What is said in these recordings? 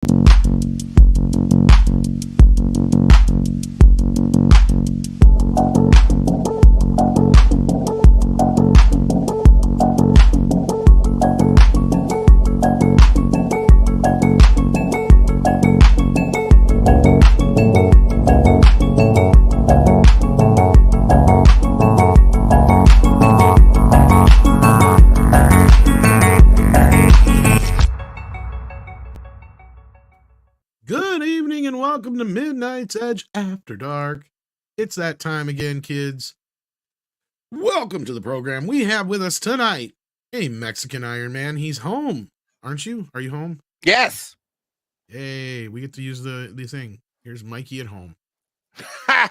Good evening and welcome to Midnight's Edge After Dark. It's that time again, kids. Welcome to the program. We have with us tonight a Mexican Iron Man. He's home, aren't you? Are you home? Yes. Hey, we get to use the thing. Here's Mikey at home. Yeah.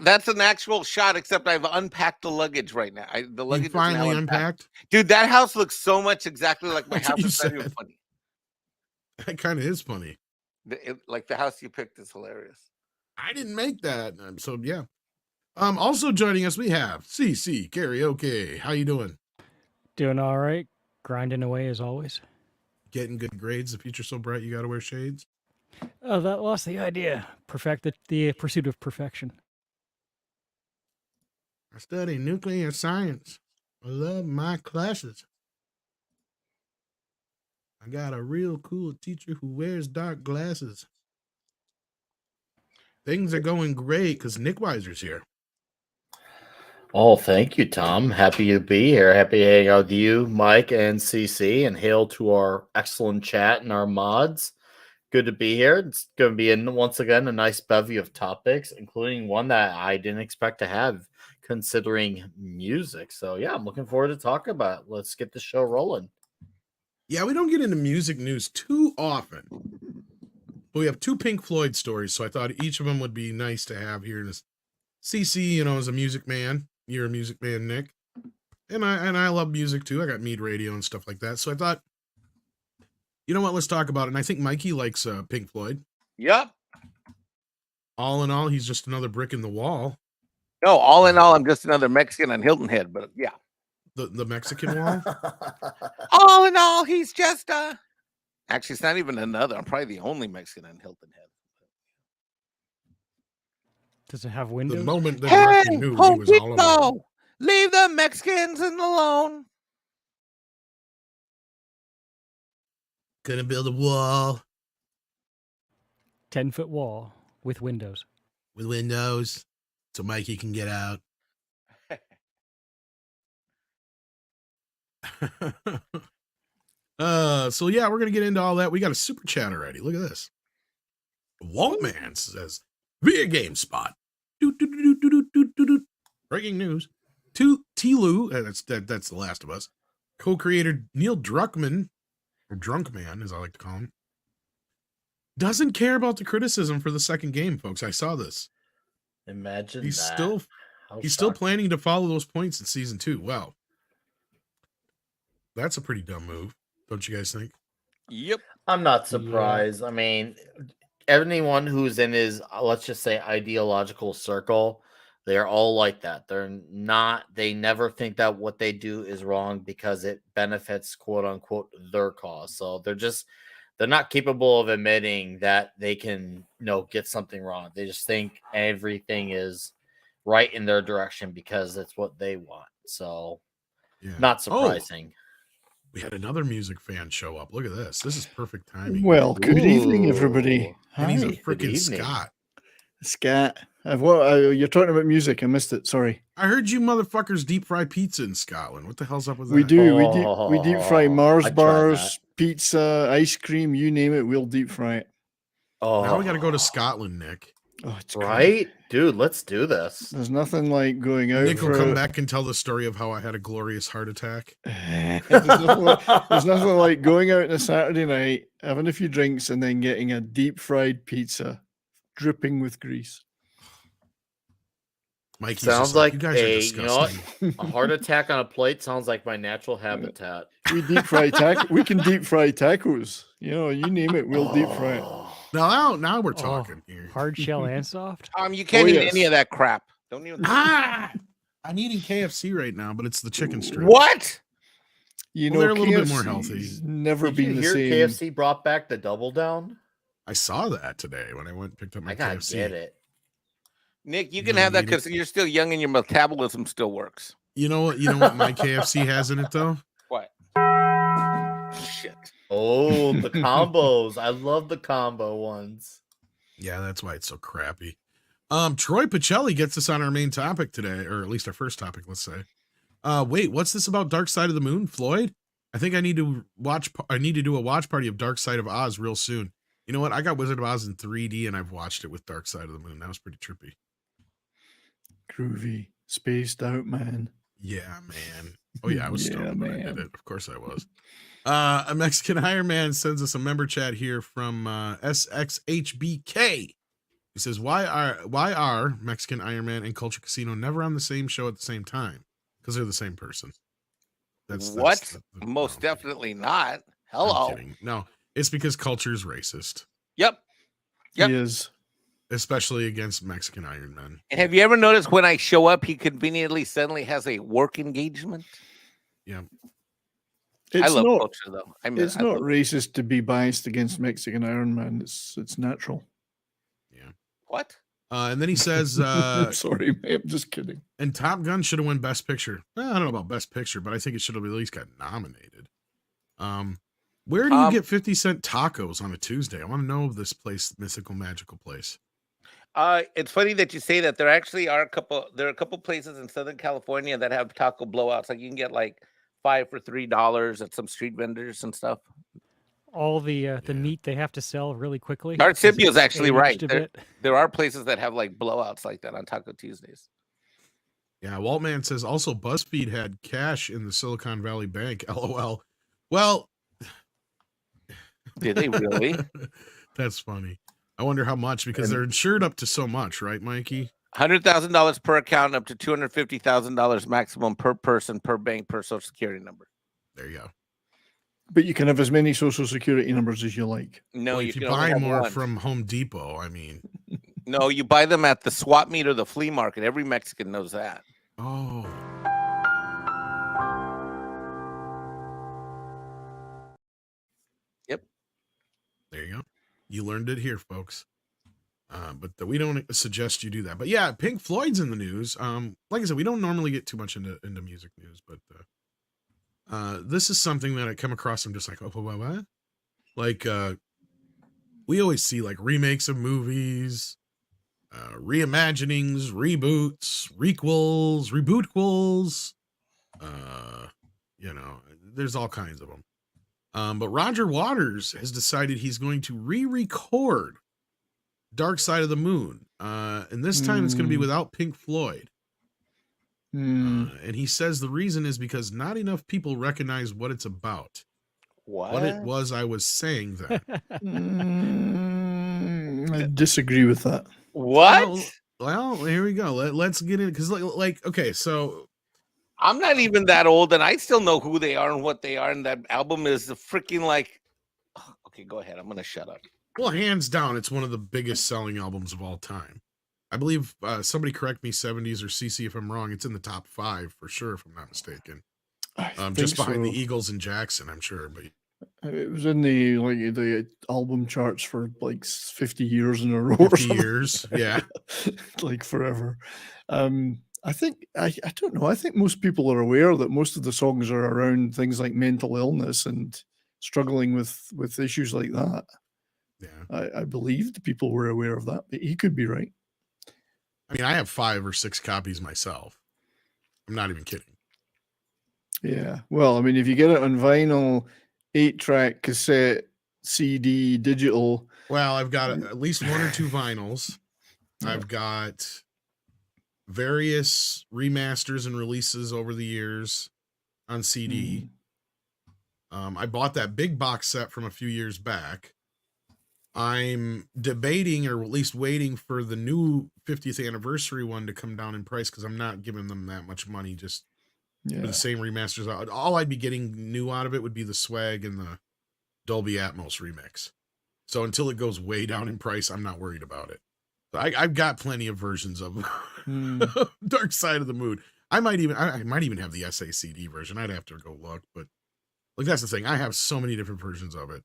That's an actual shot, except I've unpacked the luggage right now. The luggage You finally is now unpacked? Dude, that house looks so much exactly like my That's what house. you It's not even said. funny. That kind of is funny. Like the house you picked is hilarious. I didn't make that. So yeah. Also joining us we have CC Karaoke. How you doing? Doing all right. Grinding away as always. Getting good grades. The future's so bright you gotta wear shades. Oh, that lost the idea. Perfect the pursuit of perfection. I study nuclear science. I love my classes. I got a real cool teacher who wears dark glasses. Things are going great because Nick Weiser's here. Oh, thank you, Tom. Happy to be here. Happy to hang out with you, Mike, and CC, and hail to our excellent chat and our mods. Good to be here. It's going to be, once again, a nice bevy of topics, including one that I didn't expect to have, considering music. So, yeah, I'm looking forward to talking about it. Let's get the show rolling. Yeah, we don't get into music news too often. But we have two Pink Floyd stories, so I thought each of them would be nice to have here. CC, is a music man. You're a music man, Nick. And I love music too. I got Mead Radio and stuff like that. So I thought, you know what? Let's talk about it. And I think Mikey likes Pink Floyd. Yep. All in all, he's just another brick in the wall. No, all in all, I'm just another Mexican on Hilton Head, but yeah. The Mexican wall? All in all, he's just actually, it's not even another. I'm probably the only Mexican on Hilton Head. Does it have windows? The moment that Rusty knew he was all alone. Leave the Mexicans alone. Gonna build a wall. 10-foot wall with windows. With windows, so Mikey can get out. So yeah, we're gonna get into all that. We got a super chat already. Look at this. Waltman says via GameSpot. Breaking news. Tlu, that's The Last of Us. Co-creator Neil Druckmann, or Drunkman, as I like to call him, doesn't care about the criticism for the second game, folks. I saw this. Imagine he's that. He's still planning to follow those points in season 2. Wow. That's a pretty dumb move, don't you guys think? Yep. I'm not surprised. Yeah. I mean, anyone who's in his, let's just say, ideological circle, they're all like that. They never think that what they do is wrong because it benefits, quote unquote, their cause. So they're not capable of admitting that they can, get something wrong. They just think everything is right in their direction because it's what they want. So, not surprising. We had another music fan show up. Look at this. This is perfect timing. Well, good evening, everybody. And he's a freaking Scot. Scat. You're talking about music. I missed it. Sorry. I heard you motherfuckers deep fry pizza in Scotland. What the hell's up with that? We do. We deep fry Mars bars, pizza, ice cream, you name it. We'll deep fry it. Oh, now we got to go to Scotland, Nick. Oh, it's right, dude. Let's do this. There's nothing like going out. Nick will come back and tell the story of how I had a glorious heart attack. There's nothing like going out on a Saturday night, having a few drinks, and then getting a deep fried pizza, dripping with grease. Mikey's sounds like you guys are disgusting. A heart attack on a plate sounds like my natural habitat. We deep fry we can deep fry tacos. You name it, we'll deep fry it. Now we're talking here. Hard shell and soft. You can't eat any of that crap. Don't even. I'm eating KFC right now, but it's the chicken strip. What? You Well, know, they're a little bit more healthy. KFC's never Did you been the hear same. KFC brought back the double down? I saw that today when I went and picked up my I gotta KFC. get it. Nick, you You can don't have that need it. because you're still young and your metabolism still works. You know what? You know what my KFC has in it though? What? Shit. Oh, the combos. I love the combo ones. Yeah, that's why it's so crappy. Troy Pacelli gets us on our main topic today, or at least our first topic, let's say. Wait, what's this about Dark Side of the Moon, Floyd? I think I need to do a watch party of Dark Side of Oz real soon. You know what? I got Wizard of Oz in 3D and I've watched it with Dark Side of the Moon. That was pretty trippy. Groovy, spaced out, man. Yeah, man. Oh yeah, I was Yeah, stoked when I did man. it. Of course I was. A Mexican Iron Man sends us a member chat here from SXHBK. He says, why are Mexican Iron Man and Culture Casino never on the same show at the same time? Because they're the same person. What? Most definitely not. Hello. I'm kidding. No, it's because Culture's racist, Yep. Yep. He is. especially against Mexican Iron Men. And have you ever noticed when I show up, he conveniently suddenly has a work engagement? Yeah. It's I love not. culture though. I mean, It's I not love- racist to be biased against Mexican Iron Man. It's natural. Yeah. What? And then he says, I'm sorry, mate. I'm just kidding. and Top Gun should have won Best Picture. Well, I don't know about Best Picture, but I think it should have at least got nominated. Where do you get 50-cent tacos on a Tuesday? I want to know this place, mythical, magical place. It's funny that you say that. There actually are there are a couple places in Southern California that have taco blowouts. Like you can get like 5 for $3 at some street vendors and stuff. All the meat they have to sell really quickly. Art 'cause Scipio's it's actually aged right. a There, bit. there are places that have like blowouts like that on Taco Tuesdays. Yeah, Waltman says also BuzzFeed had cash in the Silicon Valley Bank. LOL. Well, Did they really? that's funny. I wonder how much because they're insured up to so much, right, Mikey? $100,000 per account, up to $250,000 maximum per person, per bank, per social security number. There you go. But you can have as many social security numbers as you like. No, Well, you if you can only buy have more one. from Home Depot, I mean, No, you buy them at the swap meet or the flea market. Every Mexican knows that. oh. Yep. There you go. You learned it here, folks. But we don't suggest you do that. But yeah, Pink Floyd's in the news. Like I said, we don't normally get too much into music news, but this is something that I come across. I'm just like, oh, what? Like, we always see like remakes of movies, reimaginings, reboots, requels, rebootquels. You know, there's all kinds of them. But Roger Waters has decided he's going to re-record Dark Side of the Moon. And this time it's going to be without Pink Floyd. And he says the reason is because not enough people recognize what it's about. What it was I was saying then. I disagree with that. What? Well, here we go. Let's get in because okay, so I'm not even that old, and I still know who they are and what they are. And that album is the freaking like. Okay, go ahead. I'm gonna shut up. well, hands down, it's one of the biggest selling albums of all time. I believe somebody correct me, 70s or CC if I'm wrong. It's in the top 5 for sure, if I'm not mistaken. Just behind the Eagles and Jackson, I'm sure. But it was in the album charts for like 50 years in a row. or 50 something. years, yeah. Like forever. I think I don't know. I think most people are aware that most of the songs are around things like mental illness and struggling with issues like that. Yeah. I believed people were aware of that, but he could be right. I mean, I have 5 or 6 copies myself. I'm not even kidding. Yeah. Well, I mean, if you get it on vinyl, 8-track, cassette, CD, digital. Well, I've got at least 1 or 2 vinyls. Yeah. I've got various remasters and releases over the years on CD. I bought that big box set from a few years back. I'm debating or at least waiting for the new 50th anniversary one to come down in price because I'm not giving them that much money just for the same remasters. All I'd be getting new out of it would be the swag and the Dolby Atmos remix. So until it goes way down in price, I'm not worried about it. So I've got plenty of versions of Dark Side of the Moon. I might even have the SACD version. I'd have to go look, but Like that's the thing. I have so many different versions of it.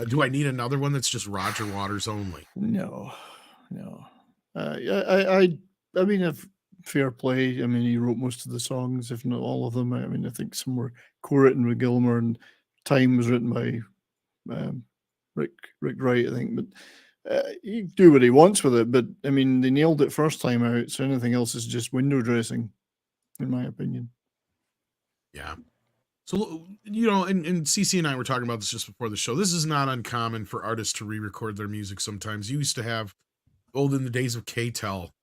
Do I need another one that's just Roger Waters only? No. I mean, if fair play. I mean, he wrote most of the songs, if not all of them. I mean, I think some were co-written with Gilmour, and Time was written by Rick Wright, I think. But he do what he wants with it. But I mean, they nailed it first time out. So anything else is just window dressing, in my opinion. Yeah. So, you know, and CC and I were talking about this just before the show. This is not uncommon for artists to re-record their music sometimes. You used to have, in the days of K-Tel,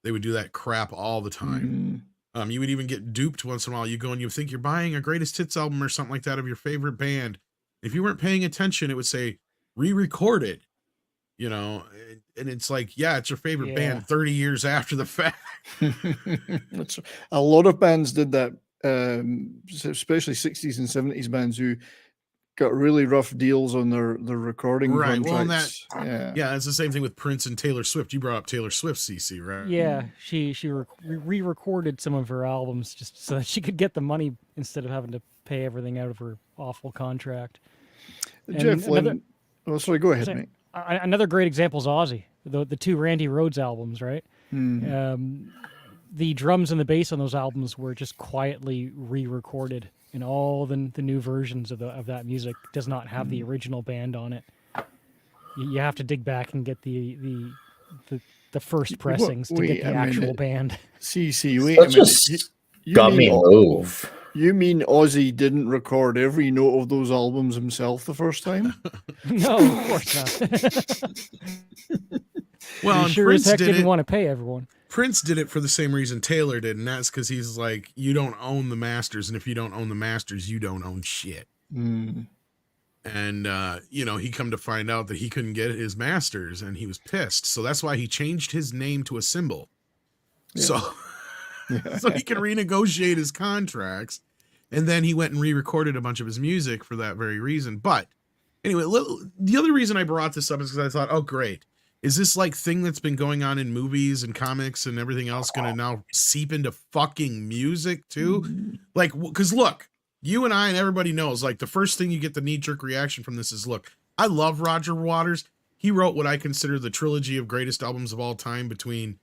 they would do that crap all the time. You would even get duped once in a while. You go and you think you're buying a greatest hits album or something like that of your favorite band. If you weren't paying attention, it would say re-recorded, you know, and it's like, yeah, it's your favorite band 30 years after the fact. A lot of bands did that. Especially 60s and 70s bands who got really rough deals on their recording contracts. Yeah, it's the same thing with Prince and Taylor Swift. You brought up Taylor Swift, CC, right? Yeah, she re-recorded some of her albums just so that she could get the money instead of having to pay everything out of her awful contract. Jeff Lynne. Sorry, go ahead, mate. Another great example is Ozzy, the two Randy Rhoads albums, right? The drums and the bass on those albums were just quietly re-recorded, and all the new versions of that music does not have the original band on it. You have to dig back and get the first pressings to get the actual band. CC, wait That a minute. just got me move. You mean Ozzy didn't record every note of those albums himself the first time? No, of course not. Well, he sure as heck didn't want to pay everyone. Prince did it for the same reason Taylor did, and that's because he's like, you don't own the masters, and if you don't own the masters, you don't own shit. And, you know, he come to find out that he couldn't get his masters, and he was pissed. So that's why he changed his name to a symbol. Yeah. So he can renegotiate his contracts. And then he went and re-recorded a bunch of his music for that very reason. But anyway, the other reason I brought this up is because I thought, oh, great. Is this like thing that's been going on in movies and comics and everything else going to now seep into fucking music too? Like, because look, you and I and everybody knows, like the first thing you get the knee-jerk reaction from this is, look, I love Roger Waters. He wrote what I consider the trilogy of greatest albums of all time between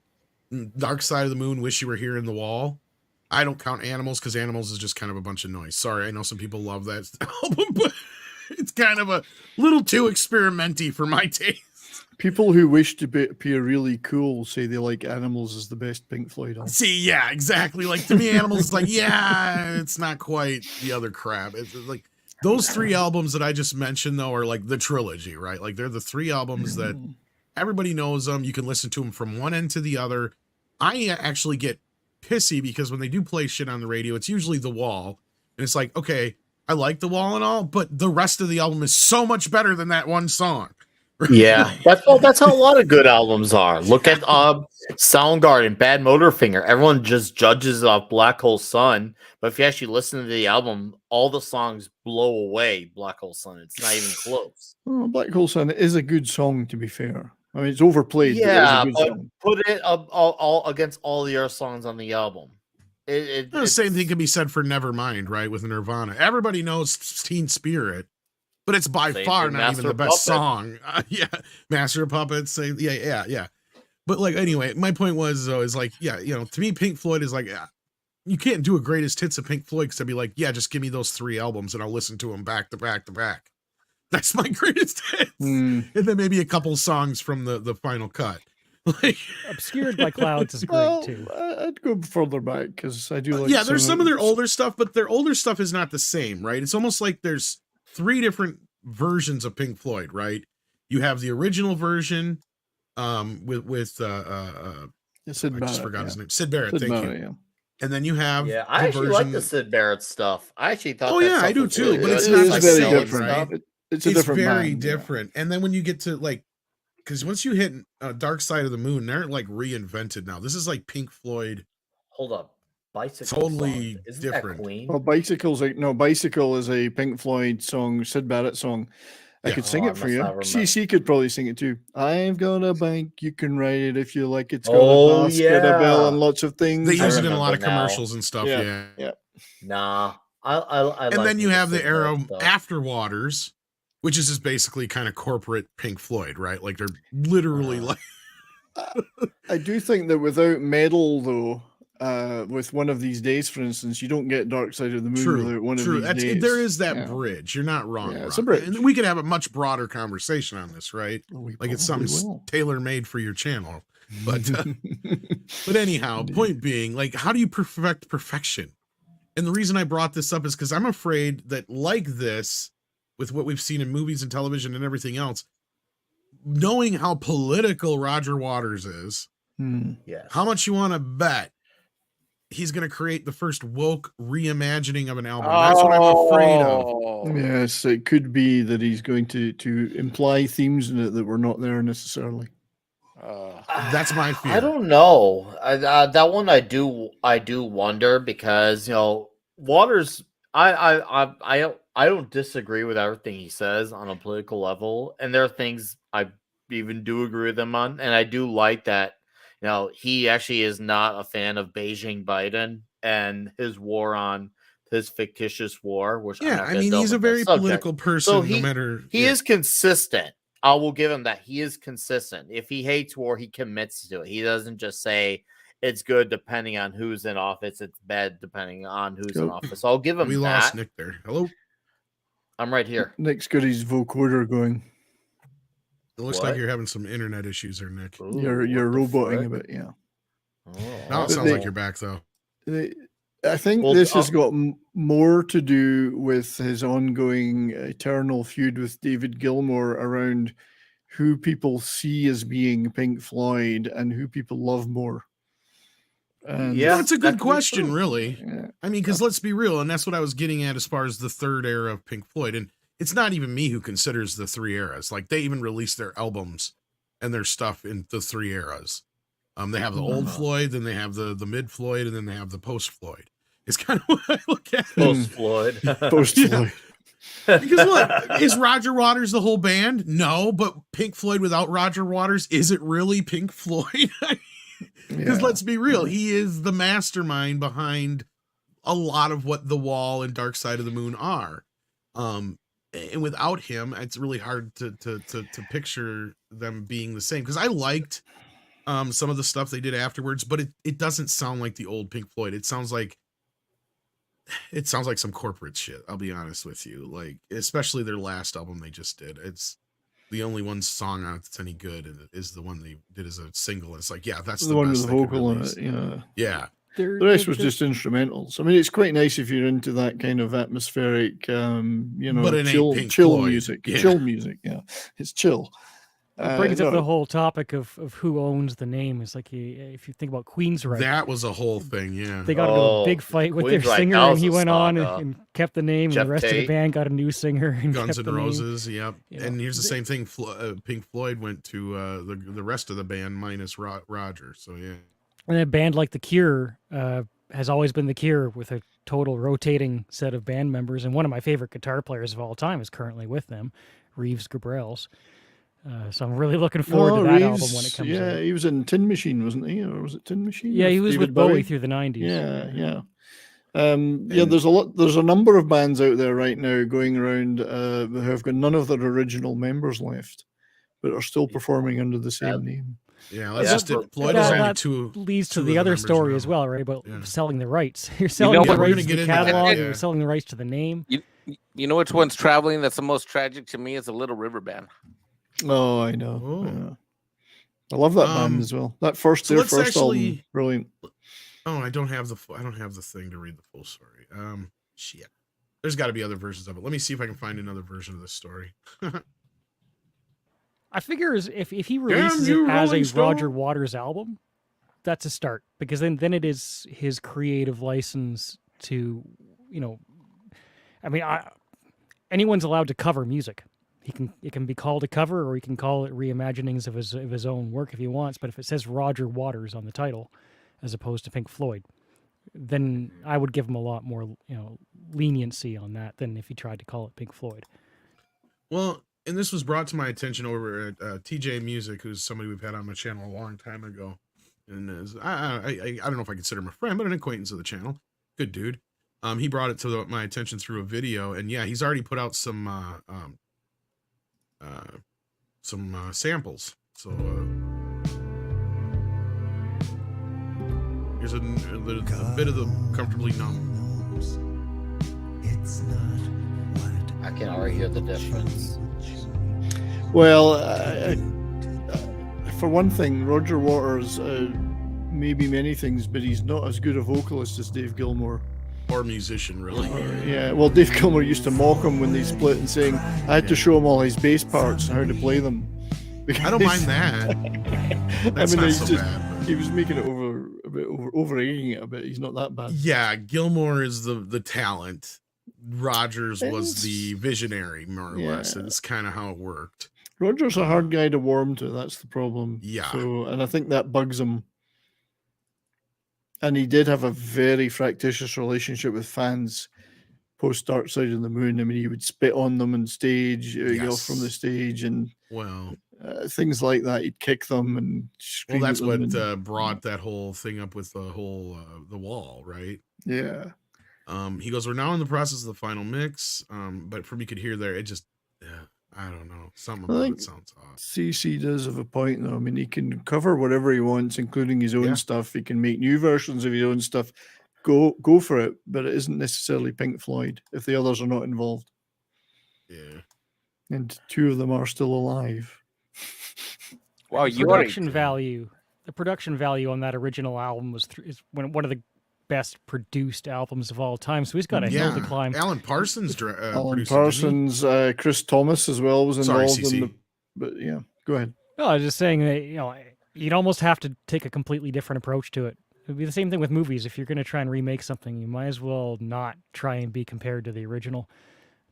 Dark Side of the Moon, Wish You Were Here, and The Wall. I don't count Animals because Animals is just kind of a bunch of noise. Sorry, I know some people love that album, but it's kind of a little too experimental for my taste. People who wish to appear really cool say they like Animals as the best Pink Floyd album. See, yeah, exactly. Like, to me, Animals is like, yeah, it's not quite the other crap. It's like those three albums that I just mentioned, though, are like the trilogy, right? Like, they're the three albums that everybody knows them. You can listen to them from one end to the other. I actually get pissy because when they do play shit on the radio, it's usually The Wall. And it's like, okay, I like The Wall and all, but the rest of the album is so much better than that one song. Yeah, that's how a lot of good albums are. Look at Soundgarden, Bad Motorfinger. Everyone just judges off Black Hole Sun, but if you actually listen to the album, all the songs blow away Black Hole Sun. It's not even close. Oh, Black Hole Sun is a good song, to be fair. I mean, it's overplayed. Yeah, but it is a good song. Put it up all against all the other songs on the album. The same thing can be said for Nevermind, right? With Nirvana, everybody knows Teen Spirit. But it's by far not even the best song. Yeah, Master of Puppets. Yeah. But like, anyway, my point was, though, is like, yeah, you know, to me, Pink Floyd is like, you can't do a greatest hits of Pink Floyd because I'd be like, yeah, just give me those three albums and I'll listen to them back to back to back. That's my greatest hits. And then maybe a couple songs from the final cut. Like, Obscured by Clouds is great too. I'd go further back because I do like. Yeah, there's some of their older stuff, but their older stuff is not the same, right? It's almost like there's three different versions of Pink Floyd, right? You have the original version with Sid I just forgot his name. Sid Barrett, Sid thank Barrett, you. yeah. And then you have I actually like the Sid Barrett stuff. I actually thought I do too, really but good. it's not the very same, different. right? It's different very band, different. And then when you get to like, because once you hit Dark Side of the Moon, they're like reinvented now. This is like Pink Floyd. Hold up. Bicycle totally song. Isn't different. That Queen? Well, Bicycle is a Pink Floyd song, Sid Barrett song. I could sing it for you. CC could probably sing it too. I've got a bike, you can ride it if you like. It's got a basket, a bell, and lots of things. They use it in a lot of commercials and stuff. Yeah. Nah, I And like then you when have the sit era note stuff. after Waters, which is just basically kind of corporate Pink Floyd, right? Like they're literally like I do think that without metal, though, with One of These Days, for instance, you don't get Dark Side of the Moon true, without One true. of These Days. There is that Yeah. bridge. You're not wrong, Yeah, it's Rob. a bridge. And we could have a much broader conversation on this, right? Well, we Like it's probably something will. tailor made for your channel. But but anyhow, Indeed. point being, like, how do you perfect perfection? And the reason I brought this up is because I'm afraid that, like this, with what we've seen in movies and television and everything else, knowing how political Roger Waters is, Yes. how much you want to bet he's going to create the first woke reimagining of an album? That's what I'm afraid of. Oh. Yes, it could be that he's going to imply themes in it that were not there necessarily. That's my fear. I don't know. That one I do wonder because Waters. I don't disagree with everything he says on a political level, and there are things I even do agree with him on, and I do like that. He actually is not a fan of Beijing Biden and his war on his fictitious war, which I'm Yeah, not I gonna mean, delve he's a into that very subject. political person, So no matter. He yeah. is consistent. I will give him that. He is consistent. If he hates war, he commits to it. He doesn't just say it's good depending on who's in office. It's bad depending on who's in Yep. office. So I'll give him We that. lost Nick there. Hello. I'm right here. Nick's got his vocoder going. It looks What? like you're having some internet issues there, Nick. Ooh, You're what the roboting frick? a bit, yeah. Now it Oh, sounds like you're back though. I think Well, this has got more to do with his ongoing eternal feud with David Gilmour around who people see as being Pink Floyd and who people love more. And Yeah, Well, it's a that good could be question, true. really. yeah, I mean, because let's be real, and that's what I was getting at as far as the third era of Pink Floyd. And it's not even me who considers the three eras. Like they even released their albums and their stuff in the three eras. They have the old Floyd, then they have the mid Floyd, and then they have the post Floyd. It's kind of what I look at. Post Floyd. post Floyd. Because look, is Roger Waters the whole band? No, but Pink Floyd without Roger Waters, is it really Pink Floyd? Because let's be real, he is the mastermind behind a lot of what The Wall and Dark Side of the Moon are. And without him, it's really hard to picture them being the same. Because I liked some of the stuff they did afterwards, but it doesn't sound like the old Pink Floyd. It sounds like some corporate shit. I'll be honest with you. Like, especially their last album they just did. It's the only one song on it that's any good, and is the one they did as a single. And it's like, yeah, that's the one with best the they could vocal in release. it. Yeah. Yeah. The rest was just instrumentals. I mean, it's quite nice if you're into that kind of atmospheric, But it ain't chill Pink chill Floyd. music. Yeah. Chill music, yeah. It's chill. It brings up no, the whole topic of who owns the name. It's like if you think about Queensryche, That was a whole thing, yeah. they got into a big fight with their Queensryche, singer, that and was he a went on saga. and kept the name, Jeff and the rest of the Tate. band got a new singer and Guns kept N' the name. Roses, yep. You know, And here's the same thing. Pink Floyd went to the rest of the band minus Roger. So yeah. And a band like The Cure has always been The Cure, with a total rotating set of band members. And one of my favorite guitar players of all time is currently with them, Reeves Gabrels. So I'm really looking forward to that album when it comes yeah, out. he was in Tin Machine, wasn't he? Or was it Tin Machine? Yeah, he was David with Bowie Bowie? through the 90s. Yeah. There's a number of bands out there right now going around who have got none of their original members left, but are still performing under the same name. Yeah, that's Yeah, just it. but Floyd that- is only that two. leads to two of the the other members story now. as well, right? About Yeah. selling the rights. You're selling what? the We're rights gonna to get the into that, catalog, yeah. you're selling the rights to the name. You know which one's traveling that's the most tragic to me is the Little River Band. Oh, I know. Oh. Yeah. I love that band as well. That first, so their let's first album, actually- brilliant. Oh, I don't have the thing to read the full story. Shit. There's got to be other versions of it. Let me see if I can find another version of this story. I figure if he releases you, it as Rolling a Roger Stone. Waters album, that's a start, because then it is his creative license to, I mean, anyone's allowed to cover music. It can be called a cover, or he can call it reimaginings of his own work if he wants. But if it says Roger Waters on the title, as opposed to Pink Floyd, then I would give him a lot more leniency on that than if he tried to call it Pink Floyd. Well, and this was brought to my attention over at TJ Music, who's somebody we've had on my channel a long time ago, and I don't know if I consider him a friend, but an acquaintance of the channel. Good dude. He brought it to my attention through a video, and yeah, he's already put out some samples. So here's a bit of the Comfortably Numb. I can already hear the difference. Well, for one thing, Roger Waters may be many things, but he's not as good a vocalist as Dave Gilmour. Or musician, really. Yeah, well, Dave Gilmour used to mock him when they split and saying, I had to show him all his bass parts and how to play them. I don't mind that. That's not so bad. He was making it over-egging it a bit. He's not that bad. Yeah, Gilmour is the talent. Rogers was the visionary, more or less. It's kind of how it worked. Roger's a hard guy to warm to. That's the problem. Yeah. So, and I think that bugs him. And he did have a very fractious relationship with fans post Dark Side of the Moon. I mean, he would spit on them on stage, yell from the stage, and things like that. He'd kick them and scream. Well, that's at what them brought that whole thing up with the whole the wall, right? Yeah. He goes, we're now in the process of the final mix. But from you could hear there, it just, I don't know, something about it sounds off. CC does have a point, though. I mean, he can cover whatever he wants, including his own stuff. He can make new versions of his own stuff. Go for it, but it isn't necessarily Pink Floyd if the others are not involved. Yeah. And two of them are still alive. Well, the production value on that original album is one of the best produced albums of all time. So he's got a hill to climb. Alan Parsons, Alan Parsons, Chris Thomas as well was involved in the. But yeah, go ahead. No, I was just saying that you'd almost have to take a completely different approach to it. It would be the same thing with movies. If you're going to try and remake something, you might as well not try and be compared to the original.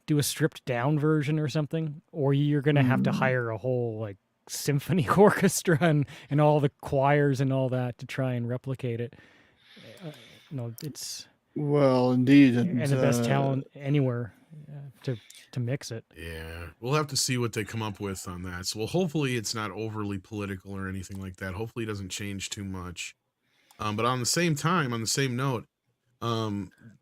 Do a stripped down version or something, or you're going to have to hire a whole symphony orchestra and all the choirs and all that to try and replicate it. It's indeed, and the best talent anywhere to mix it. Yeah, we'll have to see what they come up with on that. So, hopefully it's not overly political or anything like that. Hopefully it doesn't change too much. But on the same note,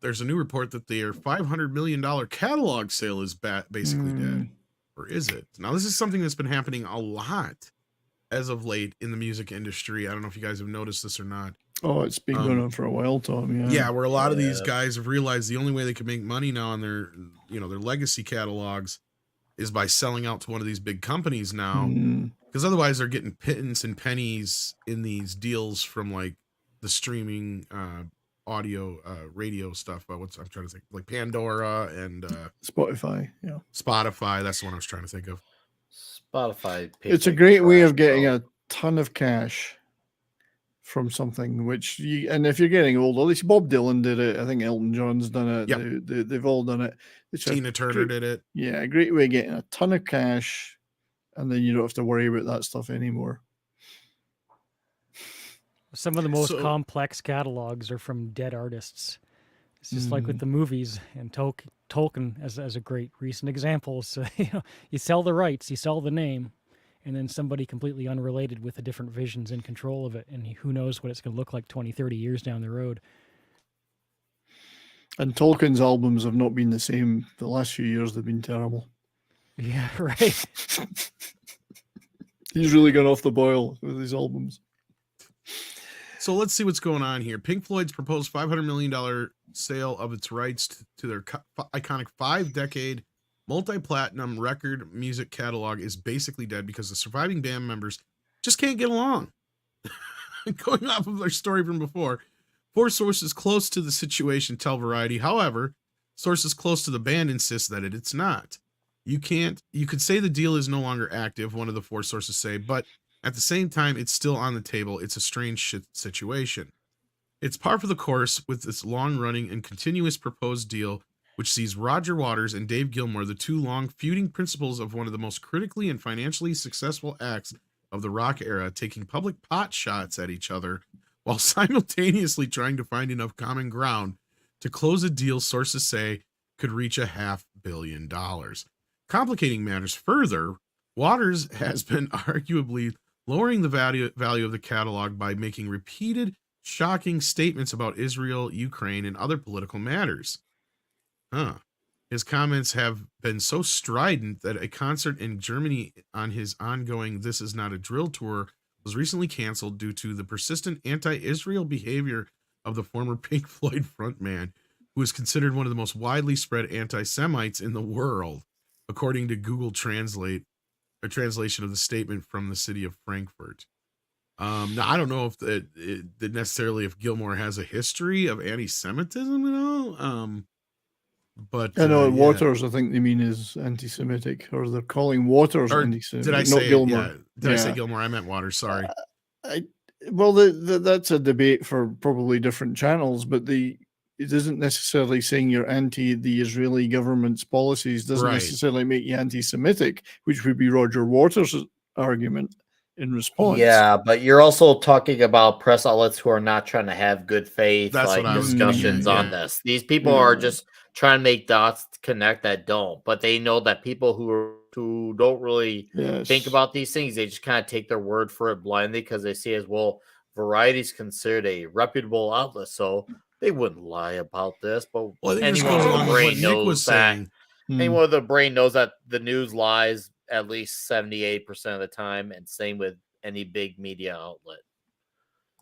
there's a new report that their $500 million catalog sale is basically dead. Or is it? Now, this is something that's been happening a lot as of late in the music industry. I don't know if you guys have noticed this or not. Oh, it's been going on for a while, Tom. Yeah, where a lot of these guys have realized the only way they can make money now on their legacy catalogs is by selling out to one of these big companies now. Because otherwise they're getting pittance and pennies in these deals from the streaming audio radio stuff. I'm trying to think, like Pandora and Spotify. Yeah, Spotify. That's the one I was trying to think of. Spotify. It's a great way of getting a ton of cash from something and if you're getting old, at least Bob Dylan did it. I think Elton John's done it. Yep. They've all done it. Tina Turner did it. Yeah, a great way of getting a ton of cash, and then you don't have to worry about that stuff anymore. Some of the most complex catalogs are from dead artists. It's just like with the movies, and Tolkien as a great recent example. So you sell the rights, you sell the name, and then somebody completely unrelated with a different vision's in control of it, and who knows what it's going to look like 20, 30 years down the road. And Tolkien's albums have not been the same. The last few years, they've been terrible. Yeah, right. He's really gone off the boil with his albums. So let's see what's going on here. Pink Floyd's proposed $500 million sale of its rights to their iconic 5-decade multi-platinum record music catalog is basically dead because the surviving band members just can't get along. Going off of their story from before, 4 sources close to the situation tell Variety. However, sources close to the band insist that it's not. You could say the deal is no longer active, one of the 4 sources say, but at the same time, it's still on the table. It's a strange situation. It's par for the course with this long-running and continuous proposed deal, which sees Roger Waters and Dave Gilmour, the 2 long feuding principals of one of the most critically and financially successful acts of the rock era, taking public pot shots at each other while simultaneously trying to find enough common ground to close a deal sources say could reach $500 million. Complicating matters further, Waters has been arguably lowering the value of the catalog by making repeated shocking statements about Israel, Ukraine, and other political matters. His comments have been so strident that a concert in Germany on his ongoing This Is Not a Drill tour was recently canceled due to the persistent anti-Israel behavior of the former Pink Floyd frontman, who is considered one of the most widely spread anti-Semites in the world, according to Google Translate, a translation of the statement from the city of Frankfurt. Now I don't know if that necessarily if Gilmore has a history of anti-Semitism at all. But I know yeah. Waters, I think they mean is anti-Semitic, or they're calling Waters Or anti-Semitic. did I not say Gilmore? Yeah. Did I say Gilmore? I meant Waters. Sorry. Well, that's a debate for probably different channels, but it isn't necessarily saying you're anti the Israeli government's policies doesn't Right. necessarily make you anti-Semitic, which would be Roger Waters' argument in response. Yeah, but you're also talking about press outlets who are not trying to have good faith That's like what I was getting at, discussions on yeah. this. These people are just trying to make dots connect that don't, but they know that people who don't really think about these things, they just kind of take their word for it blindly because they see as well. Variety is considered a reputable outlet, so they wouldn't lie about this. But Well, I think this anyone goes with a along with brain what Nick knows was that. saying. Anyone with a brain knows that the news lies at least 78% of the time, and same with any big media outlet.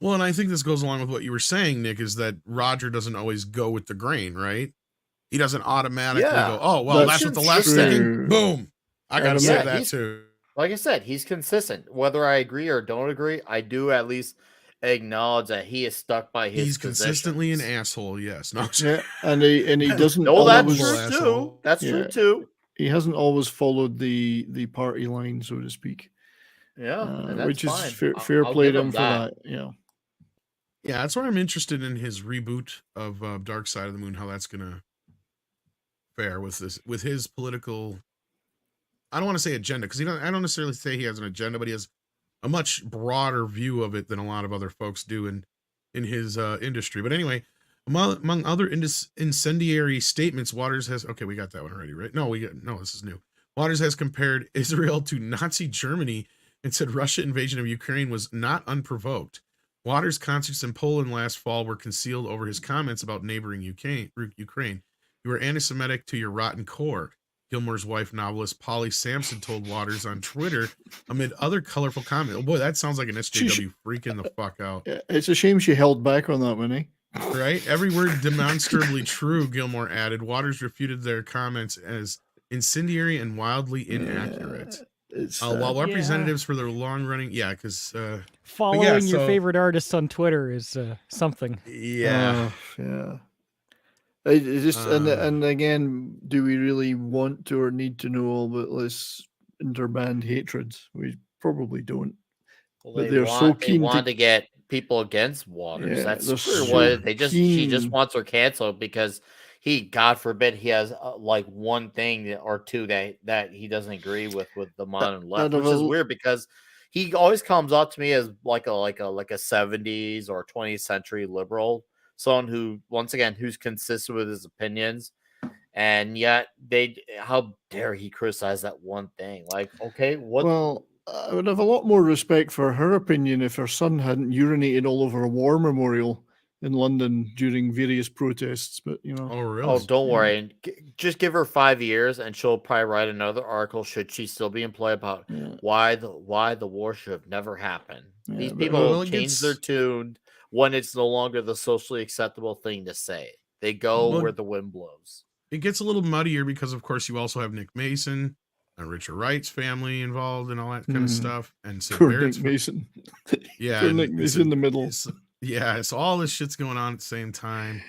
Well, and I think this goes along with what you were saying, Nick, is that Roger doesn't always go with the grain, right? He doesn't automatically go, oh, well, that's what the left's thinking. Boom. I got to say that too. Like I said, he's consistent. Whether I agree or don't agree, I do at least acknowledge that he is stuck by his He's consistently an positions. asshole, yes. No, Yeah, and he doesn't No, that's always true asshole. too. That's true too. He hasn't always followed the party line, so to speak. Yeah, and that's which is fine. fair I'll play give to him him for that. that. Yeah. Yeah, that's why I'm interested in his reboot of Dark Side of the Moon, how that's gonna fare with his political. I don't want to say agenda because I don't necessarily say he has an agenda, but he has a much broader view of it than a lot of other folks do in his industry. But anyway, among other incendiary statements, Waters has we got that one already, right? No, this is new. Waters has compared Israel to Nazi Germany and said Russia invasion of Ukraine was not unprovoked. Waters' concerts in Poland last fall were concealed over his comments about neighboring Ukraine. You are anti-Semitic to your rotten core, Gilmore's wife, novelist Polly Sampson, told Waters on Twitter amid other colorful comments. Oh boy, that sounds like an SJW freaking the fuck out. It's a shame she held back on that one, eh? Right? Every word demonstrably true, Gilmore added. Waters refuted their comments as incendiary and wildly inaccurate. While representatives for their long-running, because following your favorite artists on Twitter is something. Yeah. It just and again, do we really want to or need to know all about this interband hatreds? We probably don't. Well, but they're so keen to get people against Waters. Yeah, that's so what he just wants her canceled because he, God forbid, he has like one thing or two that he doesn't agree with the modern left, which is weird because he always comes out to me as like a 70s or 20th century liberal, someone who, once again, who's consistent with his opinions, and yet how dare he criticize that one thing? Like, okay, what? Well, I would have a lot more respect for her opinion if her son hadn't urinated all over a war memorial in London during various protests, but Oh, really? Oh, don't worry. Just give her 5 years, and she'll probably write another article. Should she still be employed about why the war should have never happened? These people change their tune when it's no longer the socially acceptable thing to say. They go where the wind blows. It gets a little muddier because, of course, you also have Nick Mason and Richard Wright's family involved and all that kind of stuff, and Sid Barrett's Nick Mason. Yeah, Nick Mason in the middle. So all this shit's going on at the same time.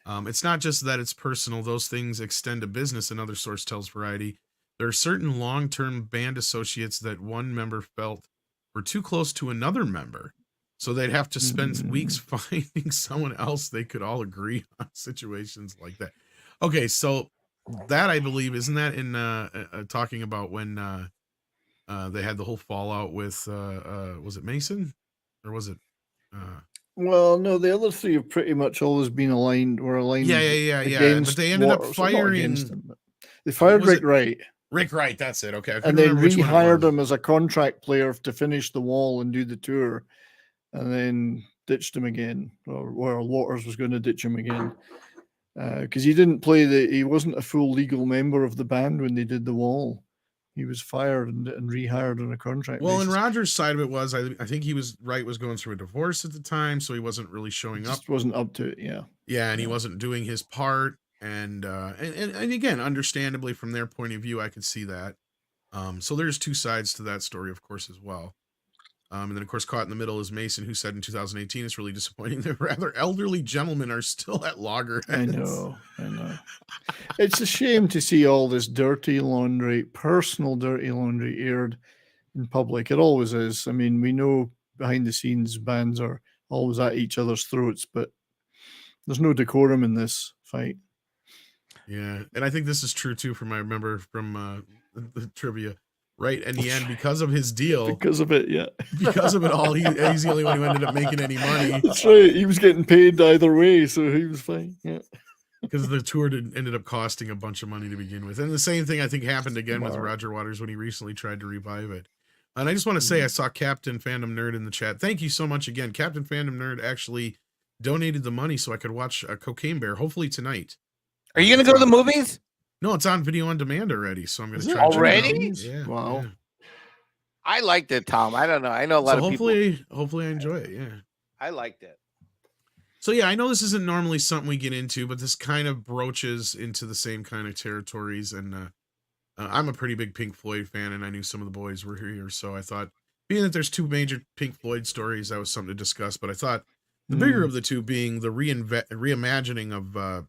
It's not just that it's personal; those things extend to business. Another source tells Variety there are certain long-term band associates that one member felt were too close to another member, so they'd have to spend weeks finding someone else they could all agree on situations like that. Okay, so that I believe isn't that in talking about when they had the whole fallout with was it Mason or was it? Well, no, the other three have pretty much always been aligned. Were aligned. Yeah. But they ended up firing. They fired Rick Wright. Rick Wright, that's it. Okay, and then rehired him as a contract player to finish the Wall and do the tour. And then ditched him again, or Waters was going to ditch him again, because he didn't he wasn't a full legal member of the band when they did The Wall. He was fired and rehired on a contract Well, and basis. Roger's side of it was, I think he was going through a divorce at the time, so he wasn't really showing up. Just wasn't up to it, yeah. Yeah, and he wasn't doing his part, and again, understandably from their point of view, I could see that. So there's two sides to that story, of course, as well. And then, of course, caught in the middle is Mason, who said in 2018, it's really disappointing that rather elderly gentlemen are still at loggerheads. I know. It's a shame to see all this dirty laundry, personal dirty laundry, aired in public. It always is. I mean, we know behind the scenes bands are always at each other's throats, but there's no decorum in this fight. Yeah, and I think this is true, too, from I remember from the trivia. Right, in the end, because of his deal, because of it, yeah, because of it all, he's the only one who ended up making any money. That's right. He was getting paid either way, so he was fine. Yeah, because the tour ended up costing a bunch of money to begin with, and the same thing I think happened again with Roger Waters when he recently tried to revive it. And I just want to say, I saw Captain Fandom Nerd in the chat. Thank you so much again. Captain Fandom Nerd actually donated the money so I could watch Cocaine Bear, hopefully tonight. Are you gonna go to the movies? No, it's on video on demand already, so I'm going to try already. Yeah, wow. Yeah. I liked it, Tom. I don't know. I know a lot of people. Hopefully I enjoy it. Yeah, I liked it. So yeah, I know this isn't normally something we get into, but this kind of broaches into the same kind of territories. And I'm a pretty big Pink Floyd fan, and I knew some of the boys were here, so I thought, being that there's two major Pink Floyd stories, that was something to discuss. But I thought the bigger of the two being the reimagining of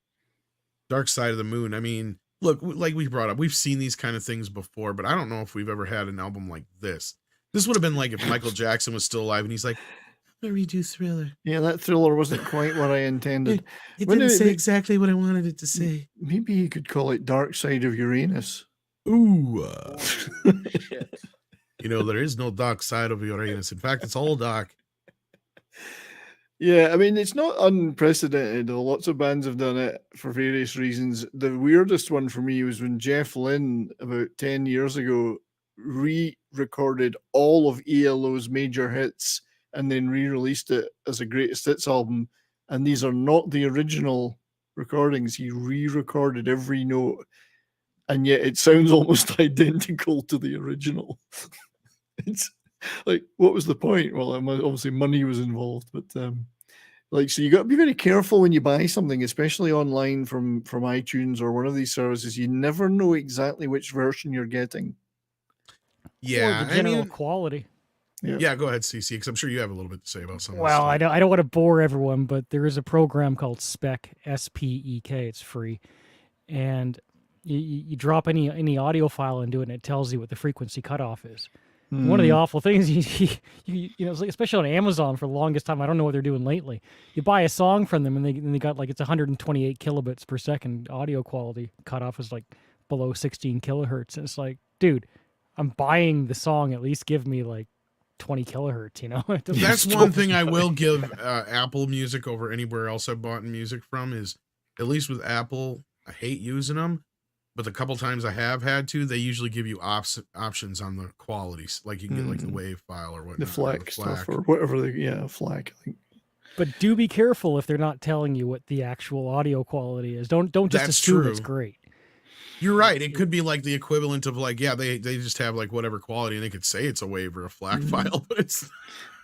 Dark Side of the Moon. I mean, look, like we brought up, we've seen these kind of things before, but I don't know if we've ever had an album like this. This would have been like if Michael Jackson was still alive and he's like, I'm going to redo Thriller. Yeah, that Thriller wasn't quite what I intended. It didn't say exactly what I wanted it to say. Maybe you could call it Dark Side of Uranus. Ooh. Shit. You know, there is no dark side of Uranus. In fact, it's all dark. Yeah, I mean, it's not unprecedented. Lots of bands have done it for various reasons. The weirdest one for me was when Jeff Lynne, about 10 years ago, re-recorded all of ELO's major hits and then re-released it as a greatest hits album. And these are not the original recordings. He re-recorded every note, and yet it sounds almost identical to the original. It's like, what was the point? Well, obviously money was involved, but so you got to be very careful when you buy something, especially online from iTunes or one of these services. You never know exactly which version you're getting. Yeah, or the general quality. Yeah, go ahead, CC, because I'm sure you have a little bit to say about something. Well, I don't want to bore everyone, but there is a program called Spec, S-P-E-K. It's free, and you drop any audio file into it, and it tells you what the frequency cutoff is. One of the awful things, you know, especially on Amazon for the longest time, I don't know what they're doing lately. You buy a song from them, and they got like it's 128 kilobits per second audio quality. Cutoff is like below 16 kilohertz, and it's like, dude, I'm buying the song. At least give me like 20 kilohertz. You know, that's one thing I will give Apple Music over anywhere else I've bought music from is, at least with Apple, I hate using them. But the couple times I have had to, they usually give you options on the qualities. Like you can get like the WAV file or whatnot. The FLAC stuff or whatever. FLAC, I think. But do be careful if they're not telling you what the actual audio quality is. Don't just assume it's great. You're right. It could be like the equivalent of like, yeah, they just have like whatever quality, and they could say it's a WAV or a FLAC file, but it's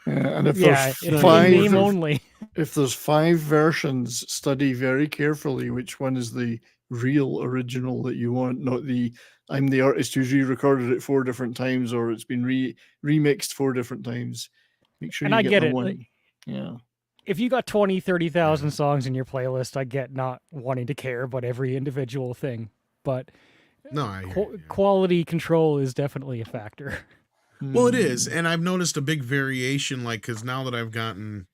and if there's five name only. If there's 5 versions, study very carefully which one is the real original that you want, not I'm the artist who's re-recorded it 4 different times, or it's been remixed 4 different times. Make sure you get the one. Like, yeah. If you got 20, 30,000 songs in your playlist, I get not wanting to care about every individual thing, but quality control is definitely a factor. Well, it is, and I've noticed a big variation, like, because now that I've gotten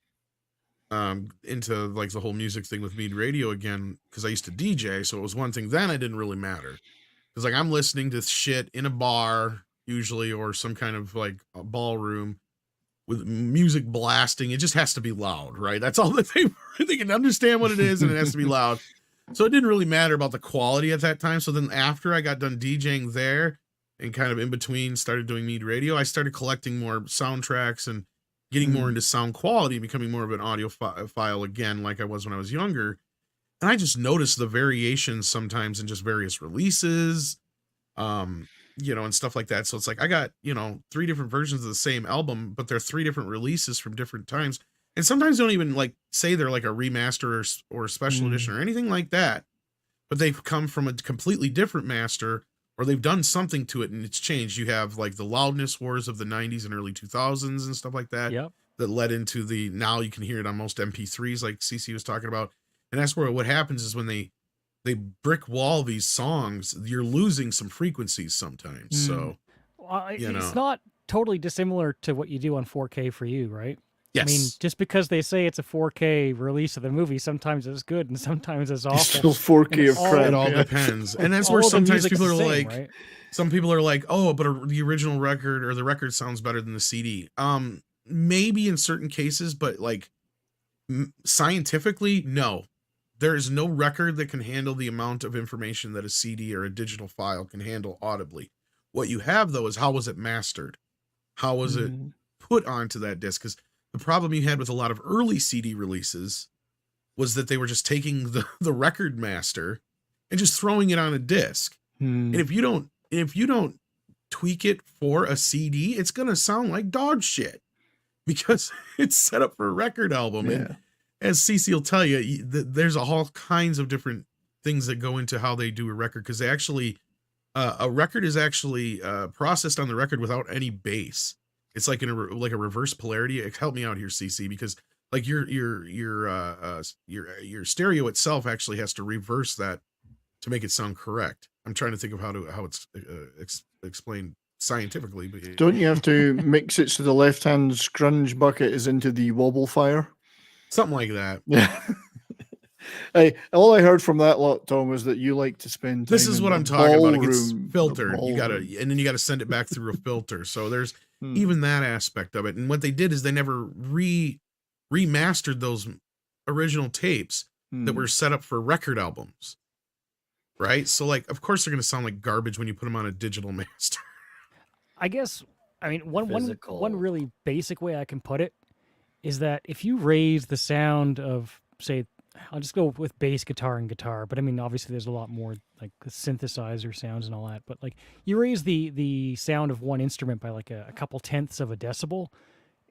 into like the whole music thing with Mead Radio again, because I used to DJ, so it was one thing then. It didn't really matter because like I'm listening to shit in a bar usually, or some kind of like a ballroom with music blasting. It just has to be loud, right? That's all that they can understand what it is, and it has to be loud. So it didn't really matter about the quality at that time. So then after I got done DJing there and kind of in between started doing Mead Radio, I started collecting more soundtracks and getting more into sound quality, becoming more of an audiophile again, like I was when I was younger. And I just noticed the variations sometimes in just various releases, and stuff like that. So it's like I got, 3 different versions of the same album, but they're 3 different releases from different times. And sometimes don't even like say they're like a remaster or a special edition or anything like that. But they've come from a completely different master, or they've done something to it and it's changed. You have like the loudness wars of the 90s and early 2000s and stuff like that. Yep. That led into now you can hear it on most MP3s, like CC was talking about. And that's where what happens is when they brick wall these songs, you're losing some frequencies sometimes. So it's not totally dissimilar to what you do on 4K for you, right? yes. I mean, just because they say it's a 4K release of the movie, sometimes it's good and sometimes it's It's awful. still 4K of crap. It all yeah. depends. And that's All where of the sometimes music's people are the same, like, right? some people are like, oh, but the original record or the record sounds better than the CD. Maybe in certain cases, but like scientifically, no. There is no record that can handle the amount of information that a CD or a digital file can handle audibly. What you have, though, is how was it mastered? How was it put onto that disc? Because the problem you had with a lot of early CD releases was that they were just taking the record master and just throwing it on a disc. And if you don't tweak it for a CD, it's gonna sound like dog shit because it's set up for a record album. Yeah. And as CC will tell you, there's all kinds of different things that go into how they do a record, because they actually a record is actually processed on the record without any bass. It's like like a reverse polarity. Help me out here, CC, because like your stereo itself actually has to reverse that to make it sound correct. I'm trying to think of how it's explained scientifically. But Don't you have to mix it so the left-hand scrunge bucket is into the wobble fire? something like that. Yeah. Hey, all I heard from that lot, Tom, was that you like to spend time This is in what the I'm talking about. It gets ballroom, the filtered. You gotta, ballroom. and then you gotta send it back through a filter. So there's Hmm. even that aspect of it. And what they did is they never remastered those original tapes that Hmm. were set up for record albums. Right? So like, of course they're gonna sound like garbage when you put them on a digital master. I guess, I mean, one Physical. really basic way I can put it is that if you raise the sound of, say, I'll just go with bass guitar and guitar, but I mean, obviously there's a lot more like synthesizer sounds and all that, but like you raise the sound of one instrument by like a couple tenths of a decibel,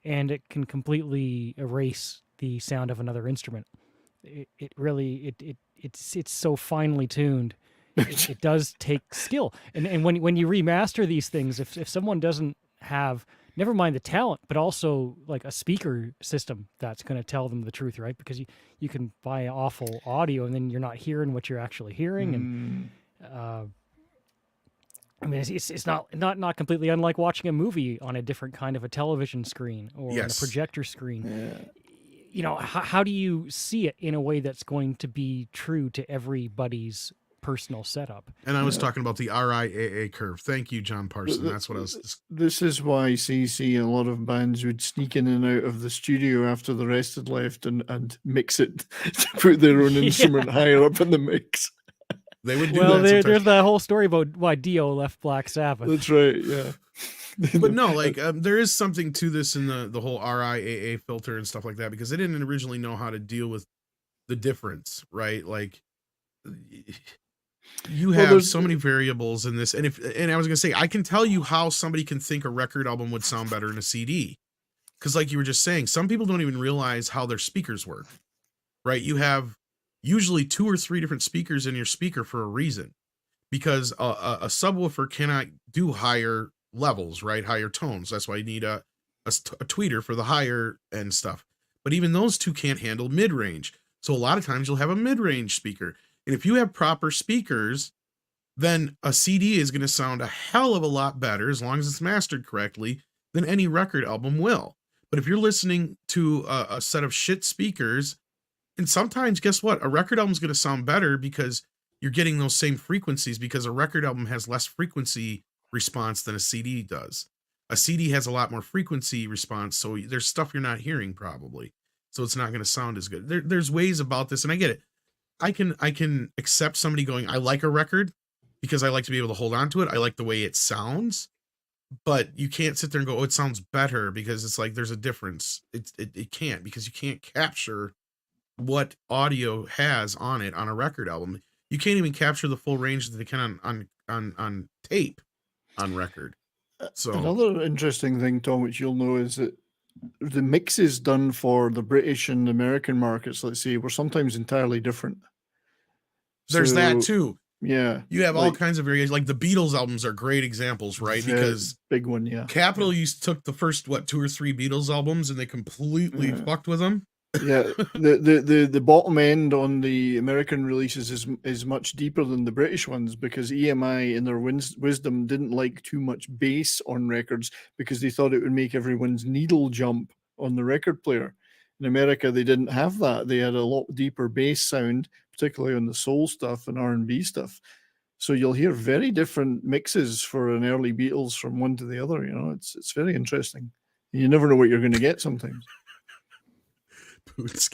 and it can completely erase the sound of another instrument. It really, it's so finely tuned. It does take skill. And when you remaster these things, if someone doesn't have, never mind the talent, but also like a speaker system that's going to tell them the truth, right? Because you can buy awful audio and then you're not hearing what you're actually hearing. And I mean, it's not completely unlike watching a movie on a different kind of a television screen or on a Yes. projector screen. Yeah. You know, how do you see it in a way that's going to be true to everybody's personal setup? And I was talking about the RIAA curve. Thank you, John Parson. That's what I was. This is why CC and a lot of bands would sneak in and out of the studio after the rest had left and mix it to put their own Yeah. instrument higher up in the mix. They would do Well, that. there's sometimes. that whole story about why Dio left Black Sabbath. That's right, yeah. But no, like there is something to this in the whole RIAA filter and stuff like that, because they didn't originally know how to deal with the difference, right? Like you have there's- so many variables in this, and I was gonna say, I can tell you how somebody can think a record album would sound better in a CD, because like you were just saying, some people don't even realize how their speakers work, right? You have usually 2 or 3 different speakers in your speaker for a reason, because a subwoofer cannot do higher levels, right? Higher tones. That's why you need a tweeter for the higher end stuff. But even those 2 can't handle mid-range. So a lot of times you'll have a mid-range speaker. And if you have proper speakers, then a CD is going to sound a hell of a lot better, as long as it's mastered correctly, than any record album will. But if you're listening to a set of shit speakers, and sometimes, guess what? A record album is going to sound better because you're getting those same frequencies, because a record album has less frequency response than a CD does. A CD has a lot more frequency response, so there's stuff you're not hearing probably. So it's not going to sound as good. There's ways about this, and I get it. I can accept somebody going, I like a record because I like to be able to hold on to it. I like the way it sounds. but you can't sit there and go, oh, it sounds better, because it's like there's a difference. It can't, because you can't capture what audio has on it on a record album. You can't even capture the full range that they can on tape on record. So Another interesting thing, Tom, which you'll know, is that the mixes done for the British and American markets, let's say, were sometimes entirely different. there's that So, too. Yeah. You have all like, kinds of variations. Like the Beatles albums are great examples, right? very Because big one, yeah. Capitol took the first 2 or 3 Beatles albums and they completely Yeah. fucked with them. Yeah, the bottom end on the American releases is much deeper than the British ones, because EMI in their wisdom didn't like too much bass on records, because they thought it would make everyone's needle jump on the record player. In America, they didn't have that. They had a lot deeper bass sound, particularly on the soul stuff and R&B stuff. So you'll hear very different mixes for an early Beatles from one to the other. You know, it's very interesting. You never know what you're going to get sometimes. Boots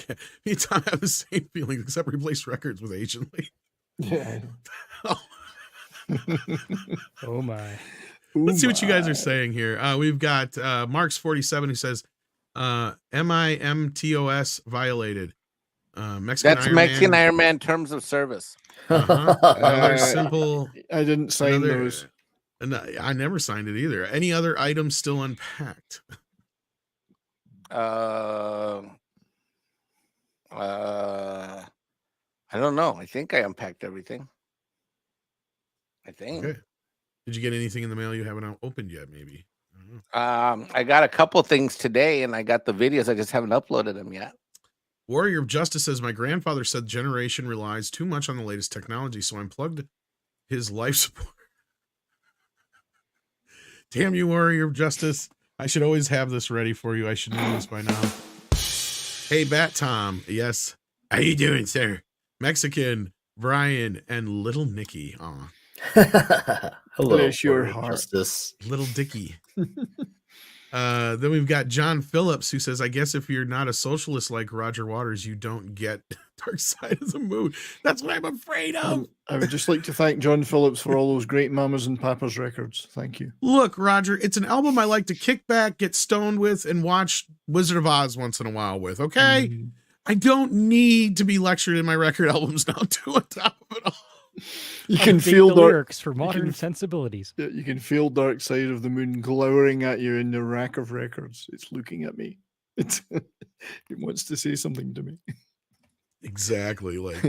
anytime I have the same feeling, except replace records with Asianly. Yeah. Oh my. Let's see what you guys are saying here. We've got Marks 47 who says MIMTOS violated. Mexican That's Iron Mexican Man. Iron Man terms of service. Another simple. I didn't sign those. And I never signed it either. Any other items still unpacked? I don't know. I think I unpacked everything. I think. Okay. Did you get anything in the mail you haven't opened yet? Maybe. I don't know. I got a couple things today, and I got the videos. I just haven't uploaded them yet. Warrior of Justice says, my grandfather said generation relies too much on the latest technology, so I unplugged his life support. Damn you, Warrior of Justice. I should always have this ready for you. I should know this by now. Hey, Bat Tom. Yes. How you doing, sir? Mexican, Brian, and Little Nicky. Aw. Hello, Bless your Warrior of heart. Justice. Little Dicky. Then we've got John Phillips who says, I guess if you're not a socialist like Roger Waters, you don't get Dark Side of the Moon. That's what I'm afraid of. I would just like to thank John Phillips for all those great Mamas and Papas records. Thank you. Look, Roger, it's an album I like to kick back, get stoned with, and watch Wizard of Oz once in a while with, okay? I don't need to be lectured in my record albums now, too, on top of it all. You can Update feel the dark. lyrics for modern sensibilities. Yeah, you can feel Dark Side of the Moon glowering at you in the rack of records. It's looking at me. It wants to say something to me. Exactly. Like,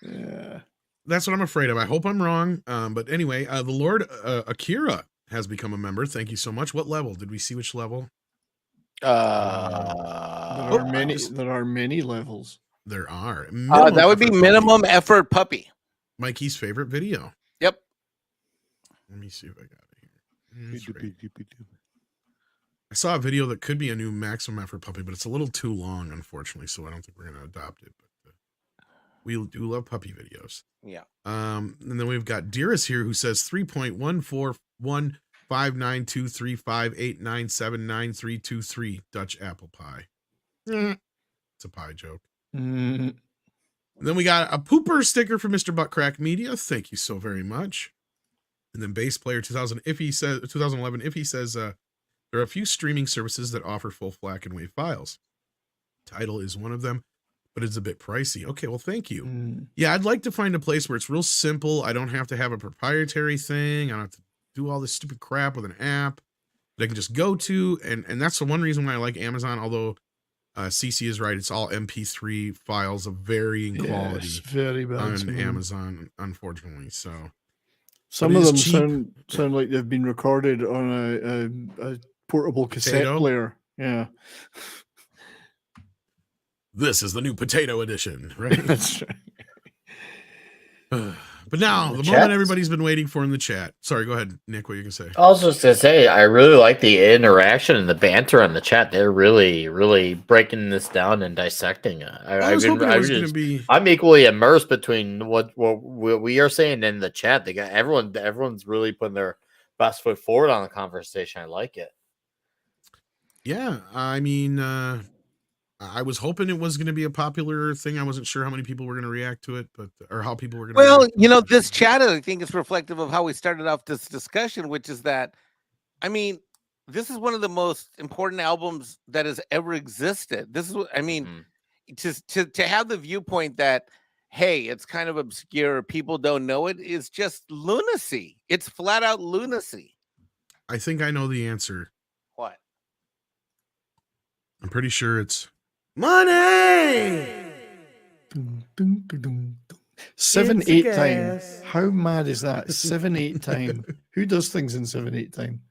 Yeah. that's what I'm afraid of. I hope I'm wrong. But anyway, the Lord Akira has become a member. Thank you so much. What level? Did we see which level? There are many levels. There are. That would be Effort minimum Puppy. effort puppy. Mikey's favorite video. Yep. Let me see if I got it here. That's right. I saw a video that could be a new maximum effort puppy, but it's a little too long, unfortunately, so I don't think we're going to adopt it. But we do love puppy videos. Yeah. And then we've got Dearest here who says 3.141592358979323 Dutch apple pie. It's a pie joke. Mm. And then we got a pooper sticker from Mr. Buttcrack Media. Thank you so very much. And then Bass Player 2011 if he says there are a few streaming services that offer full FLAC and WAV files. Tidal is one of them, but it's a bit pricey. Okay, well, thank you. Yeah, I'd like to find a place where it's real simple. I don't have to have a proprietary thing. I don't have to do all this stupid crap with an app that I can just go to. And that's the one reason why I like Amazon, although CC is right. It's all MP3 files of varying quality very bad on Amazon, unfortunately. So some of them sound like they've been recorded on a portable cassette player. Yeah. This is the new potato edition, right? That's right. But now, the moment everybody's been waiting for in the chat. Sorry, go ahead, Nick. What you can say? I was just gonna say, I really like the interaction and the banter on the chat. They're really, really breaking this down and dissecting it. I'm equally immersed between what we are saying and the chat. They got everyone's really putting their best foot forward on the conversation. I like it. Yeah, I mean, I was hoping it was going to be a popular thing. I wasn't sure how many people were going to react to it, or how people were going to. Well, react to it. this chat, I think, is reflective of how we started off this discussion, which is that, I mean, this is one of the most important albums that has ever existed. This is what I mean. To have the viewpoint that, hey, it's kind of obscure, people don't know it, is just lunacy. It's flat out lunacy. I think I know the answer. What? I'm pretty sure it's money. Dun, dun, dun, dun, dun. 7/8 time. How mad is that? 7/8 time. Who does things in 7/8 time?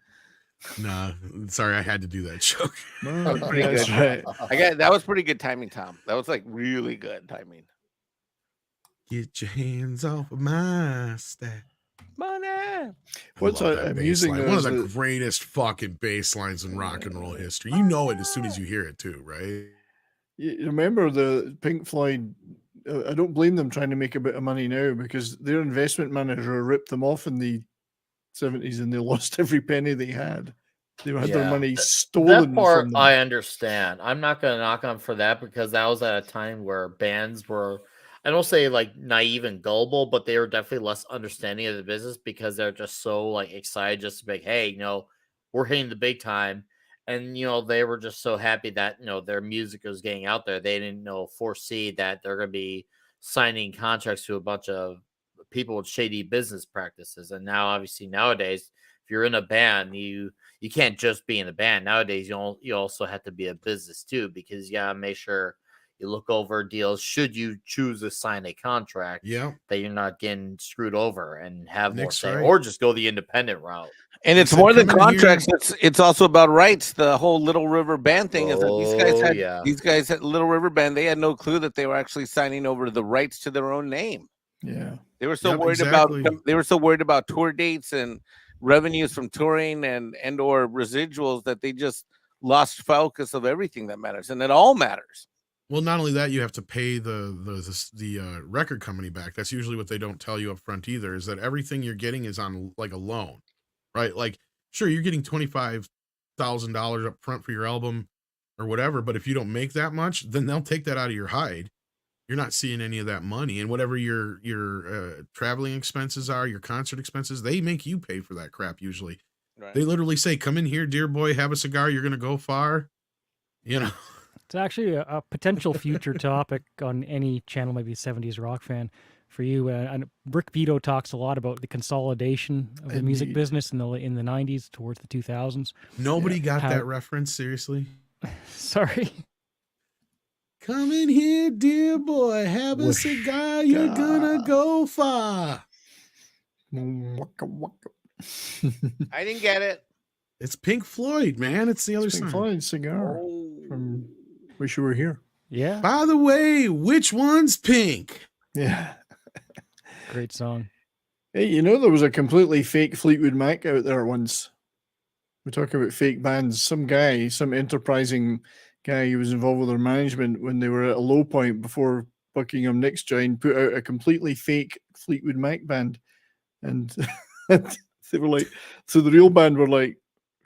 Nah, sorry, I had to do that joke. No, Pretty that's good. right. That was pretty good timing, Tom. That was like really good timing. Get your hands off of my stack. Money. What's I love that amusing bass line. though One is of the that- greatest fucking bass lines in rock and roll history. You know it as soon as you hear it too, right? You remember the Pink Floyd? I don't blame them trying to make a bit of money now because their investment manager ripped them off in the 70s and they lost every penny they had. They had their Yeah. money That stolen part from them. I understand. I'm not gonna knock on for that because that was at a time where bands were, I don't say like naive and gullible, but they were definitely less understanding of the business because they're just so like excited just to be like, hey, we're hitting the big time. And they were just so happy that their music was getting out there. They didn't foresee that they're gonna be signing contracts to a bunch of people with shady business practices. And now obviously nowadays, if you're in a band, you can't just be in a band. Nowadays, you also have to be a business too, because you gotta make sure you look over deals should you choose to sign a contract Yeah. that you're not getting screwed over and have more Nick's say, right. or just go the independent route. And He it's said, more than "Come in here." contracts. It's also about rights. The whole Little River Band thing is that these guys had Little River Band. They had no clue that they were actually signing over the rights to their own name. Yeah. They were so Yep, worried exactly. about tour dates and revenues from touring and or residuals that they just lost focus of everything that matters, and it all matters. Well, not only that, you have to pay the record company back. That's usually what they don't tell you up front either, is that everything you're getting is on like a loan, right? Like, sure, you're getting $25,000 up front for your album or whatever, but if you don't make that much, then they'll take that out of your hide. You're not seeing any of that money, and whatever your traveling expenses are, your concert expenses, they make you pay for that crap usually. Right. They literally say, "Come in here, dear boy, have a cigar. You're gonna go far." It's actually a potential future topic on any channel, maybe 70s rock fan for you. And Rick Vito talks a lot about the consolidation of the music Indeed. business in the 90s towards the 2000s. Nobody got How- that reference, seriously. Sorry. Come in here, dear boy, have a Whoosh, cigar. You're gonna God. go far. Waka, waka. I didn't get it. It's Pink Floyd, man. It's the other Pink song. Floyd cigar from Wish You Were Here. Yeah. By the way, which one's pink? Yeah. Great song. Hey, there was a completely fake Fleetwood Mac out there once. We talk about fake bands. Some guy, some enterprising guy who was involved with their management when they were at a low point before Buckingham Nicks joined, put out a completely fake Fleetwood Mac band. And they were like, so the real band were like,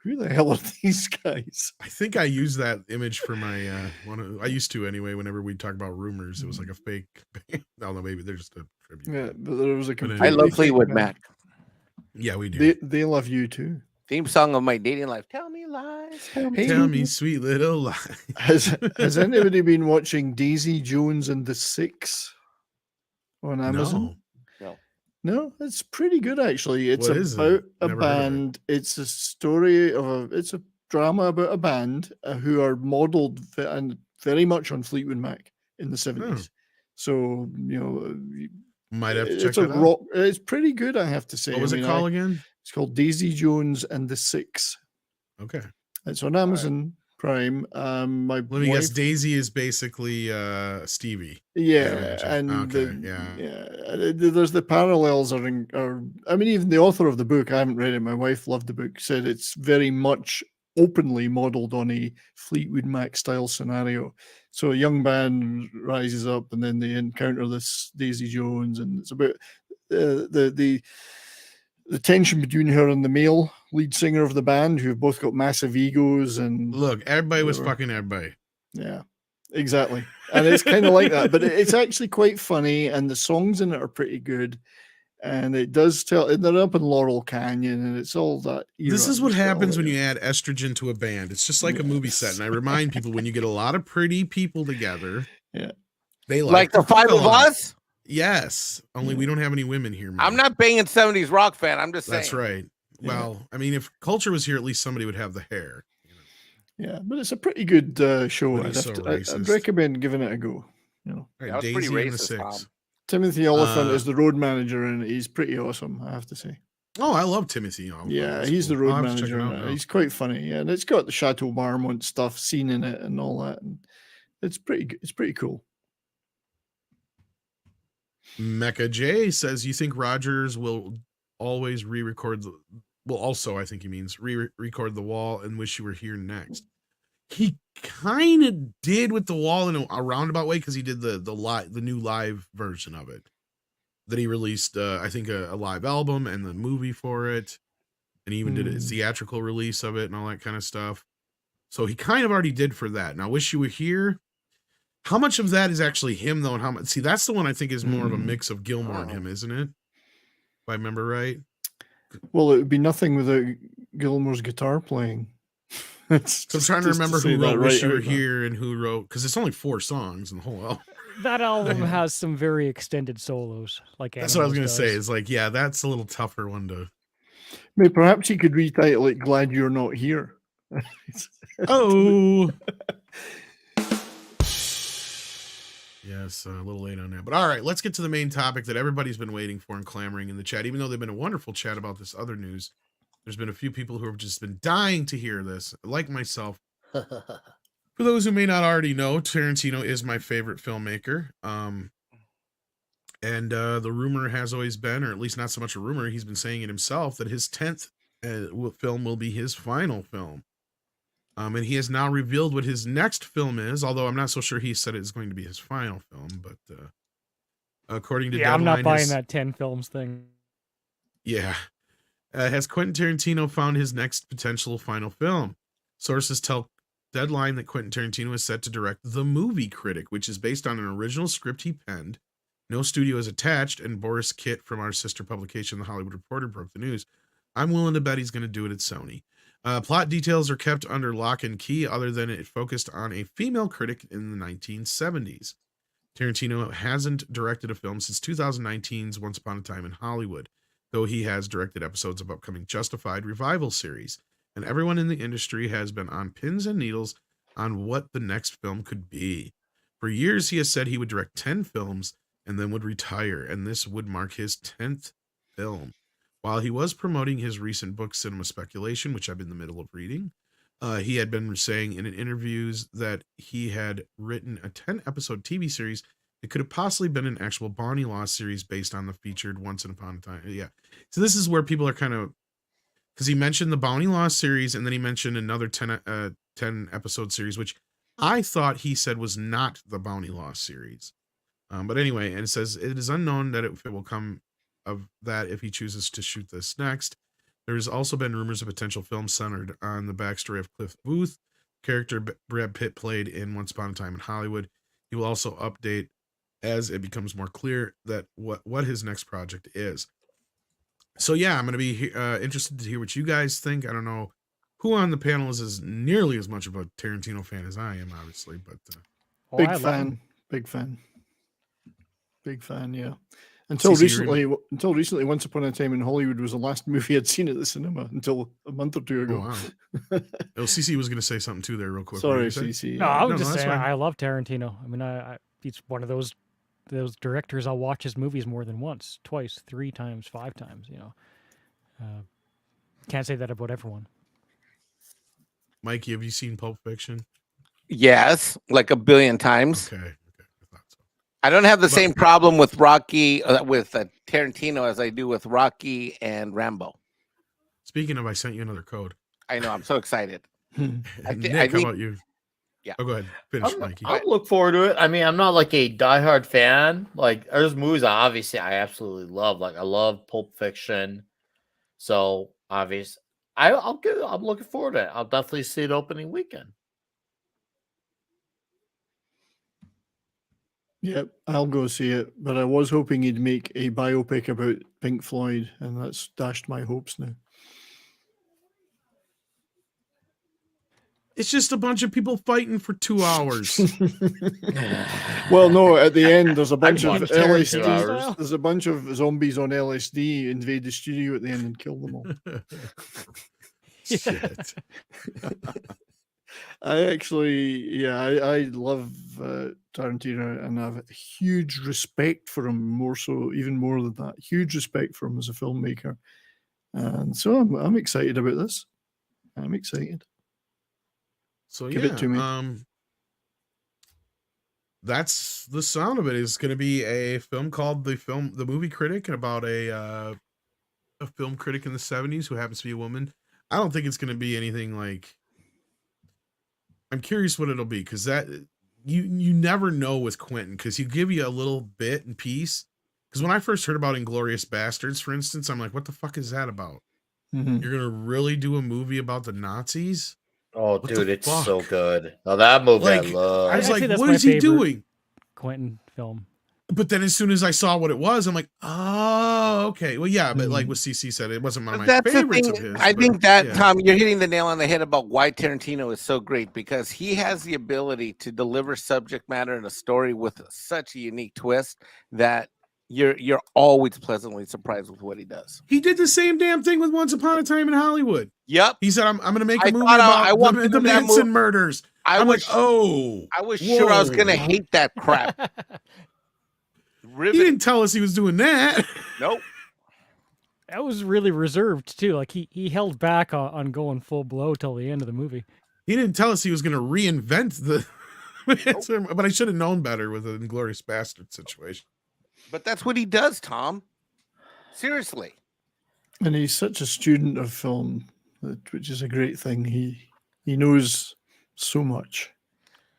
who the hell are these guys? I think I used that image for my I used to anyway. Whenever we talk about rumors, it was like a fake. I don't know, maybe they're just a tribute. Yeah, but there was a But completely I love fake Fleetwood band. Mac. Yeah, we do. They love you too. Theme song of my dating life. Tell me lies. Tell me. Hey, Tell me, sweet little lie. Has anybody been watching Daisy Jones and the Six on Amazon? No. No, it's pretty good actually. It's What is it? about a Never heard of it. band. It's a story of it's a drama about a band who are modeled and very much on Fleetwood Mac in the 70s. So, Might have to check it's a that out. rock. It's pretty good, I have to say. What was it called again? It's called Daisy Jones and the Six. Okay. It's on Amazon Prime. My Let me guess. wife- Daisy is basically Stevie. Yeah, Gotcha. and Okay, yeah. there's the parallels are I mean, even the author of the book, I haven't read it. My wife loved the book. Said it's very much openly modeled on a Fleetwood Mac style scenario. So a young band rises up, and then they encounter this Daisy Jones, and it's about the tension between her and the male lead singer of the band, who've both got massive egos and Look, everybody was Whatever. fucking everybody. yeah. Exactly. And it's kind of like that, but it's actually quite funny, and the songs in it are pretty good. And it does tell, and they're up in Laurel Canyon, and it's all that. This era is what and stuff. happens when you add estrogen to a band. It's just like a movie set. And I remind people, when you get a lot of pretty people together, they Like to the five fuck a of lot. us? Yes. Only we don't have any women here, man. I'm not banging 70s rock fan. I'm just saying. That's right. Well, I mean, if Culture was here, at least somebody would have the hair. Yeah, but it's a pretty good show. But he's so I'd racist. recommend giving it a go. You know, All right, That was pretty Daisy and the racist, Six. Tom. Timothy Oliphant is the road manager, and he's pretty awesome, I have to say. Oh, I love Timothy Oliphant. Yeah, That's he's cool. the road I'll have to check it manager. out And now. he's quite funny. Yeah, and it's got the Chateau Marmont stuff seen in it and all that. And it's pretty. It's pretty cool. Mecha J says, you think Rogers will always re-record the, well, also I think he means re-record The Wall and Wish You Were Here Next. He kind of did with The Wall in a roundabout way, because he did the new live version of it that he released. I think a live album and the movie for it, and he even did a theatrical release of it and all that kind of stuff. So he kind of already did for that. Now, Wish You Were Here. How much of that is actually him, though, and how much? See, that's the one I think is more of a mix of Gilmore and him, isn't it? If I remember right. Well, it would be nothing without Gilmore's guitar playing. So I'm trying to remember who wrote Wish You Were right now. Here and who wrote, because it's only 4 songs in the whole album. That album has some very extended solos. Like That's what I was going Animals to say. does. Is like, yeah, that's a little tougher one to. Maybe perhaps he could retitle it "Glad You're Not Here." Oh. Yes, a little late on that. But all right, let's get to the main topic that everybody's been waiting for and clamoring in the chat. Even though they've been a wonderful chat about this other news, there's been a few people who have just been dying to hear this, like myself. For those who may not already know, Tarantino is my favorite filmmaker. And the rumor has always been, or at least not so much a rumor, he's been saying it himself, that his 10th film will be his final film. And he has now revealed what his next film is, although I'm not so sure he said it is going to be his final film. But according to Deadline, I'm not buying that 10 films thing. Yeah. Has Quentin Tarantino found his next potential final film? Sources tell Deadline that Quentin Tarantino is set to direct The Movie Critic, which is based on an original script he penned. No studio is attached, and Boris Kitt from our sister publication, The Hollywood Reporter, broke the news. I'm willing to bet he's going to do it at Sony. Plot details are kept under lock and key, other than it focused on a female critic in the 1970s. Tarantino hasn't directed a film since 2019's Once Upon a Time in Hollywood, though he has directed episodes of upcoming Justified revival series, and everyone in the industry has been on pins and needles on what the next film could be. For years, he has said he would direct 10 films and then would retire, and this would mark his 10th film. While he was promoting his recent book, Cinema Speculation, which I'm in the middle of reading, he had been saying in interviews that he had written a 10-episode TV series. It could have possibly been an actual Bonnie Law series based on the featured Once Upon a Time. Yeah. So this is where people are kind of, because he mentioned the Bonnie Law series, and then he mentioned another 10-episode series, which I thought he said was not the Bonnie Law series. But anyway, and it says it is unknown that it will come of that if he chooses to shoot this next. There's also been rumors of potential films centered on the backstory of Cliff Booth, character Brad Pitt played in Once Upon a Time in Hollywood. He will also update as it becomes more clear that what his next project is. So yeah, I'm going to be interested to hear what you guys think. I don't know who on the panel is as nearly as much of a Tarantino fan as I am, obviously, but Big fan, yeah. Until recently, Once Upon a Time in Hollywood was the last movie I'd seen at the cinema until a month or two ago. Oh, wow. CC was going to say something too there real quick. Sorry, CC. No, I was No, just saying fine. I love Tarantino. I mean, he's one of those directors I'll watch his movies more than once, twice, 3 times, 5 times. You know, can't say that about everyone. Mikey, have you seen Pulp Fiction? Yes, like a billion times. Okay. I thought so. I don't have the same problem with Rocky, with Tarantino as I do with Rocky and Rambo. Speaking of, I sent you another code. I know. I'm so excited. Nick, how about you? Yeah. Oh, go ahead. Finish, Mikey. I'll look forward to it. I mean, I'm not like a diehard fan. Like, there's movies I absolutely love. Like, I love Pulp Fiction. So, obvious. I'm looking forward to it. I'll definitely see it opening weekend. Yep, I'll go see it. But I was hoping he'd make a biopic about Pink Floyd, and that's dashed my hopes now. It's just a bunch of people fighting for 2 hours. Well, no, at the end there's a bunch of watch that in 2 LSD. hours. There's a bunch of zombies on LSD invade the studio at the end and kill them all. Shit. I love Tarantino, and I have a huge respect for him. More so, even more than that, huge respect for him as a filmmaker. And so I'm excited about this. I'm excited. So Give yeah, it to me. that's the sound of it. It's going to be a film called The Movie Critic, about a film critic in the 70s who happens to be a woman. I don't think it's going to be anything like. I'm curious what it'll be, because that you never know with Quentin, because he'll give you a little bit and piece. Because when I first heard about Inglourious Bastards, for instance, I'm like, what the fuck is that about? Mhm. You're gonna really do a movie about the Nazis? Oh, What the dude, it's so fuck? good. Now that movie I Like, love. I was I'd say like, that's what my is he favorite. doing? Quentin film. But then as soon as I saw what it was, I'm like, oh, okay. Well, yeah, but like what CC said, it wasn't one of my That's the favorites thing. of his. I but think that, yeah. Tom, you're hitting the nail on the head about why Tarantino is so great, because he has the ability to deliver subject matter and a story with such a unique twist that you're always pleasantly surprised with what he does. He did the same damn thing with Once Upon a Time in Hollywood. Yep. He said, I'm going to make I a movie thought I about walked the into that Manson movie- murders. I I'm was like, oh. I was sure I was whoa. gonna hate that crap. He Riveting. didn't tell us he was doing that. Nope. That was really reserved too. Like he held back on going full blow till the end of the movie. He didn't tell us he was going to reinvent the Manson, but I should have known better with an Inglourious Bastard situation. But that's what he does, Tom. Seriously. And he's such a student of film, which is a great thing. He knows so much.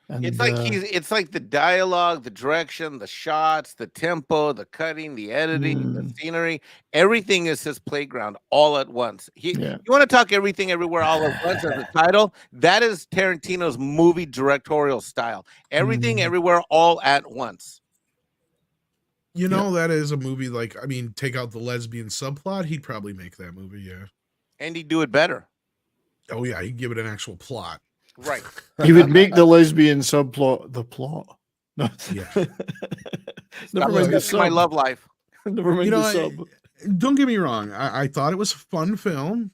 And It's like the dialogue, the direction, the shots, the tempo, the cutting, the editing, the scenery. Everything is his playground all at once. You want to talk everything everywhere all at once as a title? That is Tarantino's movie directorial style. Everything everywhere all at once. You know, that is a movie like, I mean, take out the lesbian subplot, he'd probably make that movie, yeah. And he'd do it better. Oh, yeah, he'd give it an actual plot. Right. He would make the lesbian subplot the plot. No. Yeah. Never mind the sub. My love life. Never mind the sub. Don't get me wrong. I thought it was a fun film,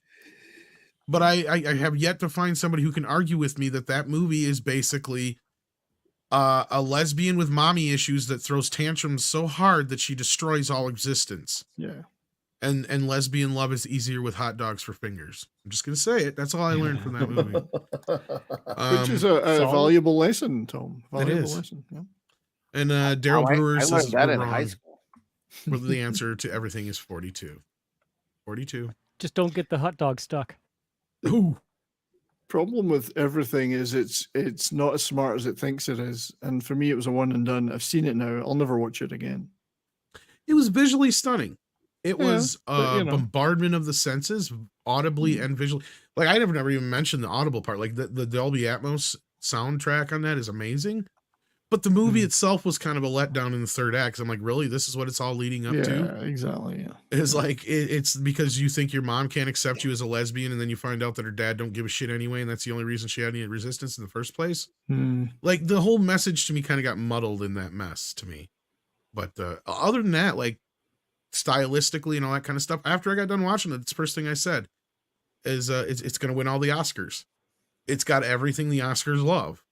but I have yet to find somebody who can argue with me that movie is basically a lesbian with mommy issues that throws tantrums so hard that she destroys all existence. Yeah. And lesbian love is easier with hot dogs for fingers. I'm just gonna say it. That's all I learned from that movie. Which is a valuable lesson, Tom. Valuable lesson. Yeah. And Daryl Brewer I says learned that we're in wrong. high school. Well, the answer to everything is 42. 42. Just don't get the hot dog stuck. Ooh. Problem with everything is it's not as smart as it thinks it is. And for me, it was a one and done. I've seen it now. I'll never watch it again. It was visually stunning. It was but, bombardment of the senses, audibly and visually. Like, I never even mentioned the audible part. Like, the Dolby Atmos soundtrack on that is amazing. But the movie itself was kind of a letdown in the third act. I'm like, really? This is what it's all leading up to? Yeah, exactly. Yeah. It's like, it's because you think your mom can't accept you as a lesbian, and then you find out that her dad don't give a shit anyway, and that's the only reason she had any resistance in the first place. Like, the whole message to me kind of got muddled in that mess to me. But other than that, like, stylistically and all that kind of stuff, after I got done watching it, the first thing I said is it's going to win all the Oscars. It's got everything the Oscars love.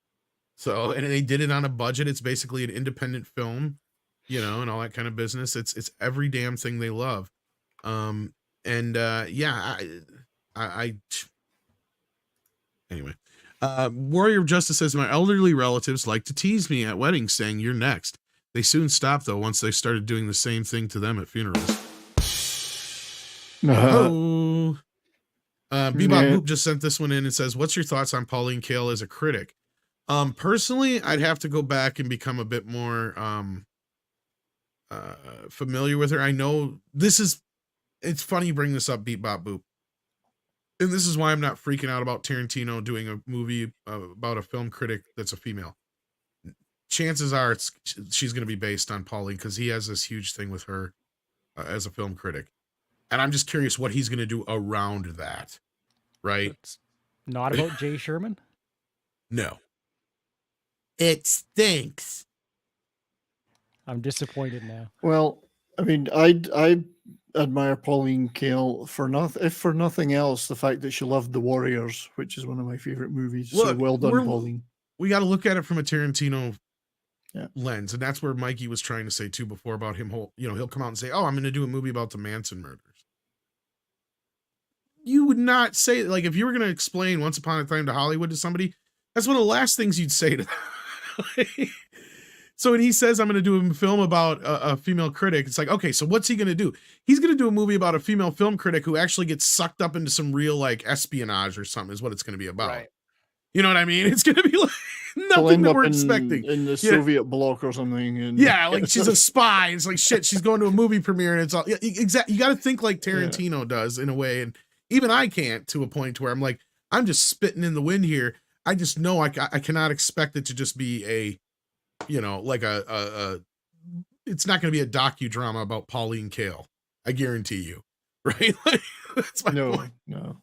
So, and they did it on a budget. It's basically an independent film, you know, and all that kind of business. It's every damn thing they love. Anyway, Warrior of Justice says, my elderly relatives like to tease me at weddings saying you're next. They soon stopped, though, once they started doing the same thing to them at funerals. Oh. Bebop Boop just sent this one in and says, what's your thoughts on Pauline Kael as a critic? Personally, I'd have to go back and become a bit more familiar with her. I know it's funny you bring this up, Bebop Boop. And this is why I'm not freaking out about Tarantino doing a movie about a film critic that's a female. chances are she's going to be based on Pauline because he has this huge thing with her as a film critic. And I'm just curious what he's going to do around that, right? It's not about Jay Sherman. No. It stinks. I'm disappointed now. Well, I mean, I admire Pauline Kael if for nothing else, the fact that she loved The Warriors, which is one of my favorite movies. So Look, well done, Pauline. We got to look at it from a Tarantino Yeah. lens, and that's where Mikey was trying to say too before about him. He'll come out and say, "Oh, I'm going to do a movie about the Manson murders." You would not say, like, if you were going to explain Once Upon a Time to Hollywood to somebody, that's one of the last things you'd say to them. So when he says, I'm going to do a film about a female critic, it's like, okay, so what's he going to do? He's going to do a movie about a female film critic who actually gets sucked up into some real, like, espionage or something is what it's going to be about. Right. You know what I mean? It's going to be like She'll nothing end that up we're expecting. in the Soviet bloc or something. And Yeah, like she's a spy. It's like, shit, she's going to a movie premiere and it's all exactly. You got to think like Tarantino does in a way. And even I can't, to a point where I'm like, I'm just spitting in the wind here. I just know I cannot expect it to just be a, like a it's not going to be a docudrama about Pauline Kael. I guarantee you. Right? Like, that's my point. No.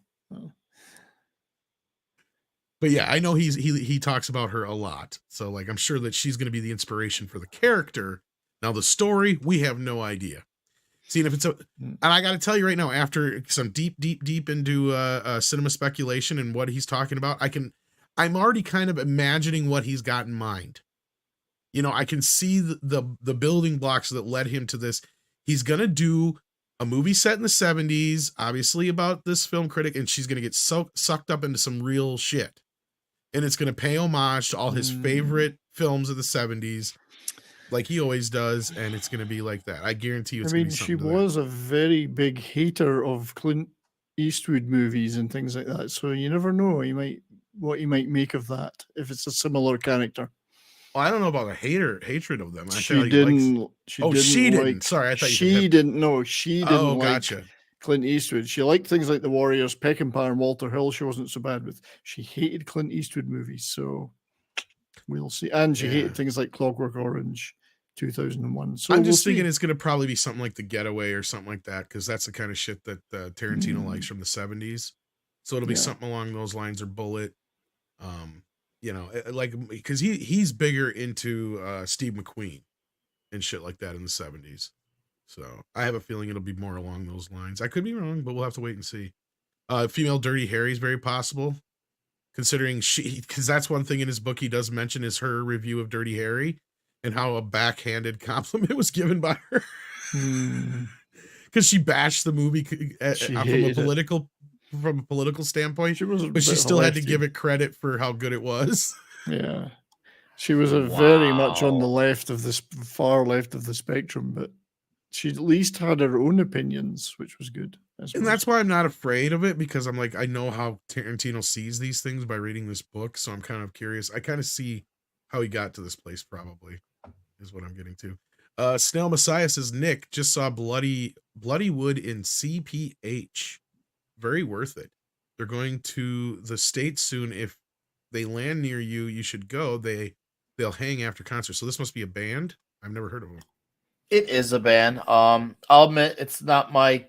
But yeah, I know he talks about her a lot. So like, I'm sure that she's going to be the inspiration for the character. Now the story, we have no idea. Seeing if it's and I got to tell you right now, after some deep into cinema speculation and what he's talking about, I'm already kind of imagining what he's got in mind. I can see the building blocks that led him to this. He's going to do a movie set in the 70s, obviously about this film critic, and she's going to get sucked up into some real shit. And it's going to pay homage to all his favorite films of the 70s, like he always does, and it's going to be like that. I guarantee you it's going to be something. She was a very big hater of Clint Eastwood movies and things like that, so you never know what you might make of that if it's a similar character. Well, I don't know about a hatred of them. She didn't. Sorry, I thought she didn't. No, she didn't. Oh, like gotcha. Clint Eastwood. She liked things like The Warriors, Peckinpah, and Walter Hill. She wasn't so bad with. She hated Clint Eastwood movies. So we'll see. And she hated things like Clockwork Orange, 2001. So I'm just thinking it's going to probably be something like The Getaway or something like that, because that's the kind of shit that Tarantino likes from the 70s. So it'll be something along those lines, or Bullet. Like, because he's bigger into Steve McQueen and shit like that in the 70s. So I have a feeling it'll be more along those lines. I could be wrong, but we'll have to wait and see. Female Dirty Harry is very possible, considering because that's one thing in his book he does mention is her review of Dirty Harry and how a backhanded compliment was given by her. Because she bashed the movie from a political standpoint, but she still had to give it credit for how good it was. Yeah, she was very much on the left of this far left of the spectrum, but she at least had her own opinions, which was good. And that's why I'm not afraid of it, because I'm like, I know how Tarantino sees these things by reading this book, so I'm kind of curious. I kind of see how he got to this place, probably, is what I'm getting to. Snail Messiah says, Nick just saw Bloody Wood in CPH. Very worth it. They're going to the States soon. If they land near you, you should go. They'll hang after concert. So this must be a band. I've never heard of them. It is a band. I'll admit it's not my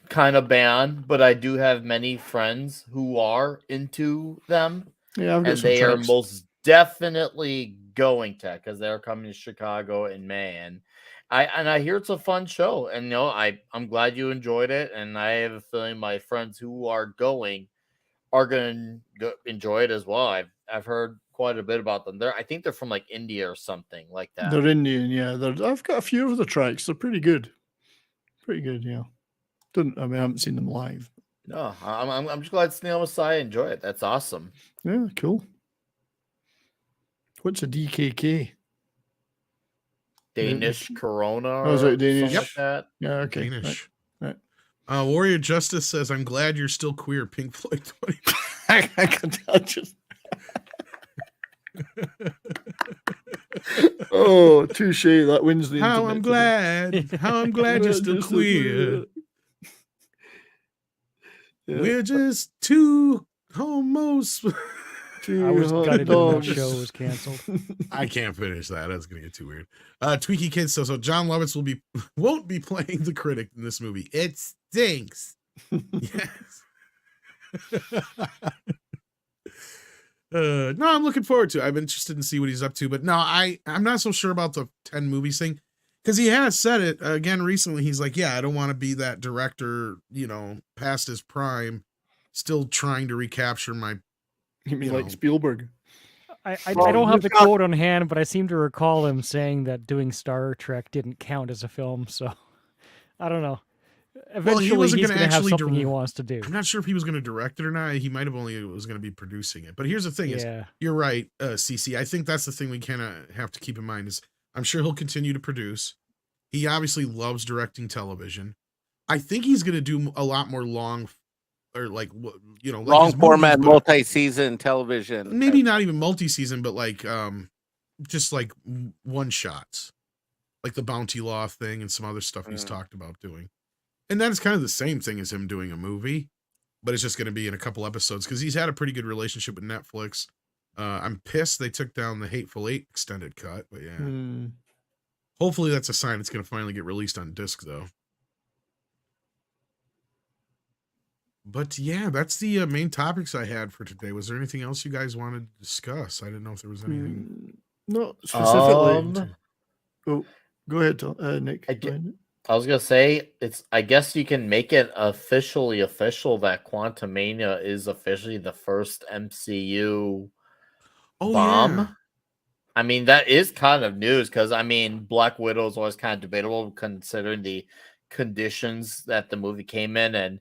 kind of band, but I do have many friends who are into them. Yeah, and they are most definitely going to, because they're coming to Chicago in May. And I hear it's a fun show, and I'm glad you enjoyed it, and I have a feeling my friends who are going are going to enjoy it as well. I've heard quite a bit about them. I think they're from like India or something like that. They're Indian, yeah. I've got a few of the tracks. They're pretty good. Yeah. I haven't seen them live. No, I'm just glad Snail Messiah enjoy it. That's awesome. Yeah, cool. What's a DKK? Danish Corona. Oh, is it Danish? Like that? Yeah, okay. Danish. Right. Warrior Justice says, I'm glad you're still queer, Pink Floyd 20. I can touch it. Oh, touche. That wins the How I'm glad you're still queer. Yeah. We're just two homos. I was Two hot gutted when that dogs. show was canceled. I can't finish that. That's gonna get too weird. Tweaky Kids so John Lovitz won't be playing the critic in this movie. It stinks. Yes. No, I'm looking forward to it. I'm interested to see what he's up to, but no, I'm not so sure about the 10 movies thing, because he has said it again recently. He's like, yeah, I don't want to be that director, past his prime, still trying to recapture my. You mean like Spielberg? I don't have the quote on hand, but I seem to recall him saying that doing Star Trek didn't count as a film. So I don't know. Eventually, he's going to have something he wants to do. I'm not sure if he was going to direct it or not. He might have only was going to be producing it. But here's the thing: is you're right, CC. I think that's the thing we kind of have to keep in mind is I'm sure he'll continue to produce. He obviously loves directing television. I think he's going to do a lot more long long format, multi-season television. Maybe not even multi-season, but just like one shots, like the Bounty Law thing and some other stuff he's talked about doing. And that is kind of the same thing as him doing a movie, but it's just going to be in a couple episodes because he's had a pretty good relationship with Netflix. I'm pissed they took down the Hateful Eight extended cut, but yeah. Hopefully that's a sign it's going to finally get released on disc, though. But yeah, that's the main topics I had for today. Was there anything else you guys wanted to discuss? I didn't know if there was anything. Not specifically. Go ahead, Nick. I was gonna say I guess you can make it officially official that Quantumania is officially the first MCU bomb. Yeah. I mean, that is kind of news because Black Widow is always kind of debatable considering the conditions that the movie came in, and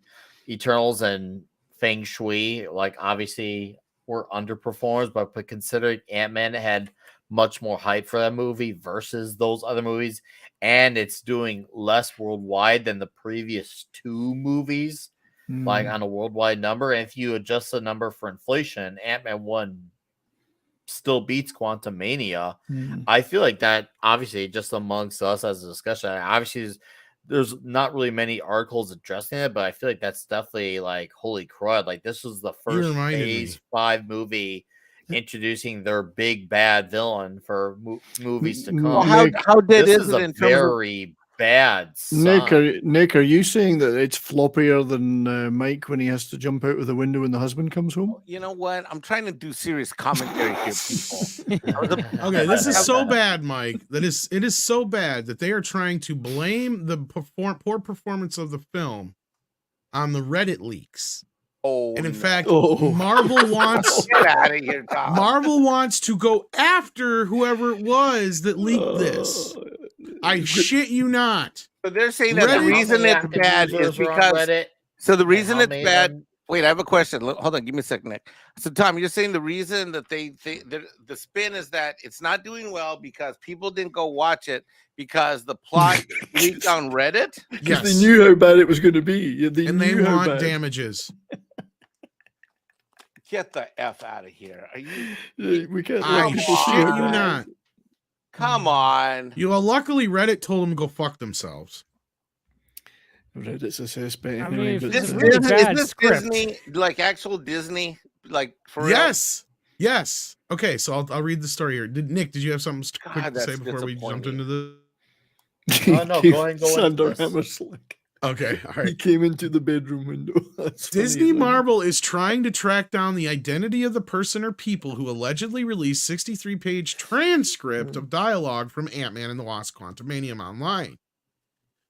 Eternals and Feng Shui, obviously were underperformers, but considering Ant-Man had much more hype for that movie versus those other movies, and it's doing less worldwide than the previous two movies, on a worldwide number. And if you adjust the number for inflation, Ant-Man 1 still beats Quantumania. I feel like that, obviously, just amongst us as a discussion, obviously there's not really many articles addressing it, but I feel like that's definitely holy crud. This was the first Phase 5 movie introducing their big bad villain for movies to come. Well, how dead this is a it very bad sign. Nick, are you saying that it's floppier than Mike when he has to jump out of the window when the husband comes home? You know what? I'm trying to do serious commentary here, people. Okay, this is so bad, Mike. It is so bad that they are trying to blame the poor performance of the film on the Reddit leaks. And in fact, Marvel wants get out of here, Tom. Marvel wants to go after whoever it was that leaked this. I shit you not. So they're saying that the reason it's bad is because. So the reason it's bad. Wait, I have a question. Hold on, give me a second, Nick. So, Tom, you're saying the reason that the spin is that it's not doing well because people didn't go watch it because the plot leaked on Reddit? Because they knew how bad it was going to be. They want damages. Get the F out of here. Are you? We can't. I shit you not. Come on. Luckily, Reddit told them to go fuck themselves. Reddit's a cesspit. I mean, Is this Disney, actual Disney, for real? Yes. Okay, so I'll read the story here. Nick, did you have something quick to say before we jumped into the? Oh no, go ahead. Okay, all right. He came into the bedroom window. Disney Marvel is trying to track down the identity of the person or people who allegedly released 63-page transcript of dialogue from Ant-Man and the Wasp: Quantumania online.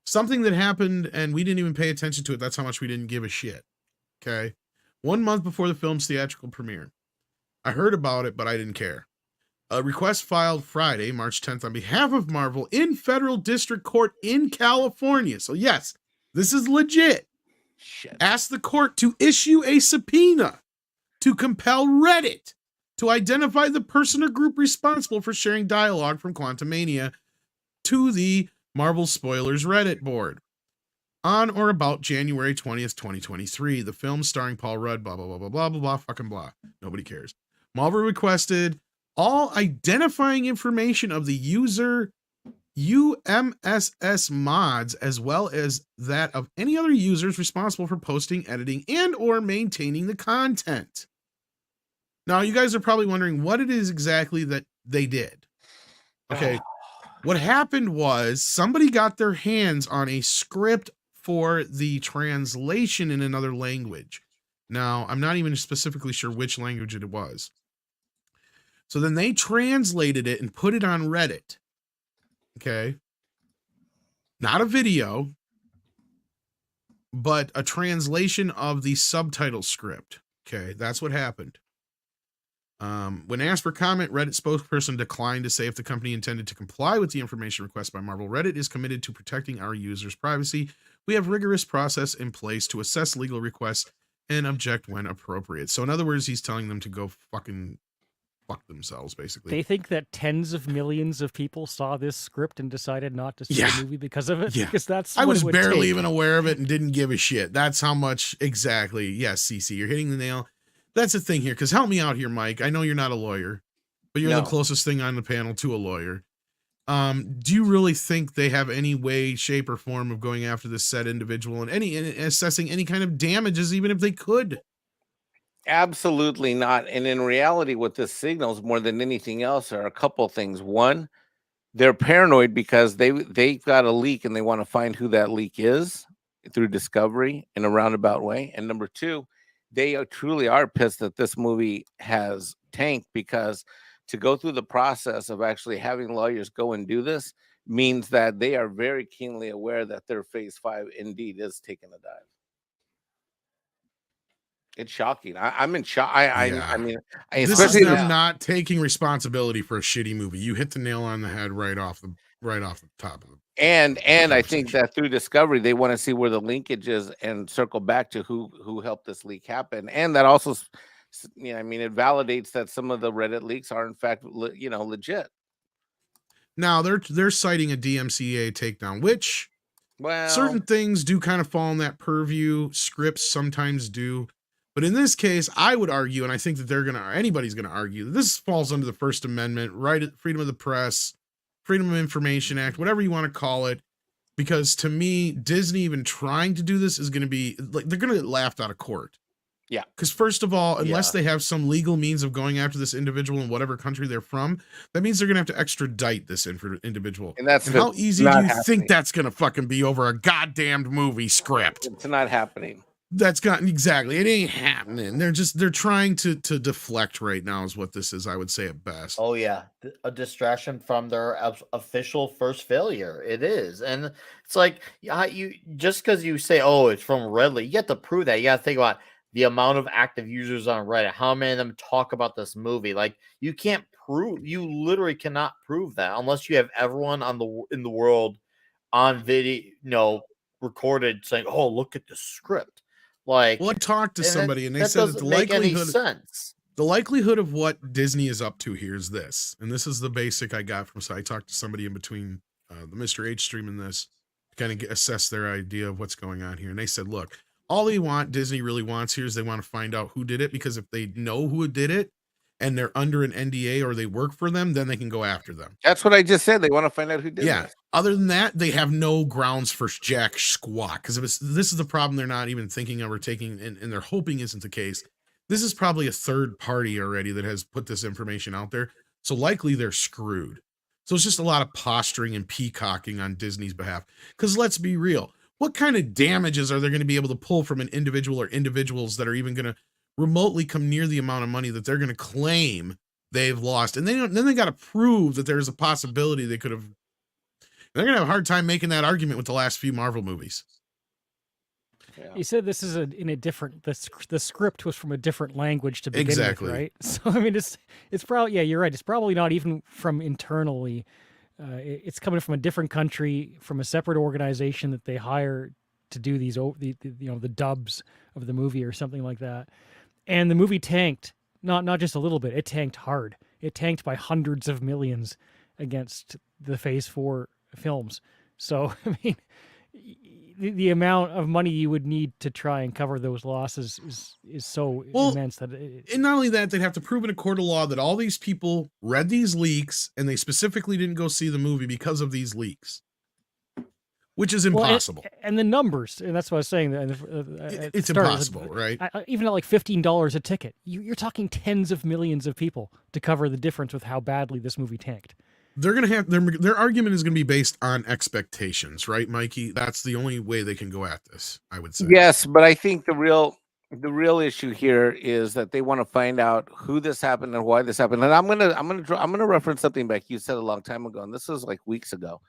Something that happened and we didn't even pay attention to it. That's how much we didn't give a shit. Okay. 1 month before the film's theatrical premiere. I heard about it, but I didn't care. A request filed Friday, March 10th, on behalf of Marvel in federal district court in California. So yes, this is legit. Shit. Asked the court to issue a subpoena to compel Reddit to identify the person or group responsible for sharing dialogue from Quantumania to the Marvel Spoilers Reddit board. On or about January 20th, 2023, the film starring Paul Rudd, blah, blah, blah, blah, blah, blah, blah, fucking blah. Nobody cares. Marvel requested all identifying information of the user UMSS mods, as well as that of any other users responsible for posting, editing, and or maintaining the content. Now, you guys are probably wondering what it is exactly that they did. Okay. What happened was somebody got their hands on a script for the translation in another language. Now, I'm not even specifically sure which language it was. So then they translated it and put it on Reddit. Okay. Not a video, but a translation of the subtitle script. Okay. That's what happened. When asked for comment, Reddit spokesperson declined to say if the company intended to comply with the information request by Marvel. Reddit is committed to protecting our users' privacy. We have rigorous process in place to assess legal requests and object when appropriate. So in other words, he's telling them to go fucking fuck themselves, basically. They think that tens of millions of people saw this script and decided not to see Yeah. the movie because of it. Yeah. Because that's I what was it would barely take. even aware of it and didn't give a shit. That's how much exactly. Yes, CC, you're hitting the nail. That's the thing here, because help me out here, Mike. I know you're not a lawyer, but you're No. the closest thing on the panel to a lawyer. Do you really think they have any way, shape, or form of going after this said individual and assessing any kind of damages, even if they could? Absolutely not. And in reality, what this signals more than anything else are a couple things. One, they're paranoid because they got a leak and they want to find who that leak is through discovery in a roundabout way. And number two, they truly are pissed that this movie has tanked, because to go through the process of actually having lawyers go and do this means that they are very keenly aware that their phase 5 indeed is taking a dive. It's shocking. I'm in shock. I mean, This is especially them not taking responsibility for a shitty movie. You hit the nail on the head right off the top of it. And I think that through discovery, they want to see where the linkage is and circle back to who helped this leak happen. And that also, I mean, it validates that some of the Reddit leaks are in fact, legit. Now they're citing a DMCA takedown, which certain things do kind of fall in that purview. Scripts sometimes do. But in this case, I would argue, and I think that anybody's going to argue, that this falls under the First Amendment, right? Freedom of the press, Freedom of Information Act, whatever you want to call it. Because to me, Disney even trying to do this is going to be like, they're going to get laughed out of court. Yeah. Because first of all, unless they have some legal means of going after this individual in whatever country they're from, that means they're going to have to extradite this individual. And that's how easy do you think that's going to fucking be over a goddamned movie script? It's not happening. That's gotten exactly. It ain't happening. They're trying to deflect right now is what this is. I would say at best. Oh yeah, a distraction from their official first failure. It is, and it's like you just because you say, oh, it's from Reddit, you have to prove that. You got to think about the amount of active users on Reddit. How many of them talk about this movie? Like you can't prove. You literally cannot prove that unless you have everyone in the world on video, recorded saying, oh, look at the script. Like, well, I talked to somebody and they said that the likelihood of what Disney is up to here is this, and this is the basic I got from. So I talked to somebody in between the Mr. H stream and this to kind of assess their idea of what's going on here, and they said, look, all Disney really wants here is they want to find out who did it, because if they know who did it and they're under an NDA or they work for them, then they can go after them. That's what I just said. They want to find out who did it. Other than that, they have no grounds for jack squat, because this is the problem they're not even thinking of or taking, and they're hoping isn't the case. This is probably a third party already that has put this information out there. So likely they're screwed. So it's just a lot of posturing and peacocking on Disney's behalf. Because let's be real. What kind of damages are they going to be able to pull from an individual or individuals that are even going to remotely come near the amount of money that they're going to then they've lost? And then they got to prove that there's a possibility they could have. They're going to have a hard time making that argument with the last few Marvel movies. Yeah. You said this is in a different. The script was from a different language to begin with, right? So I mean, it's probably, yeah, you're right. It's probably not even from internally. It's coming from a different country, from a separate organization that they hire to do these the dubs of the movie or something like that. And the movie tanked, not just a little bit. It tanked hard. It tanked by hundreds of millions against the Phase 4 films. So I mean, the amount of money you would need to try and cover those losses is so immense that and not only that, they'd have to prove in a court of law that all these people read these leaks and they specifically didn't go see the movie because of these leaks. which is Well, impossible. and the numbers, and that's what I was saying. It's impossible, right? Even at like $15 a ticket, you're talking tens of millions of people to cover the difference with how badly this movie tanked. They're gonna have their argument is gonna be based on expectations, right, Mikey? That's the only way they can go at this, I would say. Yes, but I think the real issue here is that they want to find out who this happened and why this happened. And I'm gonna reference something back you said a long time ago, and this was like weeks ago.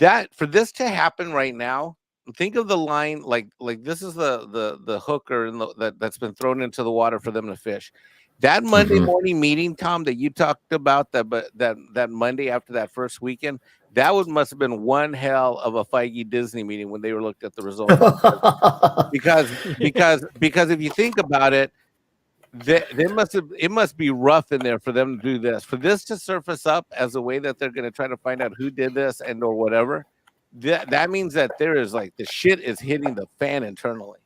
That for this to happen right now, think of the line like this is the hooker that's been thrown into the water for them to fish. That Monday morning meeting, Tom, that you talked about, that Monday after that first weekend, must have been one hell of a Feige Disney meeting when they were looked at the results. because if you think about it, it must be rough in there for them to do this. For this to surface up as a way that they're going to try to find out who did this and or whatever, that means that there is like the shit is hitting the fan internally.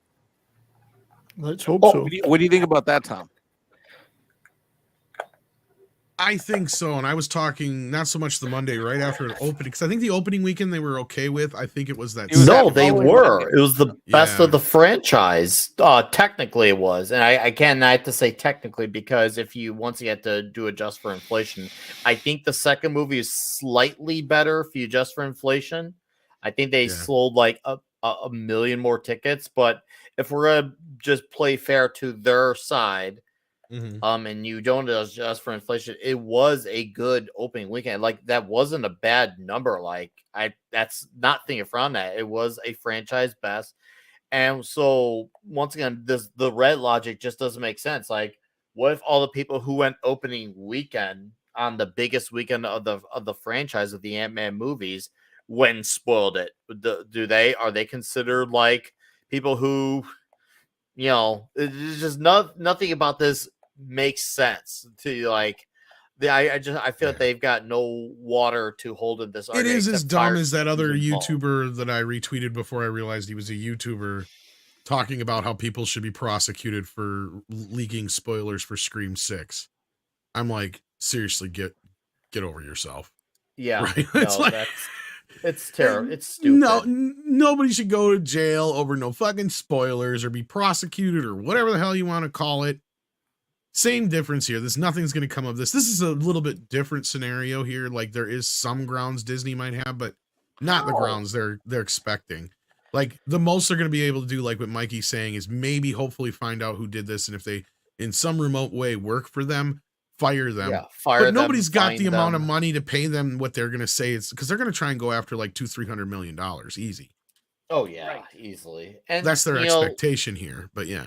Let's hope so. What do you think about that, Tom? I think so, and I was talking not so much the Monday right after an opening, because I think the opening weekend they were okay with. I think it was that. No, they were. It was the best of the franchise. Technically, it was, and I have to say technically because if you once you have to do adjust for inflation, I think the second movie is slightly better if you adjust for inflation. I think they sold like a million more tickets, but if we're gonna just play fair to their side. And you don't adjust for inflation, it was a good opening weekend. Like that wasn't a bad number. Like that's not thinking from that. It was a franchise best. And so once again, the red logic just doesn't make sense. Like, what if all the people who went opening weekend on the biggest weekend of the franchise of the Ant-Man movies went and spoiled it? Are they considered like people who, it's just nothing about this makes sense to like I feel like they've got no water to hold in this argument. It is as dumb as that other YouTuber that I retweeted before I realized he was a YouTuber talking about how people should be prosecuted for leaking spoilers for Scream 6. I'm like, seriously, get over yourself. Yeah. Right? It's terrible. It's stupid. Nobody should go to jail over no fucking spoilers or be prosecuted or whatever the hell you want to call it. Same difference here. Nothing's going to come of this. This is a little bit different scenario here. Like there is some grounds Disney might have, but not the grounds they're expecting. Like the most they're going to be able to do, like what Mikey's saying, is maybe hopefully find out who did this, and if they in some remote way work for them, fire them. Yeah, fire them. But nobody's got the amount of money to pay them what they're going to say. It's because they're going to try and go after like $200-300 million easy. Oh yeah, easily. And that's their expectation here. But yeah.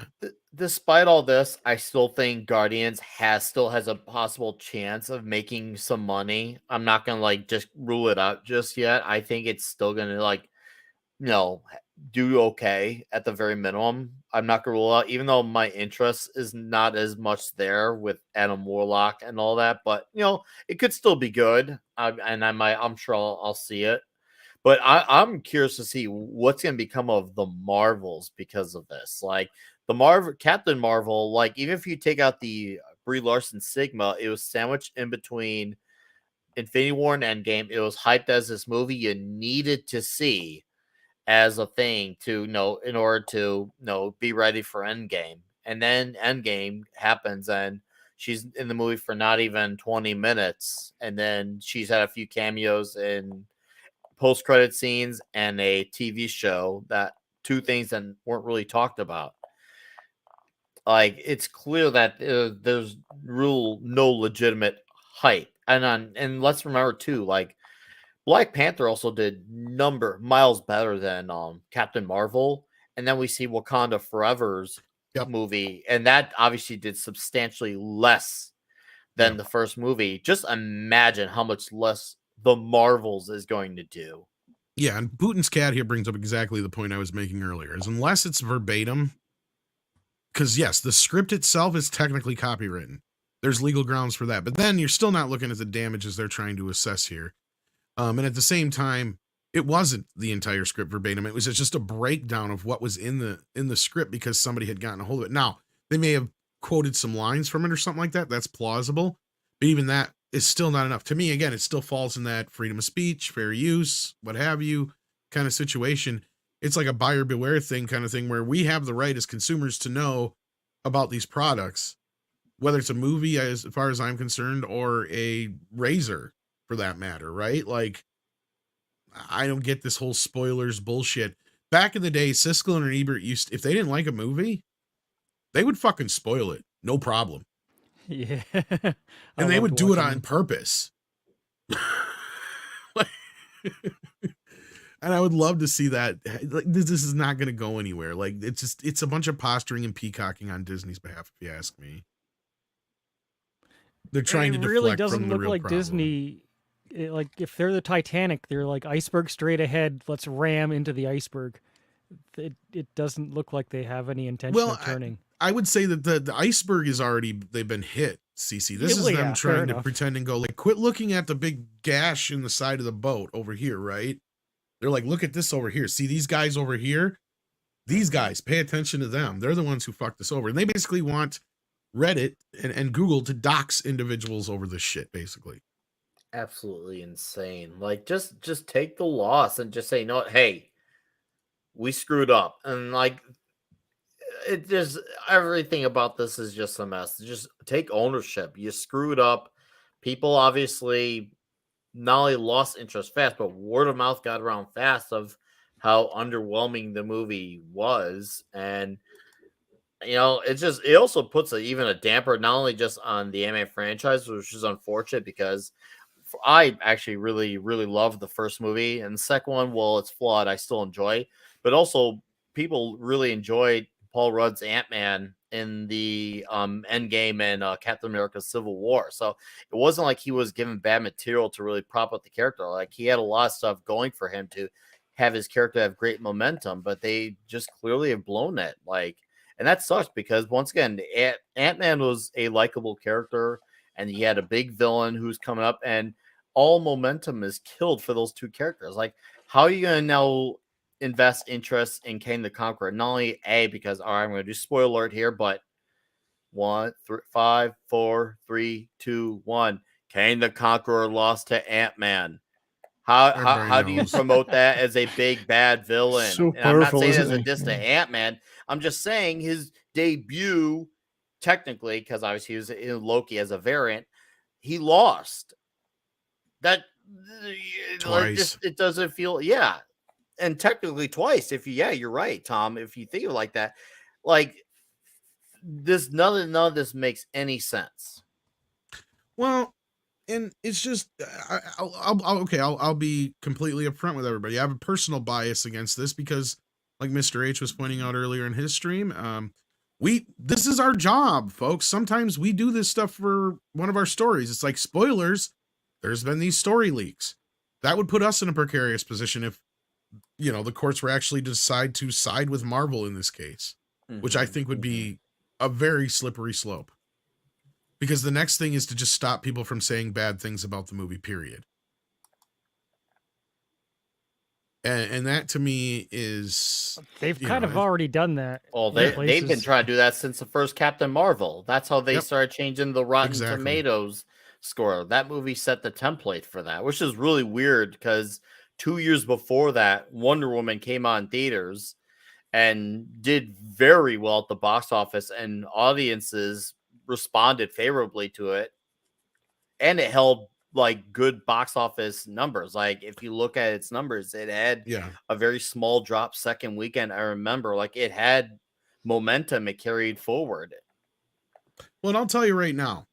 Despite all this, I still think Guardians still has a possible chance of making some money. I'm not gonna like just rule it out just yet. I think it's still gonna like, do okay at the very minimum. I'm not gonna rule out, even though my interest is not as much there with Adam Warlock and all that. But it could still be good. I'm sure I'll see it. But I'm curious to see what's gonna become of the Marvels because of this. Like Captain Marvel, like even if you take out the Brie Larson Sigma, it was sandwiched in between Infinity War and Endgame. It was hyped as this movie you needed to see as a thing to in order to be ready for Endgame. And then Endgame happens and she's in the movie for not even 20 minutes. And then she's had a few cameos in post-credit scenes and a TV show, that two things that weren't really talked about. Like it's clear that there's no legitimate hype, and let's remember too, like Black Panther also did miles better than Captain Marvel, and then we see Wakanda Forever's movie, and that obviously did substantially less than the first movie. Just imagine how much less the Marvels is going to do. Yeah, and Putin's cat here brings up exactly the point I was making earlier, is unless it's verbatim. Because, yes, the script itself is technically copywritten. There's legal grounds for that. But then you're still not looking at the damages they're trying to assess here. And at the same time, it wasn't the entire script verbatim. It was just a breakdown of what was in the script because somebody had gotten a hold of it. Now, they may have quoted some lines from it or something like that. That's plausible. But even that is still not enough. To me, again, it still falls in that freedom of speech, fair use, what have you, kind of situation. It's like a buyer beware thing kind of thing where we have the right as consumers to know about these products, whether it's a movie as far as I'm concerned or a razor for that matter, right? Like, I don't get this whole spoilers bullshit. Back in the day, Siskel and Ebert if they didn't like a movie, they would fucking spoil it. No problem. Yeah. And they would do it on purpose. Like, and I would love to see that. Like, this is not going to go anywhere. Like, it's a bunch of posturing and peacocking on Disney's behalf, if you ask me. They're trying to deflect really doesn't from the look real like problem. Disney. Like if they're the Titanic, they're like iceberg straight ahead. Let's ram into the iceberg. It doesn't look like they have any intention of turning. I would say that the iceberg is already, they've been hit, CC. This is them trying to pretend and go like, quit looking at the big gash in the side of the boat over here, right? They're like, look at this over here. See these guys over here? These guys, pay attention to them. They're the ones who fucked us over. And they basically want Reddit and Google to dox individuals over this shit, basically. Absolutely insane. Like, just take the loss and just say, no, hey, we screwed up. And like, it just, everything about this is just a mess. Just take ownership. You screwed up. People obviously not only lost interest fast, but word of mouth got around fast of how underwhelming the movie was. And you know, it also puts even a damper not only just on the anime franchise, which is unfortunate because I actually really, really love the first movie, and the second one, well, it's flawed, I still enjoy, but also people really enjoyed Paul Rudd's Antman in the Endgame and Captain America Civil War. So it wasn't like he was given bad material to really prop up the character. Like, he had a lot of stuff going for him to have his character have great momentum, but they just clearly have blown it. Like, and that sucks because once again, Ant-Man was a likable character, and he had a big villain who's coming up, and all momentum is killed for those two characters. Like, how are you going to now invest interest in Kang the Conqueror? Not only because, all right, I'm going to do spoiler alert here, but 5, 4, 3, 2, 1. Kang the Conqueror lost to Ant-Man. How do you promote that as a big bad villain? So and I'm not powerful, saying isn't as a he? diss to Ant-Man. I'm just saying his debut, technically, because obviously he was in Loki as a variant, he lost. That Twice. It doesn't feel, and technically twice. You're right, Tom. If you think of it like that, like this, none of this makes any sense. Well, and it's just, I'll be completely upfront with everybody. I have a personal bias against this because, like Mr. H was pointing out earlier in his stream, this is our job, folks. Sometimes we do this stuff for one of our stories. It's like spoilers. There's been these story leaks. That would put us in a precarious position if, the courts were actually to decide to side with Marvel in this case, which I think would be a very slippery slope. Because the next thing is to just stop people from saying bad things about the movie, period. And that to me is... They've kind of already done that. Well, they've been trying to do that since the first Captain Marvel. That's how they started changing the Rotten Tomatoes score. That movie set the template for that, which is really weird because 2 years before that, Wonder Woman came on theaters and did very well at the box office, and audiences responded favorably to it, and it held like good box office numbers. Like, if you look at its numbers, it had a very small drop second weekend. I remember, like, it had momentum, it carried forward. Well, and I'll tell you right now,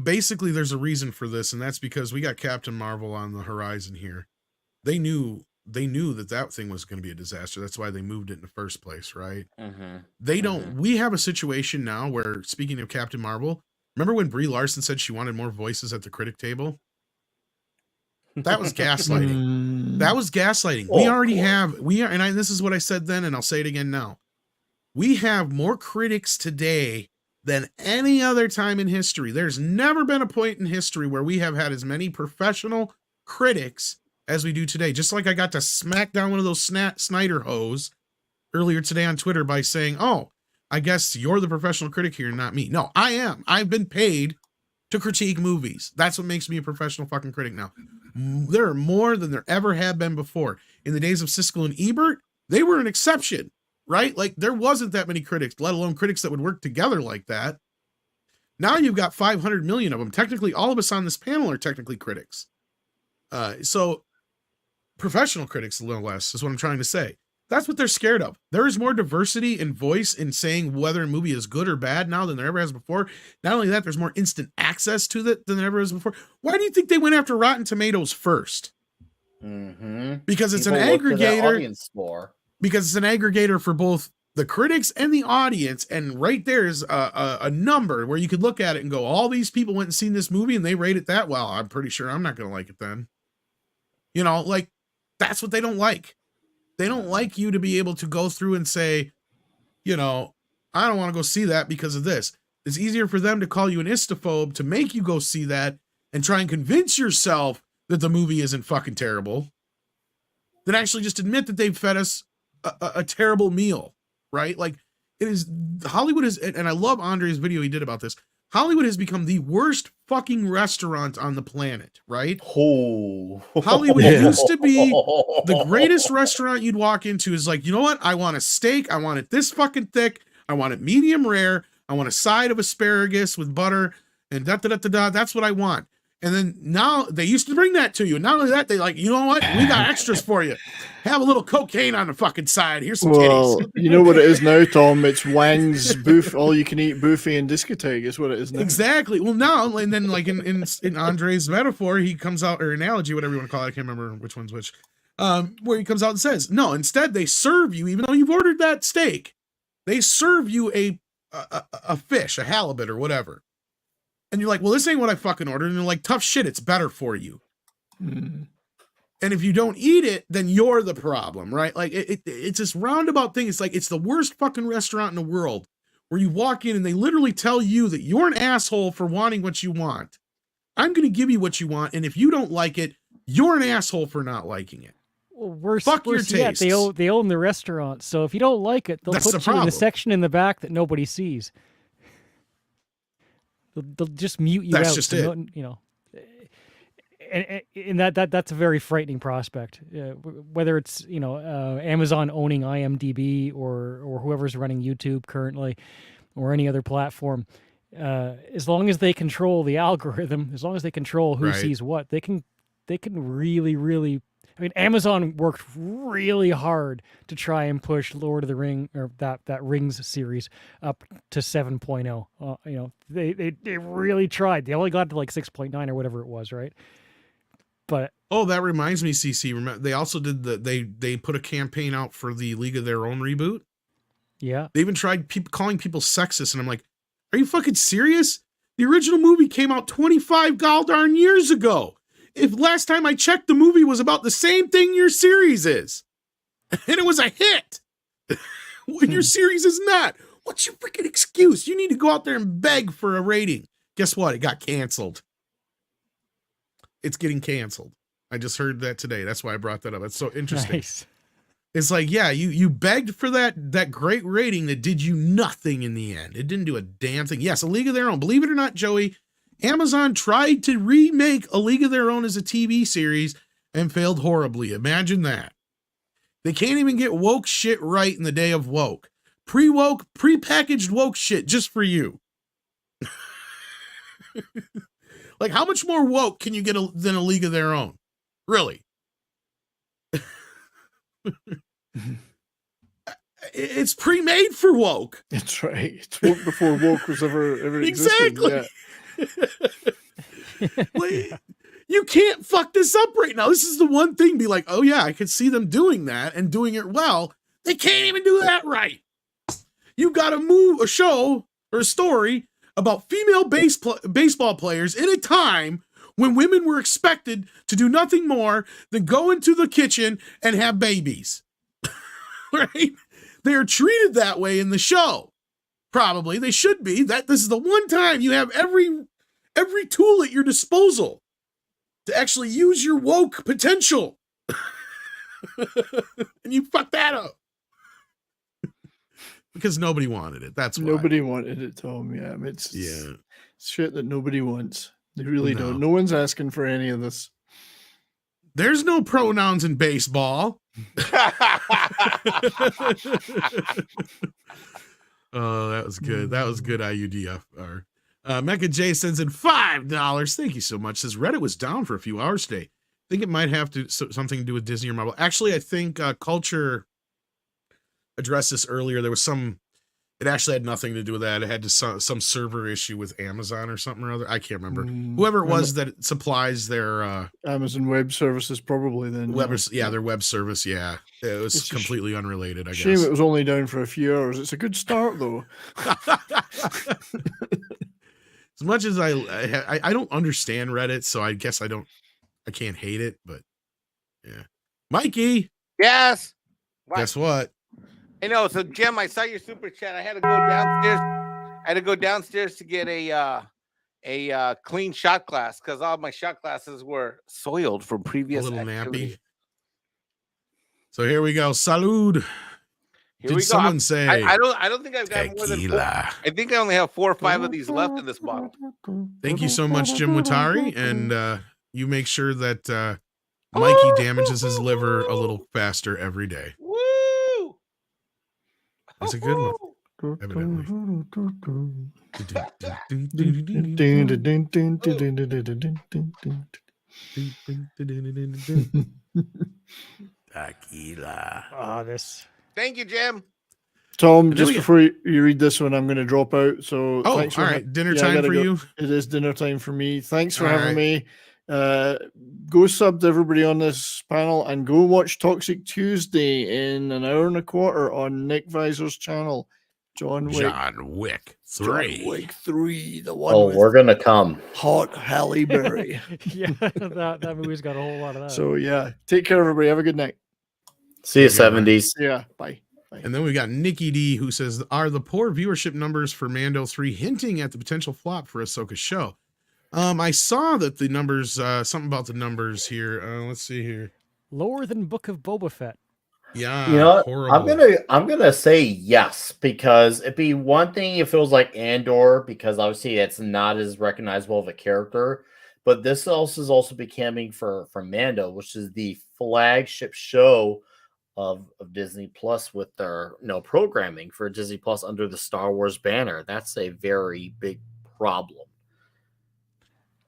basically there's a reason for this, and that's because we got Captain Marvel on the horizon here. They knew that thing was going to be a disaster. That's why they moved it in the first place, right? They don't. We have a situation now where, speaking of Captain Marvel, remember when Brie Larson said she wanted more voices at the critic table? That was gaslighting. That was gaslighting. We already have, this is what I said then, and I'll say it again now. We have more critics today than any other time in history. There's never been a point in history where we have had as many professional critics as we do today. Just like I got to smack down one of those Snyder hoes earlier today on Twitter by saying, oh, I guess you're the professional critic here, not me. No, I am. I've been paid to critique movies. That's what makes me a professional fucking critic now. There are more than there ever have been before. In the days of Siskel and Ebert, they were an exception, right? Like there wasn't that many critics, let alone critics that would work together like that. Now you've got 500 million of them. Technically, all of us on this panel are technically critics. So professional critics, a little less, is what I'm trying to say. That's what they're scared of. There is more diversity in voice in saying whether a movie is good or bad now than there ever has before. Not only that, there's more instant access to it than there ever has before. Why do you think they went after Rotten Tomatoes first? Because it's People an look to their aggregator. audience score. Because it's an aggregator for both the critics and the audience. And right there is a number where you could look at it and go, all these people went and seen this movie and they rate it that well. I'm pretty sure I'm not going to like it then. You know, like that's what they don't like. They don't like you to be able to go through and say, you know, I don't want to go see that because of this. It's easier for them to call you an istophobe to make you go see that and try and convince yourself that the movie isn't fucking terrible than actually just admit that they've fed us a terrible meal, right? Like it is, Hollywood is, and I love Andre's video he did about this. Hollywood has become the worst fucking restaurant on the planet, right? Oh. Hollywood used to be the greatest restaurant you'd walk into is like, you know what? I want a steak. I want it this fucking thick. I want it medium rare. I want a side of asparagus with butter and da-da-da-da-da. That's what I want. And then now they used to bring that to you. And not only that, they like, you know what? We got extras for you. Have a little cocaine on the fucking side. Here's some titties. You know what it is now, Tom? It's Wang's all you can eat buffet and discotheque is what it is now. Exactly. Well, now, and then like in Andre's metaphor, he comes out, or analogy, whatever you want to call it. I can't remember which one's which. Where he comes out and says, no, instead they serve you, even though you've ordered that steak, they serve you a fish, a halibut or whatever. And you're like, well, this ain't what I fucking ordered. And they're like, tough shit, it's better for you. And if you don't eat it, then you're the problem, right? Like it's this roundabout thing. It's like, it's the worst fucking restaurant in the world where you walk in and they literally tell you that you're an asshole for wanting what you want. I'm going to give you what you want. And if you don't like it, you're an asshole for not liking it. Well, worse Fuck your yet, they own the restaurant. So if you don't like it, they'll That's put the you in problem. the section in the back that nobody sees. They'll just mute you That's out. just so it. you know, and that's a very frightening prospect. Whether it's Amazon owning IMDb or whoever's running YouTube currently, or any other platform, as long as they control the algorithm, as long as they control who Right. sees what, they can really, really. I mean, Amazon worked really hard to try and push Lord of the Ring or that Rings series up to 7.0. They really tried. They only got to like 6.9 or whatever it was, right? But Oh, that reminds me, CC. Remember, they also did they put a campaign out for the League of Their Own reboot. yeah, They even tried calling people sexist, and I'm like, are you fucking serious? The original movie came out 25 goldarn years ago. If last time I checked, the movie was about the same thing your series is, and it was a hit. When your series is not, what's your freaking excuse? You need to go out there and beg for a rating. Guess what? It got canceled. It's getting canceled. I just heard that today. That's why I brought that up. It's so interesting. nice. It's like, yeah, you begged for that great rating that did you nothing in the end. It didn't do a damn thing. Yes, A League of Their Own. Believe it or not, Joey, Amazon tried to remake A League of Their Own as a TV series and failed horribly. Imagine that. They can't even get woke shit right in the day of woke. Pre-woke, pre-packaged woke shit just for you. Like, how much more woke can you get than A League of Their Own? Really? It's pre-made for woke. That's right. It's woke before woke was ever existed. Exactly. Yeah. Like, you can't fuck this up right now. This is the one thing. Be like, oh yeah, I could see them doing that and doing it well. They can't even do that right. You got to a show or a story about female baseball players in a time when women were expected to do nothing more than go into the kitchen and have babies. Right? They are treated that way in the show. Probably they should be. This is the one time you have every tool at your disposal to actually use your woke potential. And you fuck that up. because nobody wanted it. That's why. Nobody wanted it, Tom. Yeah, I mean, it's shit that nobody wants. They really don't. No one's asking for any of this. There's no pronouns in baseball. Oh, that was good. That was good, IUDFR. Mecha J sends in $5. Thank you so much. Says Reddit was down for a few hours today. I think it might have something to do with Disney or Marvel. Actually, I think Culture addressed this earlier. There was it actually had nothing to do with that. It had some server issue with Amazon or something or other. I can't remember. Whoever it was that supplies their Amazon Web Services, probably then. Their web service. Yeah, it was completely unrelated. I guess. Shame it was only down for a few hours. It's a good start though. As much as I don't understand Reddit, so I guess I can't hate it, but yeah. Mikey. Yes. Guess what? I know. So Jim, I saw your super chat. I had to go downstairs. To get a clean shot glass because all my shot glasses were soiled from previous. A little activity. nappy. So here we go. Salud. Did someone say? I don't think I've got more than 4. I think I only have 4 or 5 of these left in this bottle. Thank you so much, Jim Watari, and you make sure that Mikey damages his liver a little faster every day. Woo! That's a good one. Evidently. Tequila. This. Thank you, Jim. Tom, just before you read this one, I'm going to drop out. So thanks for dinner time for you. It is dinner time for me. Thanks for having me. Go sub to everybody on this panel and go watch Toxic Tuesday in an hour and a quarter on Nick Visor's channel. John Wick 3. John Wick 3, the one. Oh, we're gonna come. Hot Halle Berry. Yeah, that movie's got a whole lot of that. So yeah, take care, everybody. Have a good night. See you 70s. Yeah, bye. And then we got Nikki D, who says, "Are the poor viewership numbers for Mando 3 hinting at the potential flop for Ahsoka's show?" I saw that the numbers, something about the numbers here. Let's see here. Lower than Book of Boba Fett. Yeah, you know, horrible. I'm gonna say yes, because it'd be one thing if it was like Andor, because obviously it's not as recognizable of a character, but this also is also becoming for Mando, which is the flagship show of Disney Plus with their programming for Disney Plus under the Star Wars banner. That's a very big problem.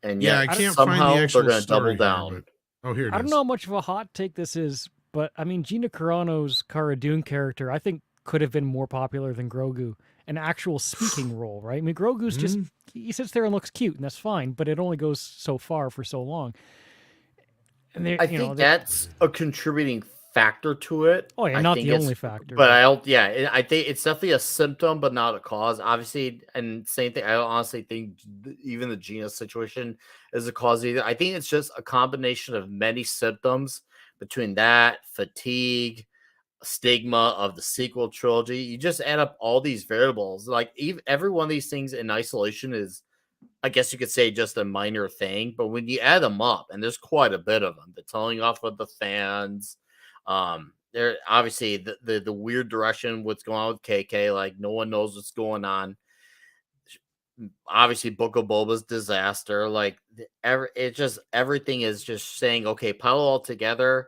And yeah, I can't find the actual they're going to double down. Here, but... here it is. I don't know how much of a hot take this is, but I mean, Gina Carano's Cara Dune character, I think, could have been more popular than Grogu. An actual speaking role, right? I mean, Grogu's just, he sits there and looks cute, and that's fine, but it only goes so far for so long. And I think that's a contributing factor to it. Oh yeah, not the only factor. But I think it's definitely a symptom, but not a cause. Obviously, and same thing. I honestly think even the Gina situation is a cause either. I think it's just a combination of many symptoms between that, fatigue, stigma of the sequel trilogy. You just add up all these variables. Like every one of these things in isolation is, I guess you could say, just a minor thing. But when you add them up, and there's quite a bit of them, the telling off of the fans. There obviously the weird direction what's going on with KK, like no one knows what's going on. Obviously, Book of Boba's disaster, like everything is just saying, okay, pile it all together,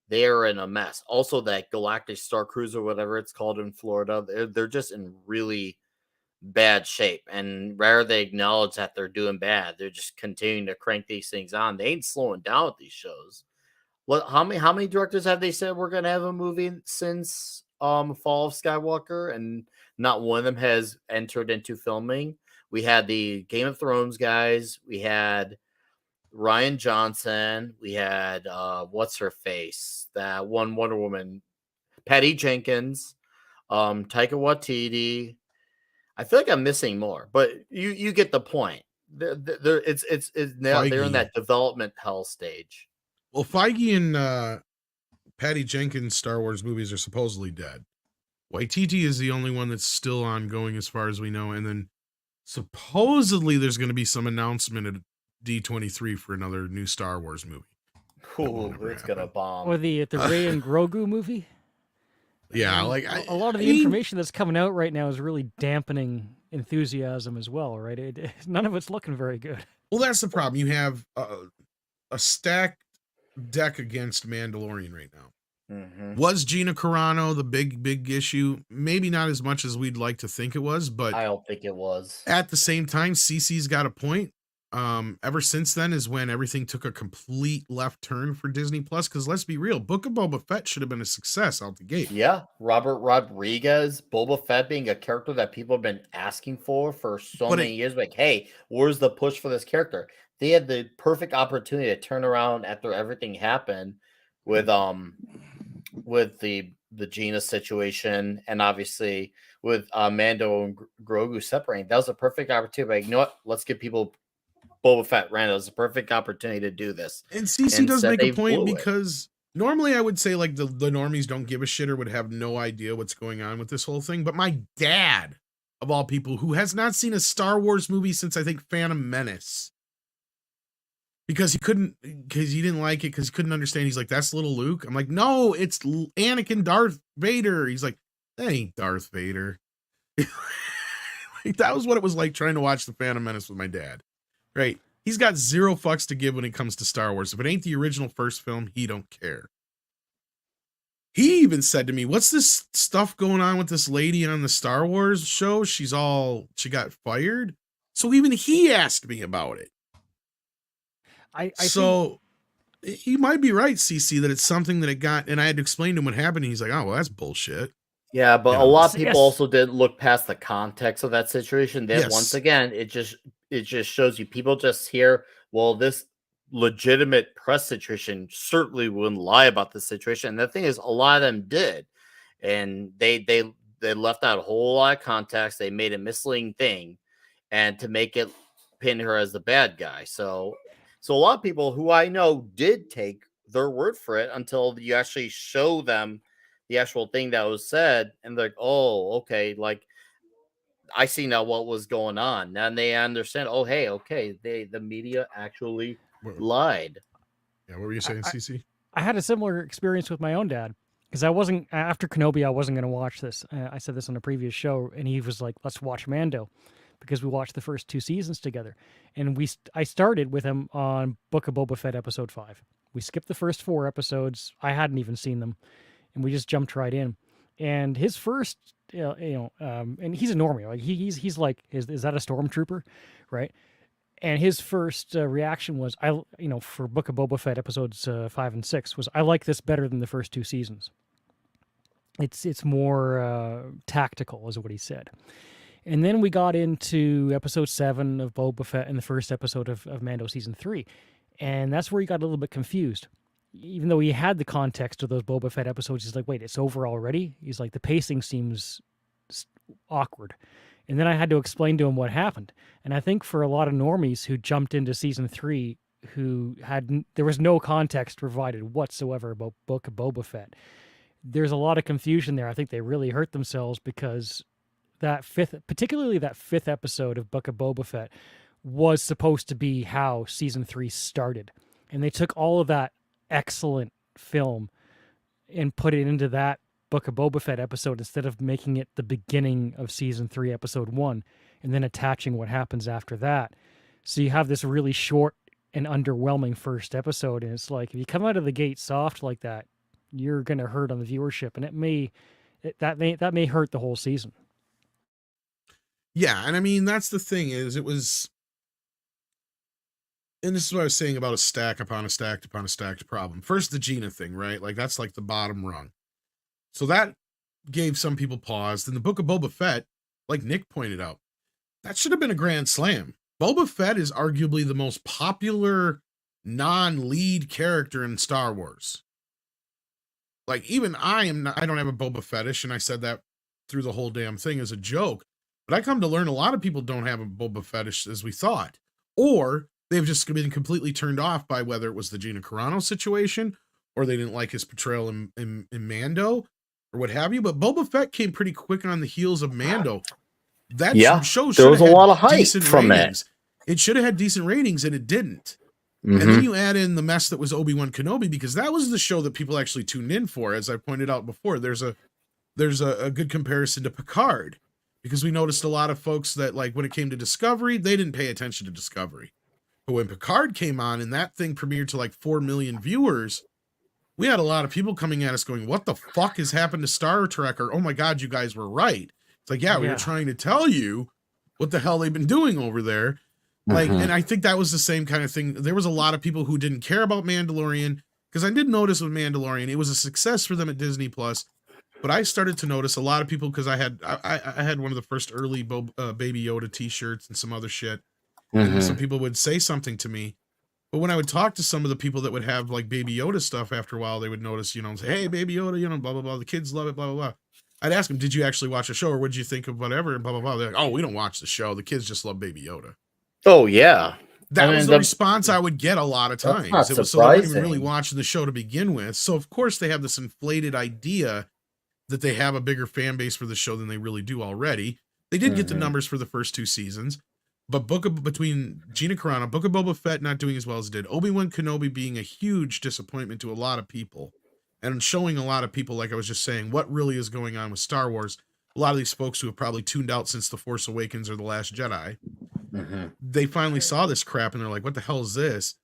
they are in a mess. Also, that Galactic Star Cruiser, whatever it's called in Florida, they're just in really bad shape. And rather they acknowledge that they're doing bad, they're just continuing to crank these things on. They ain't slowing down with these shows. How many directors have they said we're gonna have a movie since Fall of Skywalker, and not one of them has entered into filming? We had the Game of Thrones guys, we had Ryan Johnson, we had what's her face, that one Wonder Woman, Patty Jenkins, Taika Waititi. I feel like I'm missing more, but you get the point. They're in that development hell stage. Well, Feige and Patty Jenkins' Star Wars movies are supposedly dead. Waititi is the only one that's still ongoing as far as we know. And then supposedly there's going to be some announcement at D23 for another new Star Wars movie. Oh, it's going to bomb. Or the Rey and Grogu movie? Yeah, And like a lot of the I mean, information that's coming out right now is really dampening enthusiasm as well, right? None of it's looking very good. well, that's the problem. You have a stacked deck against Mandalorian right now. Was Gina Carano the big issue? Maybe not as much as we'd like to think it was, but I don't think it was. at the same time, CC's got a point. Ever since then is when everything took a complete left turn for Disney Plus. Because let's be real, Book of Boba Fett should have been a success out the gate. Yeah, Robert Rodriguez, Boba Fett being a character that people have been asking for so many years. Like, hey, where's the push for this character? They had the perfect opportunity to turn around after everything happened with the Gina situation, and obviously with Mando and Grogu separating. That was a perfect opportunity. Like, you know what? Let's give people Boba Fett ran. It was a perfect opportunity to do this. And CC does make a point because normally I would say like the normies don't give a shit or would have no idea what's going on with this whole thing. But my dad, of all people, who has not seen a Star Wars movie since I think Phantom Menace, because he didn't like it because he couldn't understand. He's like, that's little Luke. I'm like, no, it's Anakin Darth Vader. He's like, that ain't Darth Vader. Like, that was what it was like trying to watch the Phantom Menace with my dad. Right. He's got zero fucks to give when it comes to Star Wars. If it ain't the original first film, he don't care. He even said to me, what's this stuff going on with this lady on the Star Wars show? She got fired. So even he asked me about it. So he might be right, CC, that it's something that it got, and I had to explain to him what happened. And he's like, oh, well, that's bullshit. Yeah, but a lot of people also did look past the context of that situation. Then once again, it just shows you people just hear, well, this legitimate press situation certainly wouldn't lie about the situation. And the thing is, a lot of them did, and they left out a whole lot of context. They made a misleading thing, and to make it pin her as the bad guy. So a lot of people who I know did take their word for it until you actually show them the actual thing that was said, and they're like, oh, okay, like I see now what was going on. And they understand, oh, hey, okay, the media actually lied. Yeah, what were you saying, CC? I had a similar experience with my own dad, because I wasn't, after Kenobi, I wasn't going to watch this. I said this on a previous show, and he was like, let's watch Mando, because we watched the first 2 seasons together. And I started with him on Book of Boba Fett episode 5. We skipped the first 4 episodes. I hadn't even seen them. And we just jumped right in. And his first, and he's a normie. Like he's like, is that a stormtrooper, right? And his first reaction was, for Book of Boba Fett episodes 5 and 6, was, I like this better than the first 2 seasons. It's more tactical, is what he said. And then we got into episode 7 of Boba Fett and the first episode of Mando season 3, and that's where he got a little bit confused. Even though he had the context of those Boba Fett episodes, he's like, wait, it's over already? He's like, the pacing seems awkward. And then I had to explain to him what happened. And I think for a lot of normies who jumped into season 3, there was no context provided whatsoever about Book of Boba Fett, there's a lot of confusion there. I think they really hurt themselves because particularly that 5th episode of Book of Boba Fett was supposed to be how season 3 started. And they took all of that excellent film and put it into that Book of Boba Fett episode instead of making it the beginning of season 3 episode 1 and then attaching what happens after that. So you have this really short and underwhelming first episode, and it's like, if you come out of the gate soft like that, you're going to hurt on the viewership, and that may hurt the whole season. Yeah, and I mean, that's the thing, is it was, and this is what I was saying about a stack upon a stacked upon a stacked problem. First, the Gina thing, right? Like, that's like the bottom rung. So that gave some people pause. Then the Book of Boba Fett, like Nick pointed out, that should have been a grand slam. Boba Fett is arguably the most popular non-lead character in Star Wars. Like, even I don't have a Boba fetish, and I said that through the whole damn thing as a joke. But I come to learn a lot of people don't have a Boba fetish as we thought. Or they've just been completely turned off by whether it was the Gina Carano situation, or they didn't like his portrayal in Mando, or what have you. But Boba Fett came pretty quick on the heels of Mando. That show there was a lot of hype from ratings. It should have had decent ratings, and it didn't. Mm-hmm. And then you add in the mess that was Obi-Wan Kenobi, because that was the show that people actually tuned in for. As I pointed out before, there's a there's a good comparison to Picard, because we noticed a lot of folks that, like, when it came to Discovery, they didn't pay attention to Discovery. But when Picard came on and that thing premiered to like 4 million viewers, we had a lot of people coming at us going, what the fuck has happened to Star Trek? Or, oh my God, you guys were right. It's like, yeah, we were trying to tell you what the hell they've been doing over there. Like, and I think that was the same kind of thing. There was a lot of people who didn't care about Mandalorian, because I did notice with Mandalorian, it was a success for them at Disney Plus. But I started to notice a lot of people, because I had one of the first early Baby Yoda t-shirts and some other shit. And some people would say something to me. But when I would talk to some of the people that would have like Baby Yoda stuff, after a while, they would notice, you know, say, hey, Baby Yoda, you know, blah, blah, blah. The kids love it, blah, blah, blah. I'd ask them, did you actually watch the show, or what did you think of whatever? And blah, blah, blah. They're like, oh, we don't watch the show. The kids just love Baby Yoda. Oh, yeah. That was the response I would get a lot of times. It was, so they weren't even really watching the show to begin with. So, of course, they have this inflated idea that they have a bigger fan base for the show than they really do already. They did get the numbers for the first 2 seasons. But between Gina Carano, Book of Boba Fett not doing as well as it did, Obi-Wan Kenobi being a huge disappointment to a lot of people, and showing a lot of people, like I was just saying, what really is going on with Star Wars. A lot of these folks who have probably tuned out since The Force Awakens or The Last Jedi, they finally saw this crap and they're like, what the hell is this?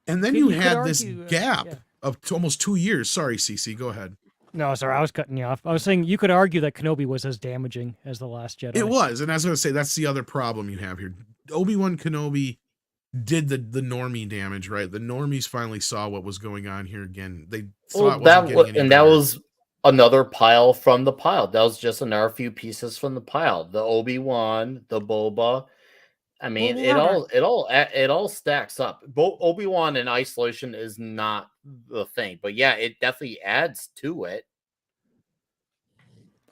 And then you had this gap of almost 2 years. Sorry, CC, go ahead. No, sorry, I was cutting you off. I was saying you could argue that Kenobi was as damaging as The Last Jedi. It was, and I was going to say, that's the other problem you have here. Obi-Wan Kenobi did the normie damage, right? The normies finally saw what was going on here again. They saw that was another pile from the pile. That was just another few pieces from the pile. The Obi-Wan, the Boba. I mean, it all stacks up. Obi-Wan in isolation is not the thing, but yeah, it definitely adds to it.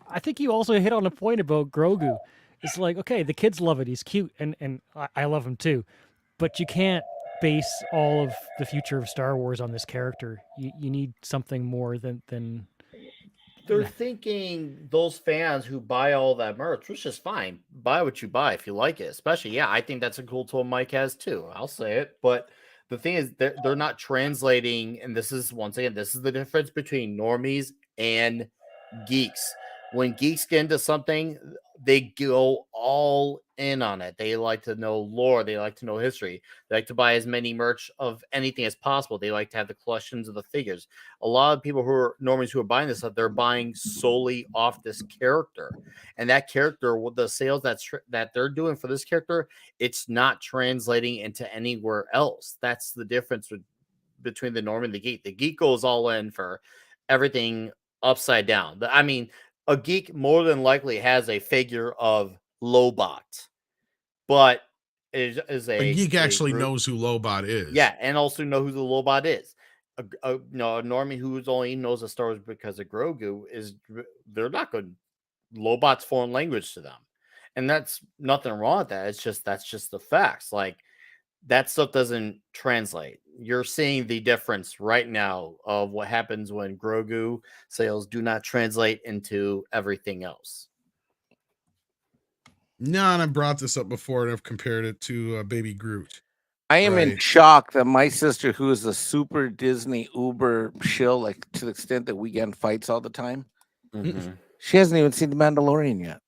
I think you also hit on a point about Grogu. It's like, okay, the kids love it. He's cute, and I love him too. But you can't base all of the future of Star Wars on this character. You need something more than... They're thinking those fans who buy all that merch, which is fine. Buy what you buy if you like it. Especially, yeah, I think that's a cool tool Mike has too. I'll say it. But the thing is, they're not translating, and this is, once again, this is the difference between normies and geeks. When geeks get into something, they go all in on it. They like to know lore. They like to know history. They like to buy as many merch of anything as possible. They like to have the collections of the figures. A lot of people who are normies who are buying this stuff, they're buying solely off this character. And that character, with the sales that they're doing for this character, it's not translating into anywhere else. That's the difference between the normie and the geek. The geek goes all in for everything upside down. I mean, a geek more than likely has a figure of Lobot, but is a geek actually knows who Lobot is. Yeah, and also know who the Lobot is. A normie who only knows the Star Wars because of Grogu they're not good. Lobot's foreign language to them, and that's nothing wrong with that. That's just the facts. Like, that stuff doesn't translate. You're seeing the difference right now of what happens when Grogu sales do not translate into everything else. No, and I brought this up before, and I've compared it to Baby Groot. I am in shock that my sister, who is a super Disney Uber shill, like to the extent that we get in fights all the time, she hasn't even seen The Mandalorian yet.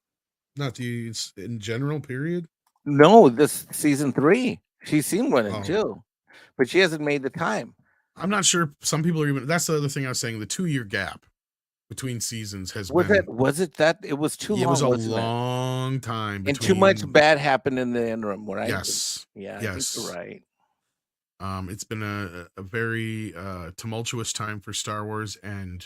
Not in general, period? No, this season 3. She's seen 1 and 2, but she hasn't made the time. I'm not sure. Some people are even. That's the other thing I was saying. The 2-year gap between seasons has been. It was too long. It was a long time, and too much bad happened in the interim. Right? Yes. Yeah. Yes. I think you're right. It's been a very tumultuous time for Star Wars, and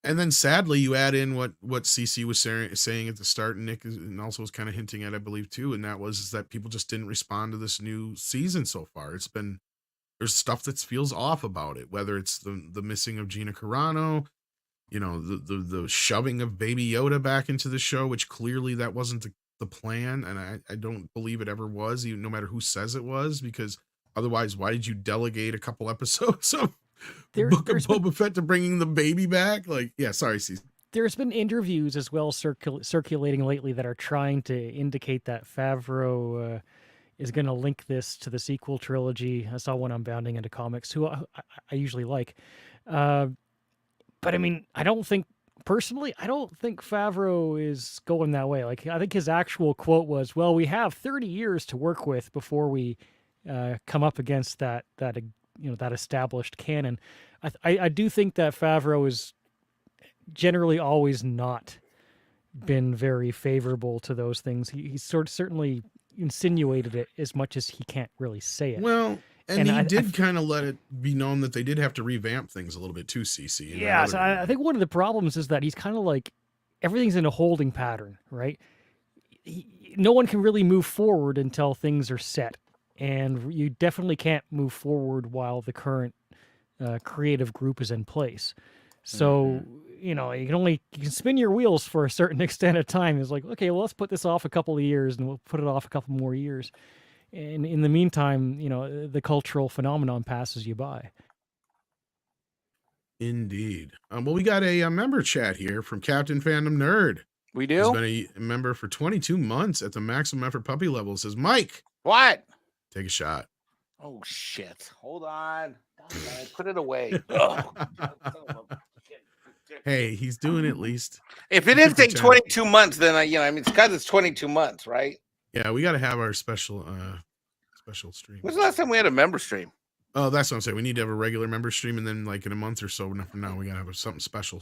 then sadly you add in what CC was saying at the start, and Nick and also was kind of hinting at, I believe too, and that was that people just didn't respond to this new season so far. There's stuff that feels off about it, whether it's the missing of Gina Carano, you know, the shoving of Baby Yoda back into the show, which clearly that wasn't the plan, and I don't believe it ever was, even no matter who says it was, because otherwise, why did you delegate a couple episodes of Book of Boba Fett to bringing the baby back? Like, yeah, sorry, Cece. There's been interviews as well circulating lately that are trying to indicate that Favreau is going to link this to the sequel trilogy. I saw one on Bounding Into Comics, who I usually like. But I mean, I don't think personally, I don't think Favreau is going that way. Like, I think his actual quote was, "Well, we have 30 years to work with before we come up against that established canon." I do think that Favreau is generally always not been very favorable to those things. He certainly insinuated it as much as he can't really say it. Well, and And he I did kind of let it be known that they did have to revamp things a little bit too, CC. in that Yeah, other so I movie. think one of the problems is that he's kind of like everything's in a holding pattern, right? No one can really move forward until things are set, and you definitely can't move forward while the current creative group is in place. So you can spin your wheels for a certain extent of time. It's like, okay, well, let's put this off a couple of years, and we'll put it off a couple more years. And in the meantime, the cultural phenomenon passes you by. Indeed. Well, we got a member chat here from Captain Fandom Nerd. We He's do? been a member for 22 months at the maximum effort puppy level. Says, Mike, What? take a shot. Oh, shit. Hold on. Put it away. Ugh. Hey, he's doing at least. If it didn't take 50%. 22 months, then it's because it's 22 months, right? Yeah, we got to have our special stream. When's the last time we had a member stream? Oh, that's what I'm saying. We need to have a regular member stream, and then like in a month or so from now, we got to have something special.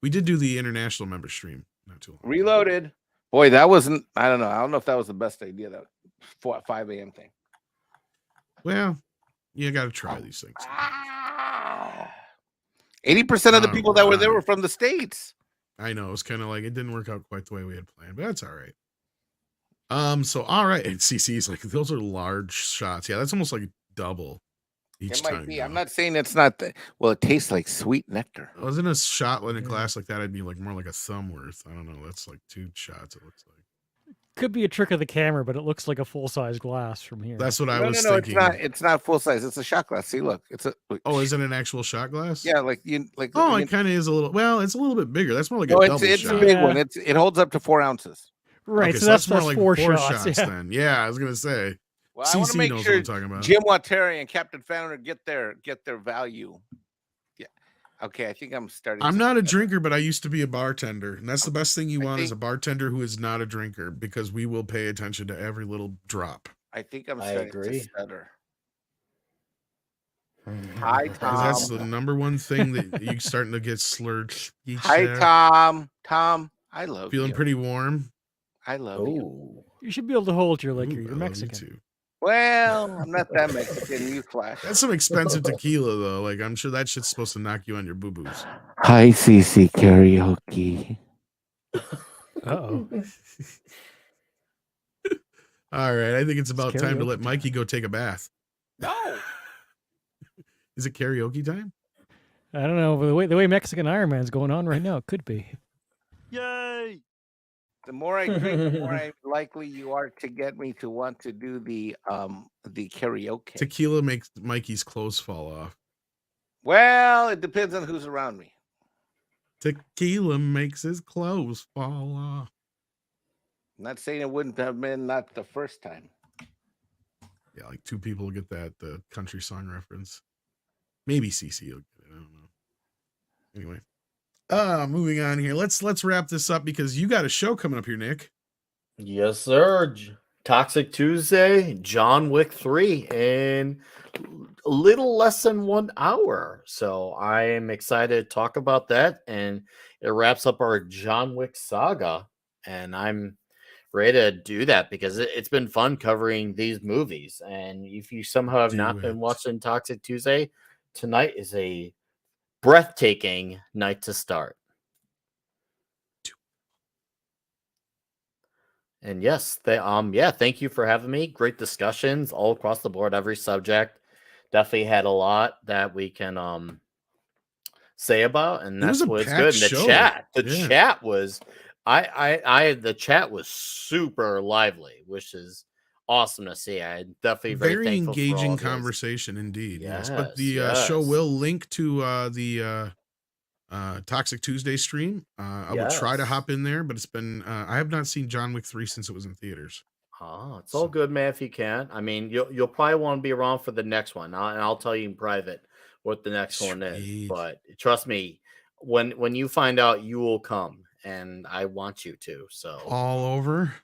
We did do the international member stream not too long ago. Reloaded. Boy, that wasn't, I don't know if that was the best idea, that 5 a.m. thing. Well, you got to try these things. 80% of the people that were there Alright. were from the States. I know, it's kind of like it didn't work out quite the way we had planned, but that's all right. So all right, and CC's like, those are large shots. Yeah, that's almost like double each It might time. be. I'm not saying it's not well, it tastes like sweet nectar. Wasn't a shot in a glass like that? I'd be like more like a thumb worth. I don't know. That's like 2 shots. It looks like. Could be a trick of the camera, but it looks like a full-size glass from here. That's what I No, was no, thinking. it's not full size. It's a shot glass. See, look, it's a. Oh, is it an actual shot glass? Yeah, Oh, it kind of is a little. Well, it's a little bit bigger. That's more like no, a it's double a shot. big one. It holds up to 4 ounces. Right, Okay, so that's more like 4 4 shots. Yeah. then. Yeah, I was gonna say. Well, I want to CC make knows sure what I'm talking about. Jim Watteri and Captain Founder get their value. Yeah. Okay, I think I'm starting. I'm to not see a that. drinker, but I used to be a bartender, and that's the best thing you I want is a think- bartender who is not a drinker, because we will pay attention to every little drop. I think I'm I starting agree. to stutter. Hi, 'Cause Tom. that's the number one thing that you're starting to get slurred. speech Hi, there. Tom. Tom, I love Feeling you. pretty warm. I love you. Oh, You should be able to hold your liquor. Ooh, You're I love you Mexican. too. Well, I'm not that Mexican. You flash. That's some expensive tequila though. Like I'm sure that shit's supposed to knock you on your boo boos. Hi, CC karaoke. Uh-oh. All right, I think it's about time to karaoke let Mikey go take a bath. No. Is it karaoke time? I don't know. But the way Mexican Iron Man's going on right now, it could be. Yay. The more I drink, the more likely you are to get me to want to do the karaoke. Tequila makes Mikey's clothes fall off. Well, it depends on who's around me. Tequila makes his clothes fall off. I'm not saying it wouldn't have been not the first time. Yeah, like 2 people get that the country song reference. Maybe CC will get it. I don't know. Anyway. Moving on here. Let's wrap this up because you got a show coming up here, Nick. yes, sir. Toxic Tuesday, John Wick 3 in a little less than 1 hour. So I am excited to talk about that. And it wraps up our John Wick saga. And I'm ready to do that because it's been fun covering these movies. And if you somehow have not been watching Toxic Tuesday, tonight is a breathtaking night to start. And yes, thank you for having me. Great discussions all across the board, every subject. Definitely had a lot that we can say about, and It was that's a what's packed good. And the show. chat, Yeah. chat was the chat was super lively, which is awesome to see. I definitely Very thankful for all engaging of those. conversation indeed. Yes. But the Yes, show yes. will link to the Toxic Tuesday stream. I will try to Yes. hop in there, but it's been I have not seen John Wick 3 since it was in theaters. Oh, it's all good, man. If you can, I mean, you'll probably want to be around for the next one, and I'll tell you in private what the next one is. Sweet. But trust me, when you find out, you will come, and I want you to. So All over.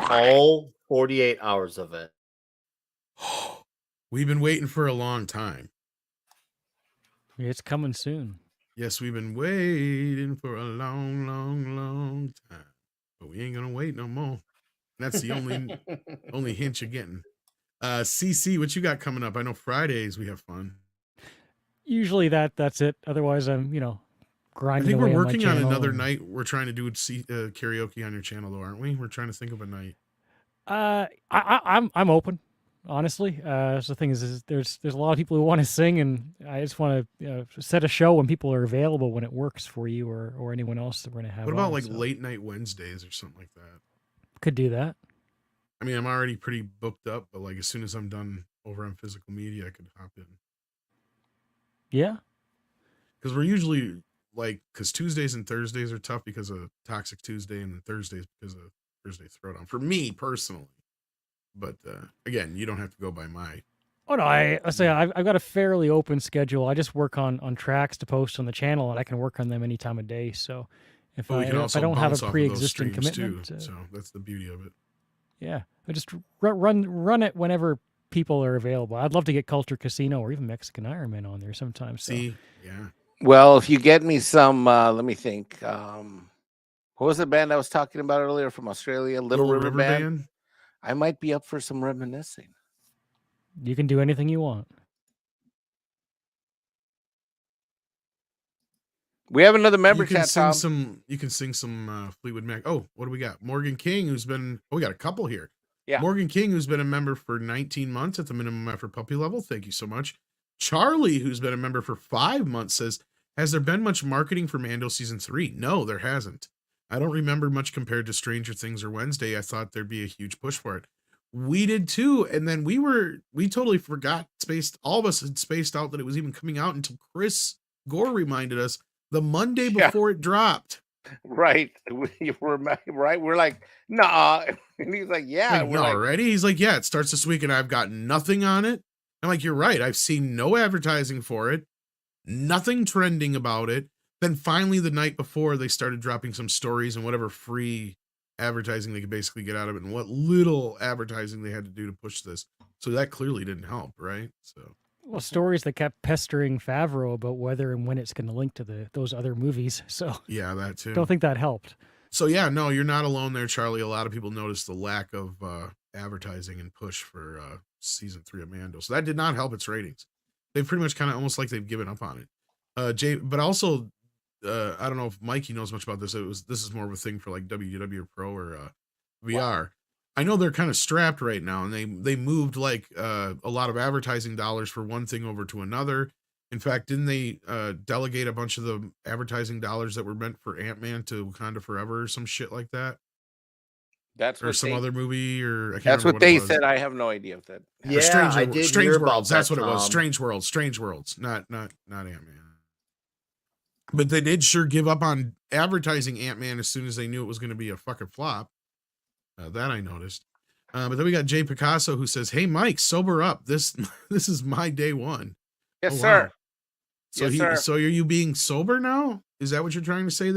all 48 hours of it. We've been waiting for a long time. It's coming soon. Yes, we've been waiting for a long time. But we ain't gonna wait no more. That's the only hint you're getting. CC, what you got coming up? I know Fridays we have fun. Usually that's it. Otherwise, I'm I grinding. think we're away working my on channel another and- night. We're trying to do karaoke on your channel, though, aren't we? We're trying to think of a night. I'm open, honestly. So the thing is there's a lot of people who want to sing, and I just want to set a show when people are available, when it works for you or anyone else that we're gonna have. What about on, like so. late night Wednesdays or something like that? Could do that. I mean, I'm already pretty booked up, but like as soon as I'm done over on physical media, I could hop in. Yeah. Because we're usually because Tuesdays and Thursdays are tough because of Toxic Tuesday, and then Thursdays because of Thursday Throwdown. For me personally, but again, you don't have to go by my. Oh no, I say I've got a fairly open schedule. I just work on tracks to post on the channel, and I can work on them any time of day. So if But we can I also don't have bounce a off of those pre-existing streams commitment, too. So that's the beauty of it. yeah, I just run it whenever people are available. I'd love to get Culture Casino or even Mexican Iron Man on there sometimes. So. See, yeah. Well, if you get me some, let me think. What was the band I was talking about earlier from Australia? Little River Band. I might be up for some reminiscing. You can do anything you want. We have another member You can chat, sing Tom. some. You can sing some Fleetwood Mac. Oh, what do we got? Morgan King, who's been. Oh, we got a couple here. Yeah. Morgan King, who's been a member for 19 months at the minimum effort puppy level. Thank you so much. Charlie, who's been a member for 5 months, says, "Has there been much marketing for Mando season 3? No, there hasn't. I don't remember much compared to Stranger Things or Wednesday. I thought there'd be a huge push for it. We did too, and then we totally forgot. All of us had spaced out that it was even coming out until Chris Gore reminded us the Monday before it dropped. Right. You were right. We're like, nah. And he's like, yeah. Like, no, already? He's like, yeah, it starts this week and I've got nothing on it. I'm like, you're right. I've seen no advertising for it. Nothing trending about it. Then finally the night before they started dropping some stories and whatever free advertising they could basically get out of it and what little advertising they had to do to push this. So that clearly didn't help, right? So Well, stories that kept pestering Favreau about whether and when it's going to link to those other movies. So yeah, that too. don't think that helped. So yeah, no, you're not alone there, Charlie. A lot of people noticed the lack of advertising and push for season 3 of Mando. So that did not help its ratings. They pretty much kind of almost like they've given up on it. But also, I don't know if Mikey knows much about this. This is more of a thing for like WW Pro or VR. I know they're kind of strapped right now, and they moved like a lot of advertising dollars for one thing over to another. In fact, didn't they delegate a bunch of the advertising dollars that were meant for Antman to Wakanda Forever or some shit like that? That's or what some other movie, or I can't that's remember what they it was. said. I have no idea if that. Yeah, Strange, I did Strange hear Worlds. about That's that, what it was. Tom. Strange Worlds, not Ant-Man. But they did sure give up on advertising Ant-Man as soon as they knew it was going to be a fucking flop. That I noticed. But then we got Jay Picasso who says, "Hey Mike, sober up. This is my day one." Yes, Oh, sir. wow. So Yes, sir. so are you being sober now? Is that what you're trying to say?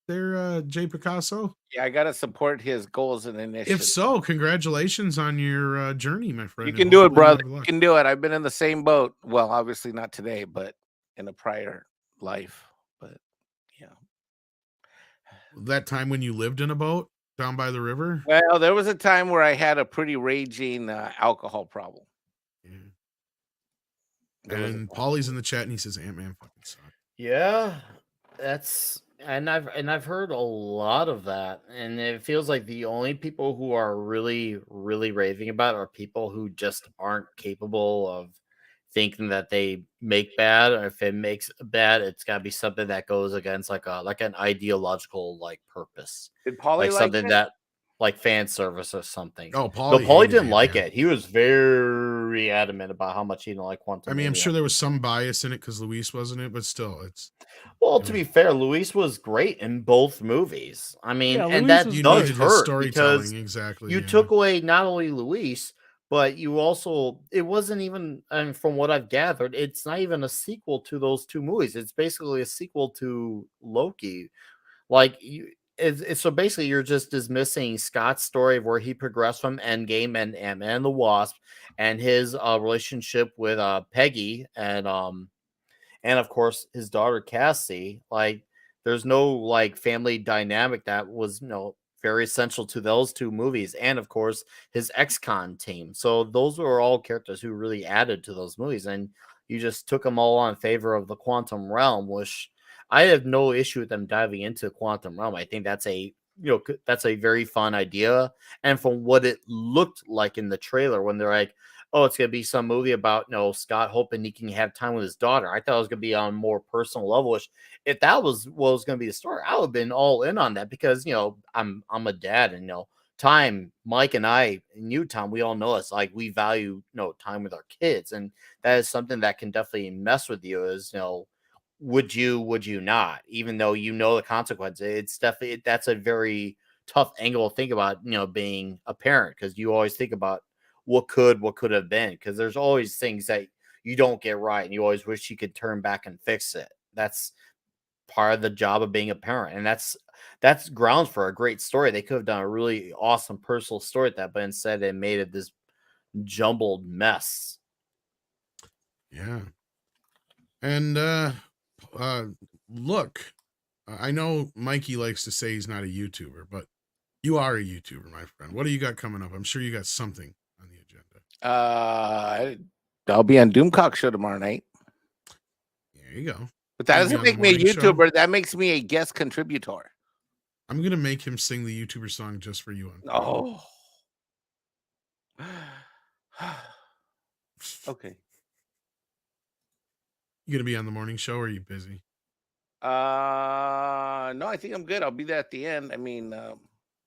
They're Jay Picasso. Yeah, I gotta support his goals and initiatives. If so, congratulations on your journey, my friend. You can and do it, hopefully brother. have You luck. can do it. I've been in the same boat. Well, obviously not today, but in a prior life. But yeah. That time when you lived in a boat down by the river. Well, there was a time where I had a pretty raging alcohol problem. Yeah. There was a And time. Paulie's in the chat and he says Ant-Man fucking sucked. Yeah, that's I've heard a lot of that, and it feels like the only people who are really raving about it are people who just aren't capable of thinking that they make bad, or if it makes bad, it's got to be something that goes against like an ideological like purpose, Did Paulie like like something it? that like fan service or something. Oh, But Paulie Paulie hated didn't like Ant-Man. it. He was very adamant about how much he didn't like Quantum. I mean, I'm sure there was some bias in it because Luis wasn't it, but still, it's Well, it to was- be fair, Luis was great in both movies. I mean, Yeah, and Luis that was you great. does needed his hurt storytelling because exactly. you yeah. took away not only Luis, but you also, it wasn't even, and from what I've gathered, it's not even a sequel to those two movies. It's basically a sequel to Loki. Like so basically you're just dismissing Scott's story of where he progressed from Endgame and Ant-Man and the Wasp and his relationship with Peggy and of course his daughter Cassie. Like there's no like family dynamic that was very essential to those two movies, and of course his ex-con team. So those were all characters who really added to those movies, and you just took them all on favor of the Quantum Realm, which I have no issue with them diving into Quantum Realm. I think that's that's a very fun idea, and from what it looked like in the trailer when they're like, oh, it's gonna be some movie about Scott hoping he can have time with his daughter. I thought it was gonna be on a more personal level. Which, if that was what was gonna be the story, I would have been all in on that because I'm a dad, and time. Mike and I, and you, Tom, we all know us. Like we value time with our kids, and that is something that can definitely mess with you. Is would you not, even though the consequences? It's definitely that's a very tough angle to think about. Being a parent, because you always think about what could have been, because there's always things that you don't get right and you always wish you could turn back and fix it. That's part of the job of being a parent, and that's grounds for a great story. They could have done a really awesome personal story with that, but instead they made it this jumbled mess. Yeah. And look, I know Mikey likes to say he's not a YouTuber, but you are a YouTuber, my friend. What do you got coming up? I'm sure you got something on the agenda. I'll be on Doomcock show tomorrow night. There you go. But that I'll be doesn't on the make me a morning show. YouTuber. That makes me a guest contributor. I'm gonna make him sing the YouTuber song just for you. Oh. Okay. You gonna be on the morning show, or are you busy? No, I think I'm good. I'll be there at the end. I mean,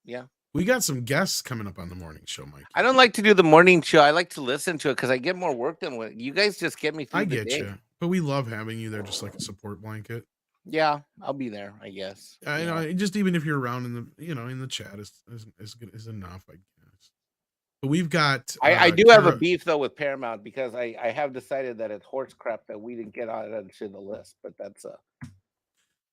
yeah. We got some guests coming up on the morning show, Mike. I don't like to do the morning show. I like to listen to it because I get more work done with it. You guys just get me through I the get day. you, but we love having you there, just like a support blanket. Yeah, I'll be there, I guess. I know, just even if you're around in the in the chat is good is enough, I guess. But we've got. I do have a beef though with Paramount, because I have decided that it's horse crap that we didn't get on onto the list, but that's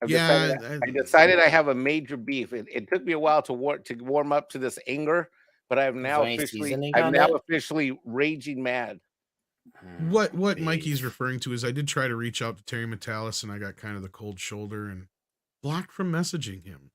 I decided I have a major beef. It took me a while to warm up to this anger, but I'm now officially raging mad. What Mikey's referring to is I did try to reach out to Terry Metalis, and I got kind of the cold shoulder and blocked from messaging him.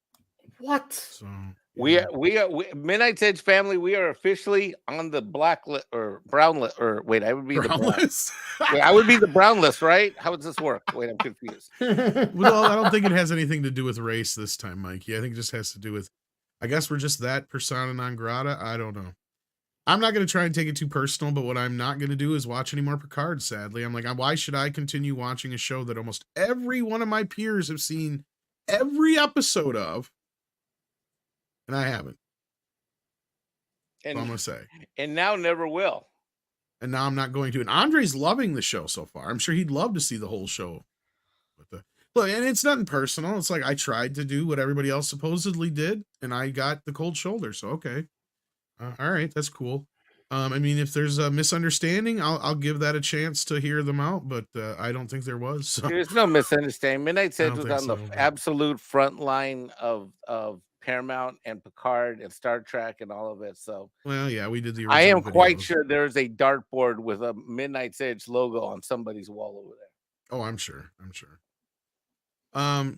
What? So we are Midnight's Edge family. We are officially on the black list or brown list, or wait, I would be brown the list. Wait, I would be the brown list, right? How does this work? Wait, I'm confused. Well, I don't think it has anything to do with race this time, Mikey. I think it just has to do with, I guess we're just that persona non grata. I don't know. I'm not going to try and take it too personal, but what I'm not going to do is watch any more Picard, sadly. I'm like, why should I continue watching a show that almost every one of my peers have seen every episode of, and I haven't? And I'm going to say. And now never will. And now I'm not going to. And Andre's loving the show so far. I'm sure he'd love to see the whole show. Look, and it's nothing personal. It's like I tried to do what everybody else supposedly did, and I got the cold shoulder. So, okay. All right, that's cool. I mean, if there's a misunderstanding, I'll give that a chance to hear them out, but I don't think there was. So. There's no misunderstanding. Midnight's Edge was on the absolute front line of Paramount and Picard and Star Trek and all of it. So, well, yeah, we did the. I am quite sure there's a dartboard with a Midnight's Edge logo on somebody's wall over there. Oh, I'm sure.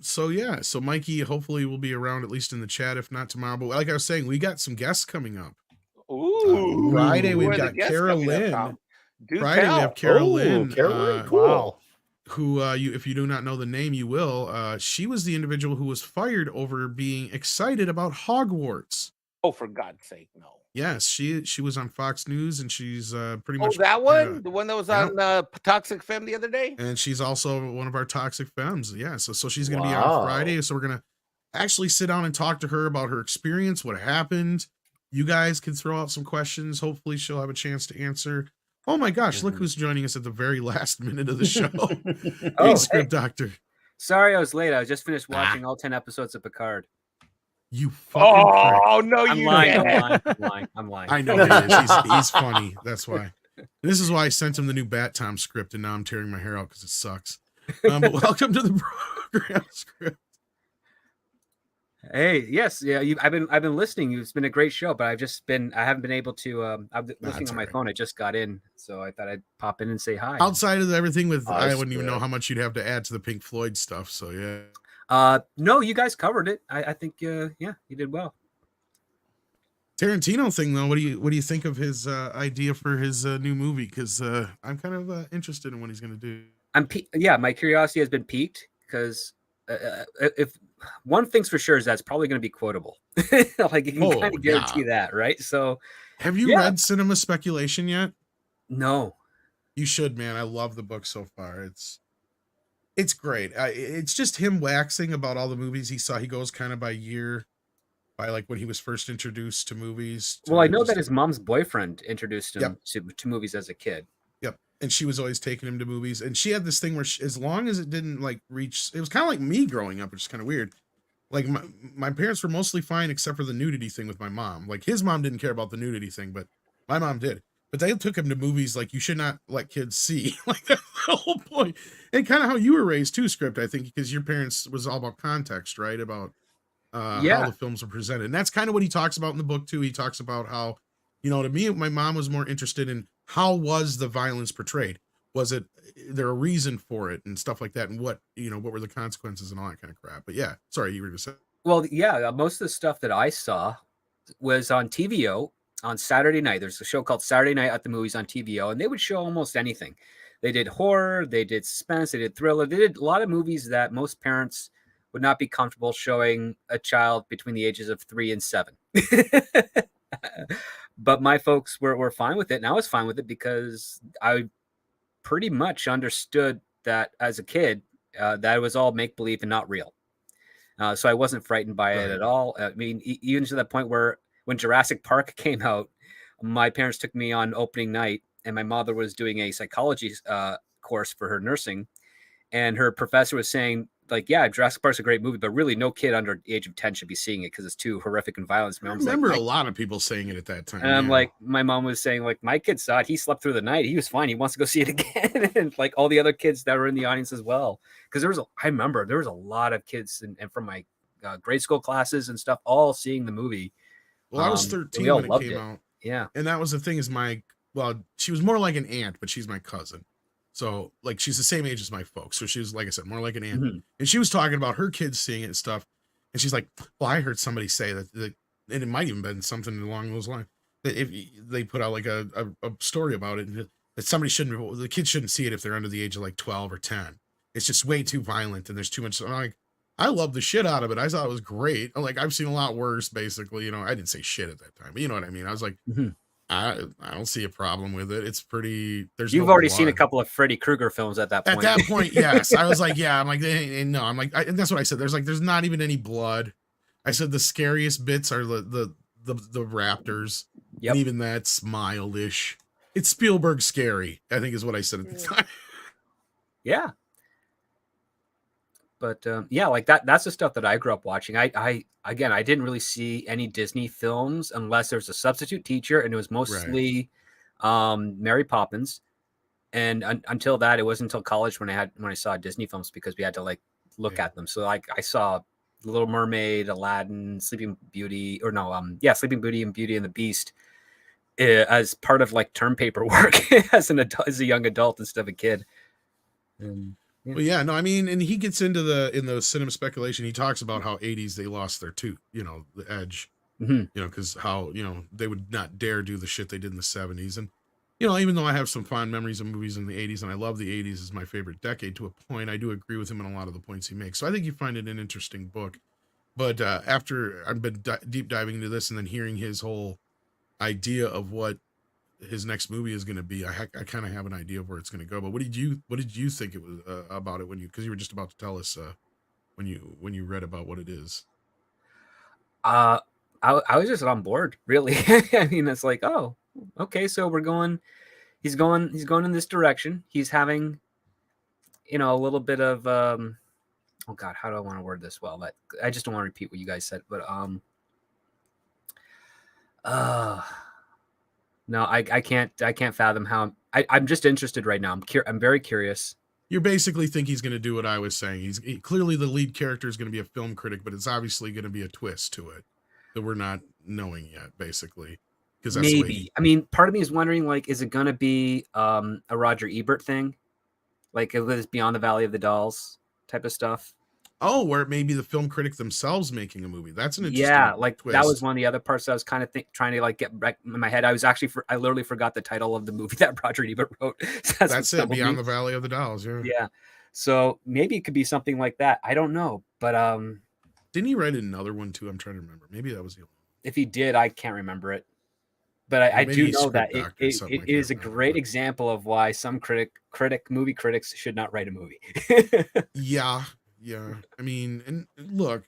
So yeah, so Mikey hopefully will be around at least in the chat, if not tomorrow. But like I was saying, we got some guests coming up. Ooh, Friday we've got Carolyn. Friday we have Carolyn. Cool. Who if you do not know the name, you will. She was the individual who was fired over being excited about Hogwarts. Oh, for God's sake, no. Yes, she was on Fox News, and she's pretty much. Oh, that one, the one that was on Toxic Femme the other day. And she's also one of our Toxic Femmes. Yeah, so she's gonna be on Friday. So we're gonna actually sit down and talk to her about her experience, what happened. You guys can throw out some questions. Hopefully, she'll have a chance to answer. Oh my gosh, look who's joining us at the very last minute of the show. Hey, Script Doctor. Sorry I was late. I was just finished watching all 10 episodes of Picard. You fucking prick. Oh no, I'm you lying. I'm did. lying. I'm lying. I'm lying. I know he is. He's funny. That's why. This is why I sent him the new Bat Tom script, and now I'm tearing my hair out because it sucks. But welcome to the program script. Hey, yes, yeah. I've been listening. It's been a great show, but I haven't been able to. I've been listening That's on my all right. phone. I just got in, so I thought I'd pop in and say hi. Outside of everything with, I That's wouldn't even know good. how much you'd have to add to the Pink Floyd stuff. So yeah. No, you guys covered it. I think, yeah, you did well. Tarantino thing though, what do you think of his idea for his new movie? Because I'm kind of interested in what he's gonna do. My curiosity has been piqued because if one thing's for sure is that it's probably going to be quotable. Like you can kind of guarantee that, right? So, have you read Cinema Speculation yet? No. You should, man. I love the book so far. It's great. It's just him waxing about all the movies he saw. He goes kind of by year, by like when he was first introduced to movies. Well, I know that his mom's boyfriend introduced him to movies as a kid. Yep. And she was always taking him to movies. And she had this thing where as long as it didn't like reach, it was kind of like me growing up, which is kind of weird. Like my parents were mostly fine except for the nudity thing with my mom. Like his mom didn't care about the nudity thing, but my mom did. But they took him to movies like you should not let kids see. Like that's the whole point. And kind of how you were raised too, Script, I think, because your parents was all about context, right? About how the films were presented. And that's kind of what he talks about in the book too. He talks about how, to me, my mom was more interested in how was the violence portrayed? Was there a reason for it and stuff like that? And what were the consequences and all that kind of crap? But yeah, sorry, you were going to say. Well, yeah, most of the stuff that I saw was on TVO on Saturday night. There's a show called Saturday Night at the Movies on TVO, and they would show almost anything. They did horror, they did suspense, they did thriller. They did a lot of movies that most parents would not be comfortable showing a child between the ages of 3 and 7. But my folks were fine with it, and I was fine with it because I pretty much understood that as a kid, that it was all make-believe and not real. So I wasn't frightened by it at all. I mean, even to that point where when Jurassic Park came out, my parents took me on opening night, and my mother was doing a psychology course for her nursing, and her professor was saying, like, yeah, Jurassic Park's a great movie, but really no kid under the age of 10 should be seeing it because it's too horrific and violent. I remember a lot of people saying it at that time. And I'm like, my mom was saying, like, my kid saw it. He slept through the night. He was fine. He wants to go see it again. And like all the other kids that were in the audience as well. Because I remember there was a lot of kids and from my grade school classes and stuff all seeing the movie. Well, I was 13 when it came out. Yeah. And that was the thing is she was more like an aunt, but she's my cousin. So like she's the same age as my folks. So she was, like I said, more like an aunt. Mm-hmm. And she was talking about her kids seeing it and stuff. And she's like, well, I heard somebody say that and it might even been something along those lines, that if they put out like a story about it, that the kids shouldn't see it if they're under the age of like 12 or 10. It's just way too violent and there's too much. I'm like, I love the shit out of it. I thought it was great. Like I've seen a lot worse, basically. I didn't say shit at that time, but you know what I mean? I was like, mm-hmm. I don't see a problem with it. It's pretty. You've already seen a couple of Freddy Krueger films at that point. At that point, yes. I was like, yeah. I'm like, no. I'm like, and that's what I said. There's not even any blood. I said the scariest bits are the raptors. Yep. And even that's mildish. It's Spielberg scary, I think is what I said at the time. Yeah. But like that's the stuff that I grew up watching. I didn't really see any Disney films unless there was a substitute teacher, and it was mostly Mary Poppins. And until that, it wasn't until college when I saw Disney films because we had to like look at them. So like I saw Little Mermaid, Aladdin, Sleeping Beauty, Sleeping Beauty and Beauty and the Beast as part of like term paperwork as a young adult instead of a kid. Yeah. Well, yeah, no, I mean, and he gets into in the cinema speculation, he talks about how 80s they lost their tooth, the edge, mm-hmm. Because how, they would not dare do the shit they did in the 70s. And, even though I have some fond memories of movies in the 80s and I love the 80s as my favorite decade to a point, I do agree with him in a lot of the points he makes. So I think you find it an interesting book. But after I've been deep diving into this and then hearing his whole idea of what his next movie is going to be, I kind of have an idea of where it's going to go. But what did you think it was about it because you were just about to tell us when you read about what it is? I was just on board, really. I mean, it's like, oh, okay, so he's going in this direction. He's having, a little bit of oh God, how do I want to word this well? That I just don't want to repeat what you guys said, but no, I can't fathom how I'm just interested right now. I'm very curious. You basically think he's going to do what I was saying. Clearly the lead character is going to be a film critic, but it's obviously going to be a twist to it that we're not knowing yet, basically. Because that's maybe. The way I mean, part of me is wondering, like, is it going to be a Roger Ebert thing, like it was Beyond the Valley of the Dolls type of stuff? Oh, where it may be the film critic themselves making a movie. That's an interesting like twist. That was one of the other parts that I was kind of trying to like get back in my head. I was actually I literally forgot the title of the movie that Roger Ebert wrote. That's it, Beyond the Valley of the Dolls. Yeah. So maybe it could be something like that. I don't know, but didn't he write another one too? I'm trying to remember. Maybe that was the. If he did, I can't remember it. But I do know that it is a great example of why some movie critics should not write a movie. Yeah. I mean, and look,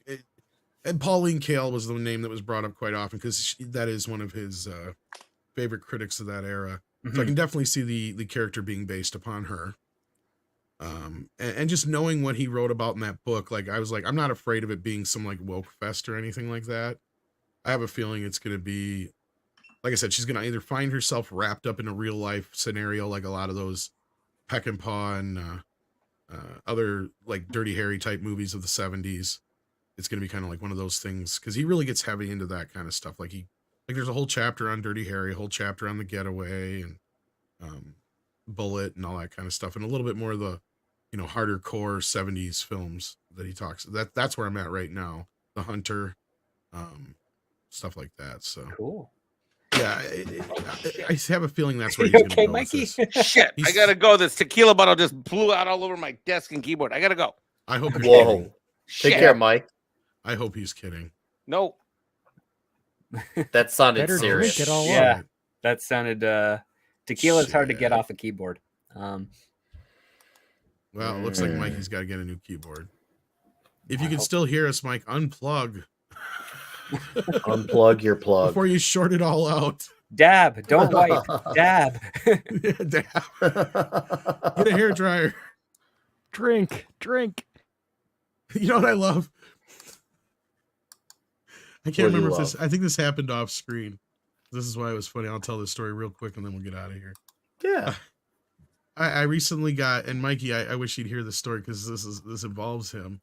and Pauline Kael was the name that was brought up quite often because that is one of his favorite critics of that era. Mm-hmm. So I can definitely see the character being based upon her. And just knowing what he wrote about in that book, like I was like, I'm not afraid of it being some like woke fest or anything like that. I have a feeling it's going to be, like I said, she's going to either find herself wrapped up in a real life scenario, like a lot of those Peck and Paw and other like Dirty Harry type movies of the 70s. It's going to be kind of like one of those things because he really gets heavy into that kind of stuff. Like there's a whole chapter on Dirty Harry, a whole chapter on The Getaway and Bullet and all that kind of stuff, and a little bit more of the harder core 70s films that he talks. That's where I'm at right now. The Hunter, stuff like that. So cool. Yeah, I have a feeling that's where he's going to go. Mikey? Shit, I gotta go. This tequila bottle just blew out all over my desk and keyboard. I gotta go. I hope. Whoa! Take care, Mike. I hope he's kidding. No, that sounded serious. Drink it all up. That sounded. Tequila is hard to get off a keyboard. Well, it looks like Mikey's got to get a new keyboard. If you can still hear us, Mike, unplug. Unplug your plug before you short it all out. Dab, don't wipe. Dab. Yeah, dab. Get a hair dryer. Drink. You know what I love? I can't remember if this. I think this happened off screen. This is why it was funny. I'll tell this story real quick and then we'll get out of here. Yeah. I recently got, and Mikey, I wish you'd hear this story because this involves him.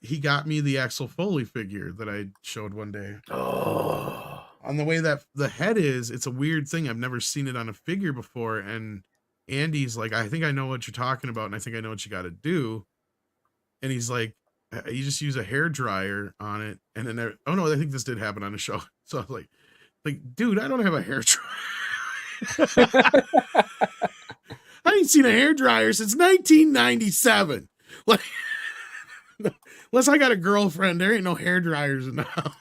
He got me the Axel Foley figure that I showed one day. Oh. On the way that the head is, it's a weird thing. I've never seen it on a figure before. And Andy's like, I think I know what you're talking about, and I think I know what you got to do. And he's like, you just use a hair dryer on it. And then, oh no, I think this did happen on a show. So I was like, dude, I don't have a hair dryer. I ain't seen a hair dryer since 1997. Like, unless I got a girlfriend, there ain't no hair dryers now.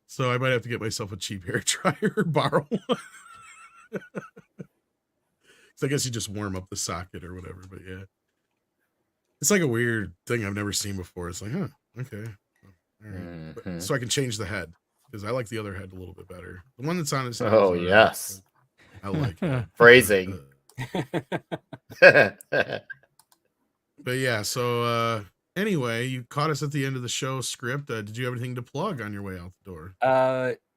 So I might have to get myself a cheap hair dryer or borrow one. So I guess you just warm up the socket or whatever. But yeah, it's like a weird thing I've never seen before. It's like, huh, okay, all right. But, so I can change the head because I like the other head a little bit better. The one that's on his head. Oh yes, I like it. Phrasing. But yeah, so anyway, you caught us at the end of the show script. Did you have anything to plug on your way out the door?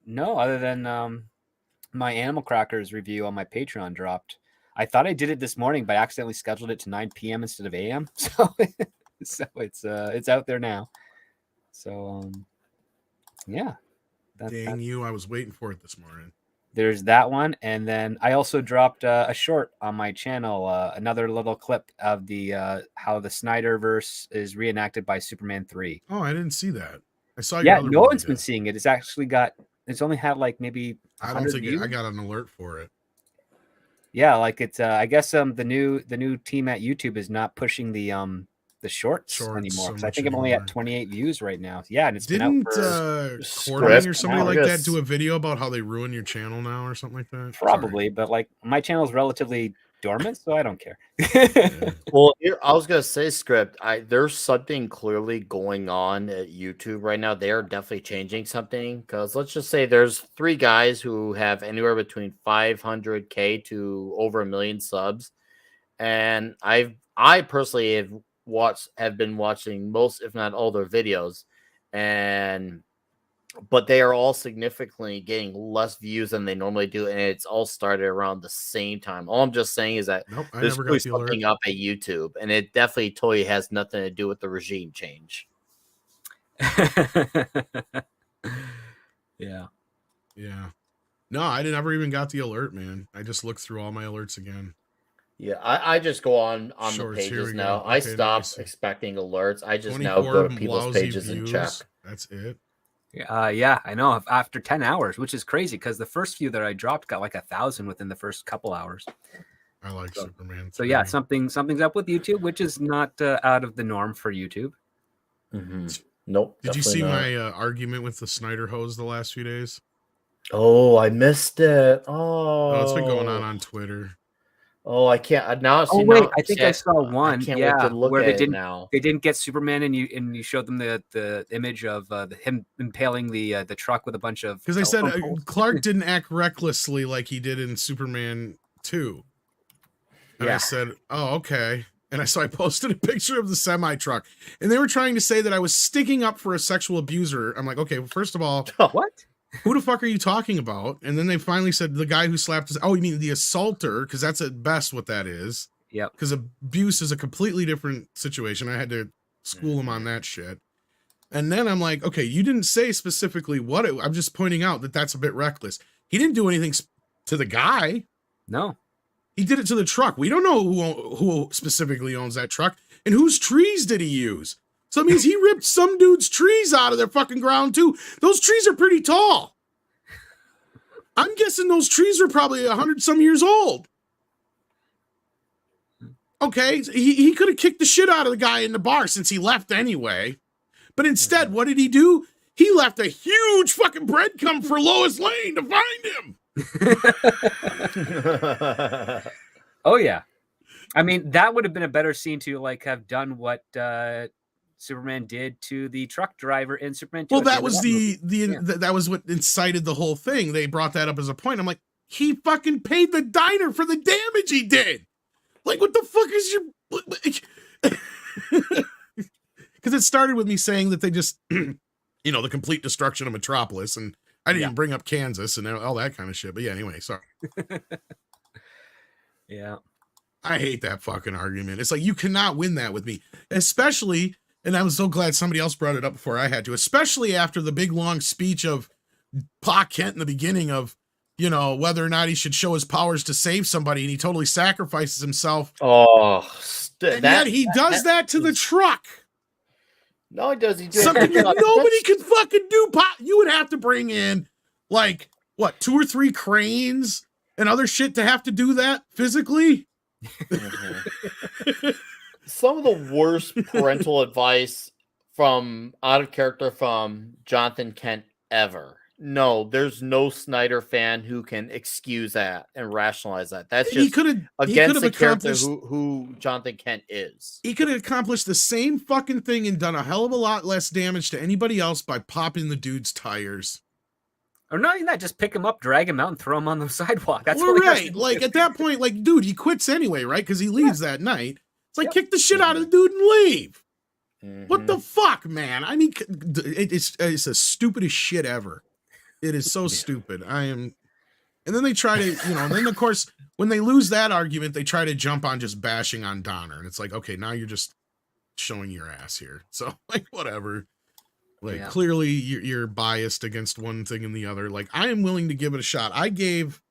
No, other than my Animal Crackers review on my Patreon dropped. I thought I did it this morning, but I accidentally scheduled it to 9 p.m. instead of a.m. So it's out there now. So yeah. Dang you, I was waiting for it this morning. There's that one, and then I also dropped a short on my channel, another little clip of the how the Snyderverse is reenacted by Superman 3. Oh, I didn't see that. I saw. Yeah, no one's been seeing it. It's actually it's only had like maybe. I don't think I got an alert for it. Yeah, like it's. I guess the new team at YouTube is not pushing the shorts anymore. So I think I'm only at 28 views right now. Yeah, and it's didn't been out for Courtney or somebody like that do a video about how they ruin your channel now or something like that? Probably, but like my channel is relatively dormant, so I don't care. Well, I was gonna say, Script. There's something clearly going on at YouTube right now. They are definitely changing something because let's just say there's 3 guys who have anywhere between 500K to over 1 million subs, and I personally have have been watching most, if not all, their videos, but they are all significantly getting less views than they normally do, and it's all started around the same time. All I'm just saying is that Nope, I there's never probably got the alert. something up at YouTube, and it definitely totally has nothing to do with the regime change. Yeah. Yeah. No, I never even got the alert, man. I just looked through all my alerts again. Yeah, I just go on Shorts, the here pages we now. go. I Okay, now I stopped see. expecting alerts. I just now 24 go to people's lousy pages and check. views. That's it. Yeah, I know. After 10 hours, which is crazy because the first few that I dropped got like 1,000 within the first couple hours. I like Superman. So yeah, 3. something's up with YouTube, which is not out of the norm for YouTube. Nope. Did you see not. my argument with the Snyder hose the last few days? Oh, I missed it. Oh, it's been going on Twitter. Oh, I can't now. Oh See, wait, now, I think I saw one. I can't wait to look where at they it didn't now. they didn't get Superman, and you showed them the image of him impaling the truck with a bunch of, because they said telephone poles. Clark didn't act recklessly like he did in Superman 2. And I said, oh, okay. And so I posted a picture of the semi truck, and they were trying to say that I was sticking up for a sexual abuser. I'm like, okay, well, first of all, What? who the fuck are you talking about? And then they finally said the guy who slapped his, oh, you mean the assaulter? Because that's at best what that is. Yep. Because abuse is a completely different situation. I had to school him on that shit. And then I'm like, okay, you didn't say specifically what I'm just pointing out that that's a bit reckless. He didn't do anything to the guy. No. He did it to the truck. We don't know who specifically owns that truck and whose trees did he use. So it means he ripped some dude's trees out of their fucking ground too. Those trees are pretty tall. I'm guessing those trees are probably 100 some years old. Okay, he could have kicked the shit out of the guy in the bar since he left anyway. But instead, what did he do? He left a huge fucking breadcrumb for Lois Lane to find him. Oh yeah, I mean that would have been a better scene to like have done what Superman did to the truck driver in Superman 2. Well, that was that was what incited the whole thing. They brought that up as a point. I'm like, he fucking paid the diner for the damage he did. Like, what the fuck is your? Because it started with me saying that they just, the complete destruction of Metropolis, and I didn't even bring up Kansas and all that kind of shit. But yeah, anyway, sorry. Yeah. I hate that fucking argument. It's like, you cannot win that with me, especially, and I was so glad somebody else brought it up before I had to, especially after the big long speech of Pa Kent in the beginning of, whether or not he should show his powers to save somebody, and he totally sacrifices himself. Oh, and yet he does that to the truck. No, he does. He does something that nobody can fucking do. You would have to bring in, like, what, 2 or 3 cranes and other shit to have to do that physically. Some of the worst parental advice from out of character from Jonathan Kent ever. No, there's no Snyder fan who can excuse that and rationalize that. That's just against the character who Jonathan Kent is. He could have accomplished the same fucking thing and done a hell of a lot less damage to anybody else by popping the dude's tires. Or not even that, just pick him up, drag him out, and throw him on the sidewalk. That's right. Like, at that point, like, dude, he quits anyway, right? Because he leaves that night. It's like, kick the shit out of the dude and leave. What the fuck, man? I mean, it's the stupidest shit ever. It is so stupid. And then they try to, and then of course, when they lose that argument, they try to jump on just bashing on Donner. And it's like, okay, now you're just showing your ass here. So, like, whatever. Like, clearly you're biased against one thing and the other. Like, I am willing to give it a shot. I gave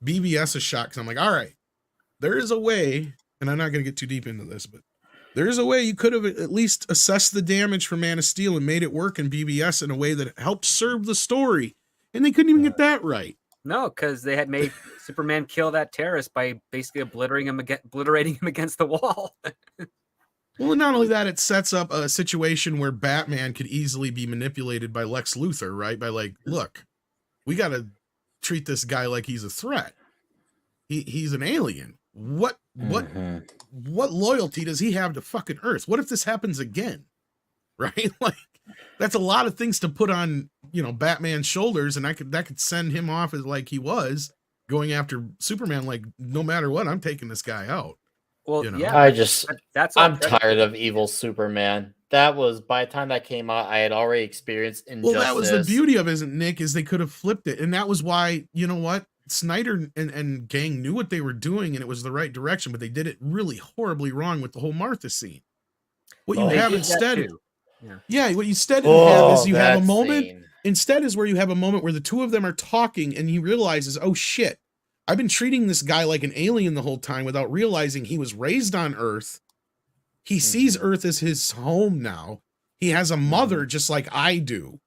BVS a shot because I'm like, all right, there is a way, and I'm not going to get too deep into this, but there is a way you could have at least assessed the damage for Man of Steel and made it work in BVS in a way that helped serve the story. And they couldn't even get that right. No, because they had made Superman kill that terrorist by basically obliterating him against the wall. Well, not only that, it sets up a situation where Batman could easily be manipulated by Lex Luthor, right? By like, look, we got to treat this guy like he's a threat. He's an alien. What loyalty does he have to fucking Earth? What if this happens again? Right? Like, that's a lot of things to put on, Batman's shoulders, and that could send him off as like he was going after Superman. Like, no matter what, I'm taking this guy out. Well, You know? yeah, I just, that's all. I'm tired of evil Superman. That was, by the time that came out, I had already experienced Well, injustice. that was the beauty of it, isn't Nick, is they could have flipped it. And that was why, you know what? Snyder and gang knew what they were doing and it was the right direction, but they did it really horribly wrong with the whole Martha scene. What you Well, have did that instead, too. yeah, what you instead have Oh, is you have a that moment. scene. Instead is where you have a moment where the two of them are talking and he realizes, oh shit, I've been treating this guy like an alien the whole time without realizing he was raised on Earth. He sees Earth as his home now. He has a mother just like I do.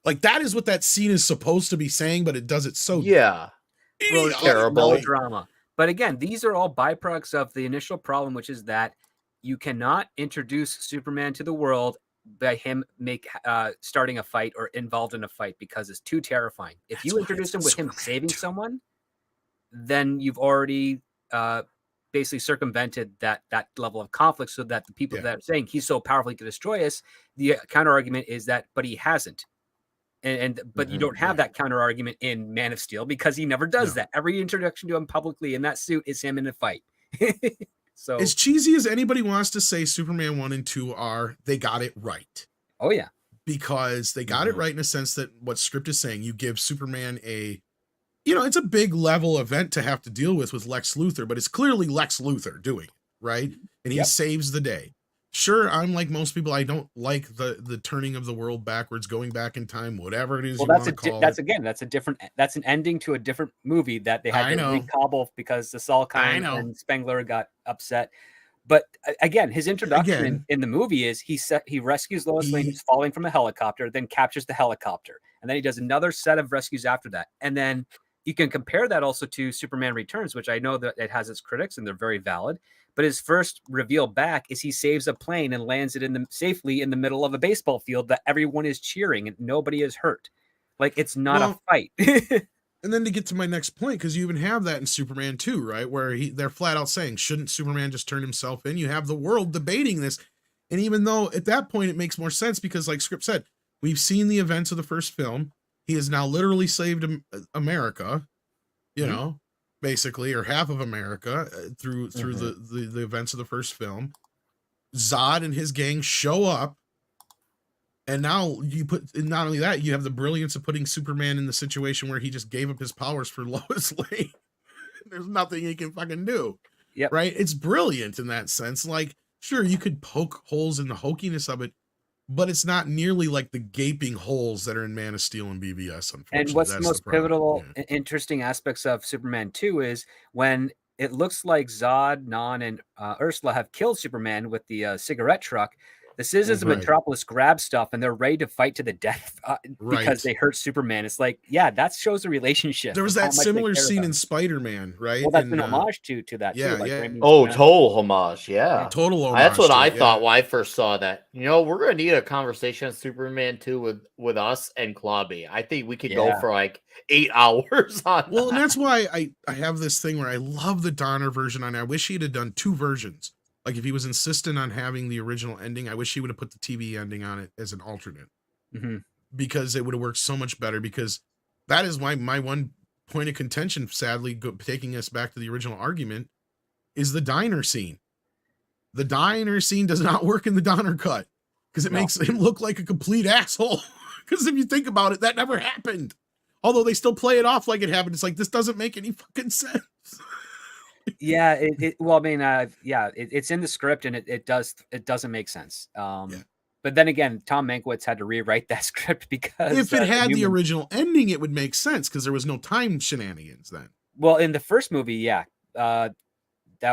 Like that is what that scene is supposed to be saying, but it does it so Yeah. Well, idiotically. terrible. Melodrama. But again, these are all byproducts of the initial problem, which is that you cannot introduce Superman to the world by him starting a fight or involved in a fight because it's too terrifying. If That's you why introduce it's him with him Superman saving 2. someone, then you've already basically circumvented that level of conflict, so that the people that are saying he's so powerful he could destroy us, the counter argument is that, but he hasn't. But you don't have that counter argument in Man of Steel because he never does that. Every introduction to him publicly in that suit is him in a fight. So as cheesy as anybody wants to say Superman 1 and 2 are, they got it right. Oh yeah. Because they got it right in a sense that what script is saying, you give Superman a, you know, it's a big level event to have to deal with Lex Luthor, but it's clearly Lex Luthor doing it, right? And he saves the day. Sure, I'm like most people, I don't like the turning of the world backwards, going back in time, whatever it is you want to call it. That's an ending to a different movie that they had to recobble because the Salkind and Spengler got upset. But again, his introduction in the movie is he rescues Lois Lane who's falling from a helicopter, then captures the helicopter, and then he does another set of rescues after that. And then you can compare that also to Superman Returns, which I know that it has its critics and they're very valid. But his first reveal back is he saves a plane and lands it safely in the middle of a baseball field that everyone is cheering and nobody is hurt. Like it's not a fight. And then to get to my next point, because you even have that in Superman 2, right? Where they're flat out saying, shouldn't Superman just turn himself in? You have the world debating this. And even though at that point it makes more sense because like Script said, we've seen the events of the first film. He has now literally saved America, you know, basically, or half of America through the events of the first film. Zod and his gang show up. And now you put, not only that, you have the brilliance of putting Superman in the situation where he just gave up his powers for Lois Lane. There's nothing he can fucking do. Yep. Right? It's brilliant in that sense. Like, sure, you could poke holes in the hokiness of it, but it's not nearly like the gaping holes that are in Man of Steel and BVS, unfortunately. And what's the most pivotal, interesting aspects of Superman 2 is when it looks like Zod, Non, and Ursula have killed Superman with the cigarette truck. The citizens of Metropolis grab stuff and they're ready to fight to the death because they hurt Superman. It's like, yeah, that shows a relationship. There was that similar scene in Spider-Man, right? Well, that's an homage to that. Yeah, too. Like, yeah. Total homage. Yeah. Total homage. That's what I thought when I first saw that. You know, we're going to need a conversation on Superman 2 with us and Klobby. I think we could go for like 8 hours on Well, and that's why I have this thing where I love the Donner version on it. I wish he'd have done 2 versions. Like if he was insistent on having the original ending, I wish he would have put the TV ending on it as an alternate, because it would have worked so much better. Because that is my one point of contention. Sadly, taking us back to the original argument, is the diner scene. The diner scene does not work in the Donner cut because it makes him look like a complete asshole. Because if you think about it, that never happened. Although they still play it off like it happened. It's like, this doesn't make any fucking sense. Yeah, well, I mean, it's in the script and it doesn't make sense. But then again, Tom Mankiewicz had to rewrite that script because if it had the original ending, it would make sense because there was no time shenanigans then. Well, in the first movie, that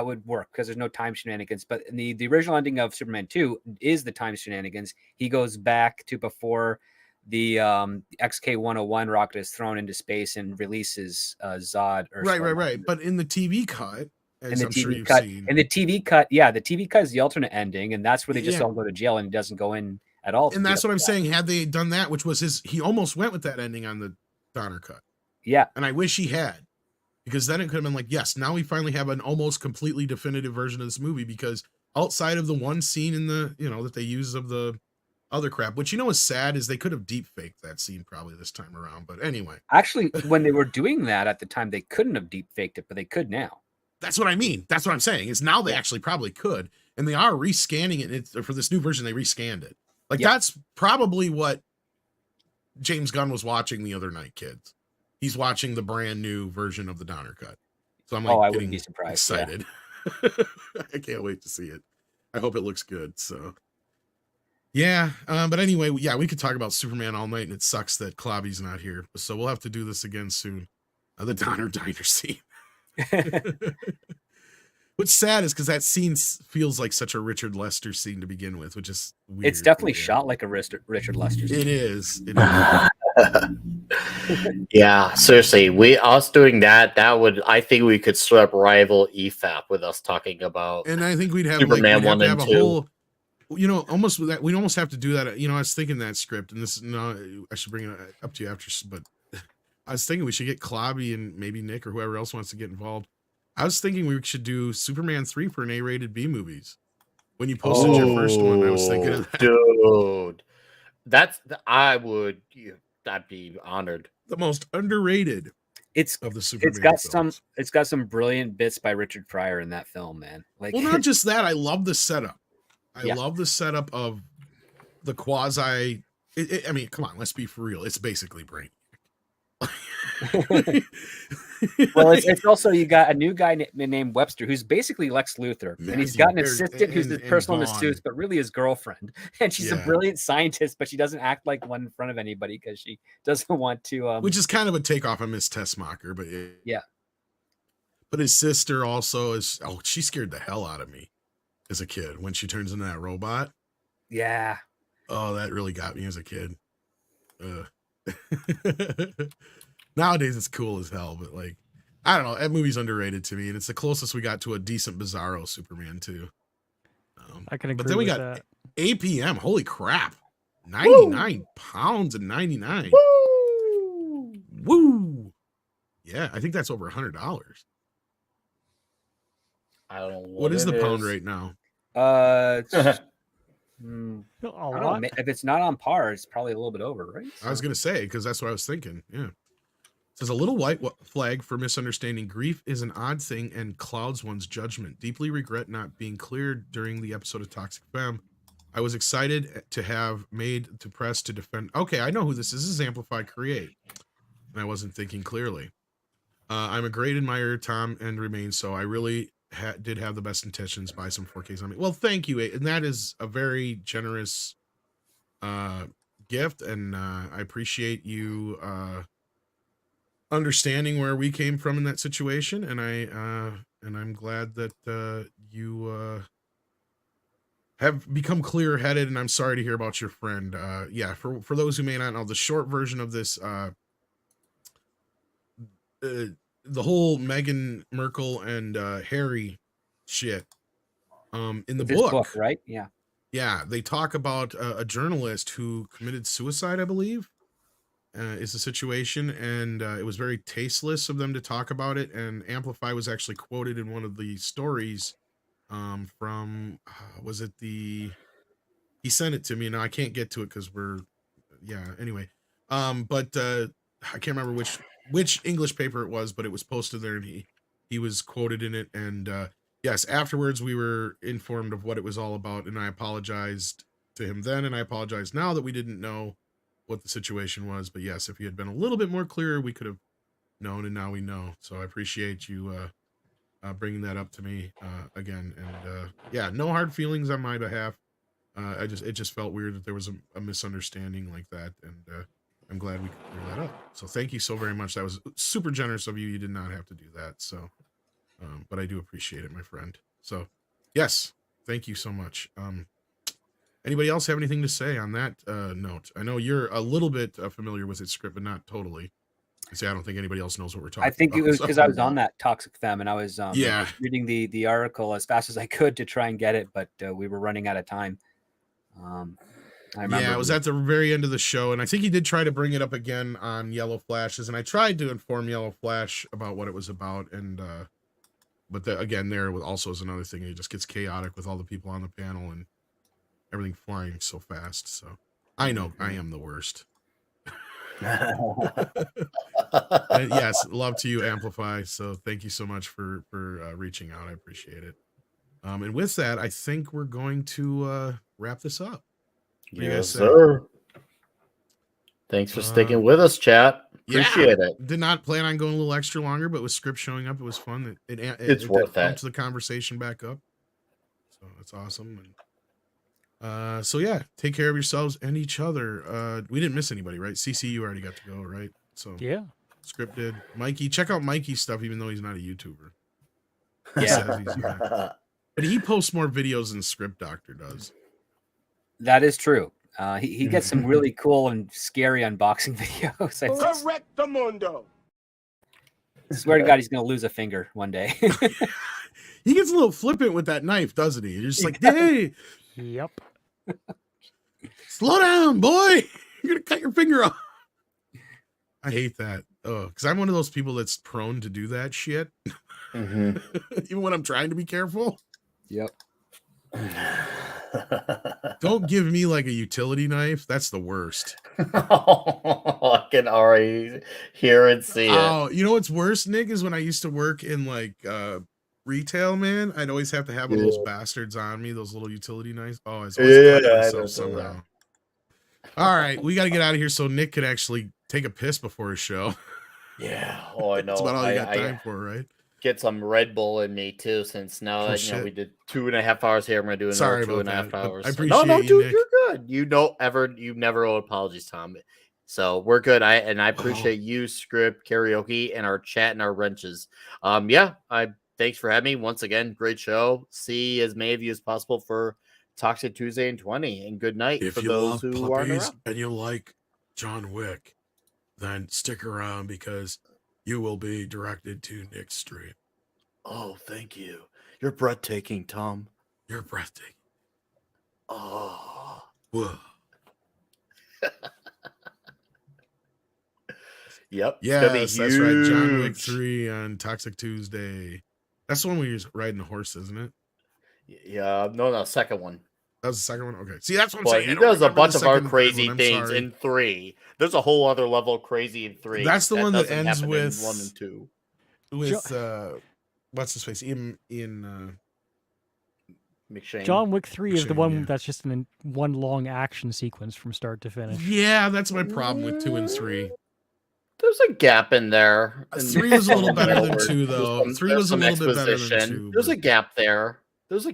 would work because there's no time shenanigans. But in the original ending of Superman 2 is the time shenanigans. He goes back to before the XK-101 rocket is thrown into space and releases Zod. Right. But in the TV cut, as I'm sure you've seen. In the TV cut, the TV cut is the alternate ending, and that's where they just all go to jail and he doesn't go in at all. And that's what I'm saying. Had they done that, which was he almost went with that ending on the Donner cut. Yeah. And I wish he had. Because then it could have been like, yes, now we finally have an almost completely definitive version of this movie, because outside of the one scene in the, that they use of the other crap, which is sad, is they could have deep faked that scene probably this time around. But anyway, actually, when they were doing that at the time, they couldn't have deep faked it, but they could now. That's what I mean. That's what I'm saying. Is now they actually probably could, and they are rescanning it. For this new version, they rescanned it. Like that's probably what James Gunn was watching the other night, kids. He's watching the brand new version of the Donner Cut. So I'm like, I wouldn't be surprised. Excited. I can't wait to see it. I hope it looks good. So yeah, but anyway, yeah, we could talk about Superman all night, and it sucks that Klobby's not here. So we'll have to do this again soon. The Donner Diner scene. What's sad is because that scene feels like such a Richard Lester scene to begin with, which is weird. It's definitely shot like a Richard Lester scene. It is. Yeah, seriously, us doing that would, I think we could sort of rival EFAP with us talking about. And I think we'd have Superman 1 and 2. Whole, almost with that. We'd almost have to do that. I was thinking that script, and I should bring it up to you after, but I was thinking we should get Klobby and maybe Nick or whoever else wants to get involved. I was thinking we should do Superman 3 for an A-rated B movies. When you posted your first one, I was thinking of that. Dude, I'd be honored. The most underrated of the Superman films. It's got some brilliant bits by Richard Pryor in that film, man. Like, well, not just that. I love the setup. I love the setup of the quasi. I mean, come on, let's be for real. It's basically Brain. Well, it's also, you got a new guy named Webster who's basically Lex Luthor, and he's got an assistant who's his personal masseuse, but really his girlfriend, and she's a brilliant scientist, but she doesn't act like one in front of anybody because she doesn't want to. Which is kind of a takeoff on Miss Tessmacher, but yeah. But his sister also is. Oh, she scared the hell out of me as a kid when she turns into that robot. Yeah. Oh, that really got me as a kid. Nowadays it's cool as hell, but like, I don't know, that movie's underrated to me, and it's the closest we got to a decent Bizarro Superman too. I can agree. But then we with got that. APM. Holy crap, 99 pounds and 99. Woo! Yeah, I think that's over $100. I don't know what is the pound right now. I don't know. If it's not on par, it's probably a little bit over, right? So. I was gonna say, because that's what I was thinking. Yeah. It says a little white flag for misunderstanding. Grief is an odd thing and clouds one's judgment. Deeply regret not being cleared during the episode of Toxic Femme. I was excited to have made to press to defend. Okay, I know who this is. This is Amplify Create. And I wasn't thinking clearly. I'm a great admirer, Tom, and remain so. I really did have the best intentions. Buy some 4Ks on me. Well, thank you. And that is a very generous gift. And I appreciate you understanding where we came from in that situation. And I'm glad that you have become clear-headed, and I'm sorry to hear about your friend. Yeah, for those who may not know, the short version of this, the whole Meghan Markle and Harry shit, in the book, right? Yeah, they talk about a journalist who committed suicide, I believe, is the situation, and it was very tasteless of them to talk about it. And Amplify was actually quoted in one of the stories from was it he sent it to me. Now I can't get to it because anyway, but I can't remember which English paper it was, but it was posted there, and he was quoted in it. And yes, afterwards we were informed of what it was all about, and I apologized to him then, and I apologize now that we didn't know what the situation was. But yes, if he had been a little bit more clear, we could have known, and now we know. So I appreciate you bringing that up to me again. And yeah, no hard feelings on my behalf. It just felt weird that there was a misunderstanding like that, and I'm glad we could clear that up. So thank you so very much. That was super generous of you. You did not have to do that. So, but I do appreciate it, my friend. So yes, thank you so much. Anybody else have anything to say on that note? I know you're a little bit familiar with its script, but not totally. See, I don't think anybody else knows what we're talking about. I think it was because I was on that Toxic Femme, and I was yeah, reading the article as fast as I could to try and get it, but we were running out of time. I remember. Yeah, it was at the very end of the show, and I think he did try to bring it up again on Yellow Flashes, and I tried to inform Yellow Flash about what it was about, and but again, there also is another thing. It just gets chaotic with all the people on the panel and everything flying so fast. So I know I am the worst. And yes, love to you, Amplify. So thank you so much for reaching out. I appreciate it. And with that, I think we're going to wrap this up. What do you guys Yes, say? sir. Thanks for sticking with us, chat. Appreciate it. Did not plan on going a little extra longer, but with script showing up, it was fun. It's worth it. Pumped the conversation back up. So that's awesome. And so yeah, take care of yourselves and each other. We didn't miss anybody, right? CC, you already got to go, right? So Yeah. Scripted. Mikey, check out Mikey's stuff, even though he's not a YouTuber. Yeah. But he posts more videos than Script Doctor does. That is true. He gets some really cool and scary unboxing videos. Correct the mundo. I swear to God, he's going to lose a finger one day. He gets a little flippant with that knife, doesn't he? You're just like, hey, Yep. slow down, boy. You're going to cut your finger off. I hate that. Oh, because I'm one of those people that's prone to do that shit. Even when I'm trying to be careful. Yep. Don't give me like a utility knife. That's the worst. I can already hear and see it. Oh, you know what's worse, Nick, is when I used to work in like retail, man. I'd always have to have one of those bastards on me, those little utility knives. Oh, I was always cutting myself somehow. All right, we got to get out of here so Nick could actually take a piss before his show. Yeah. Oh, I know. That's about all you got time for, right? Get some Red Bull in me too, since now we did 2.5 hours here. I'm gonna do another 2.5 hours. I appreciate no, you, dude, Nick. you're good. You never owe apologies, Tom. So we're good. I appreciate you, Script, Karaoke, and our chat and our wrenches. Thanks for having me once again. Great show. See as many of you as possible for Toxic Tuesday and 20. And good night If for you those love who aren't puppies around. and you like John Wick, then stick around because you will be directed to Nick's stream. Oh, thank you. You're breathtaking, Tom. You're breathtaking. Oh. Whoa. Yep. Yes, that's right. John Wick 3 on Toxic Tuesday. That's the one where you're riding a horse, isn't it? Yeah. No, second one. That was the second one? Okay. See, that's what I'm But saying. he does a bunch of our our crazy things in 3. There's a whole other level of crazy in 3. That's the one that doesn't ends happen with in 1 and 2. With what's his face? Ian McShane. John Wick 3 is the McShane, one yeah. that's just one long action sequence from start to finish. Yeah, that's my problem with 2 and 3. There's a gap in there. 3 was a little better than 2, though. 3 was a little bit better than 2. There's a gap there. It's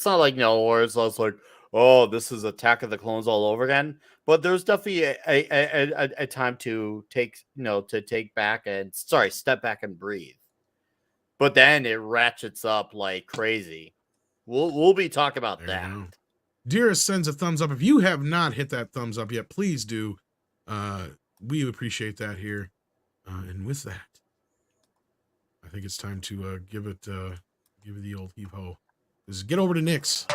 not like where it's like, oh, this is Attack of the Clones all over again. But there's definitely a time to step back and breathe. But then it ratchets up like crazy. We'll be talking about that. Dearest sends a thumbs up. If you have not hit that thumbs up yet, please do. We appreciate that here. And with that, I think it's time to give it the old heave ho. Get over to Nick's.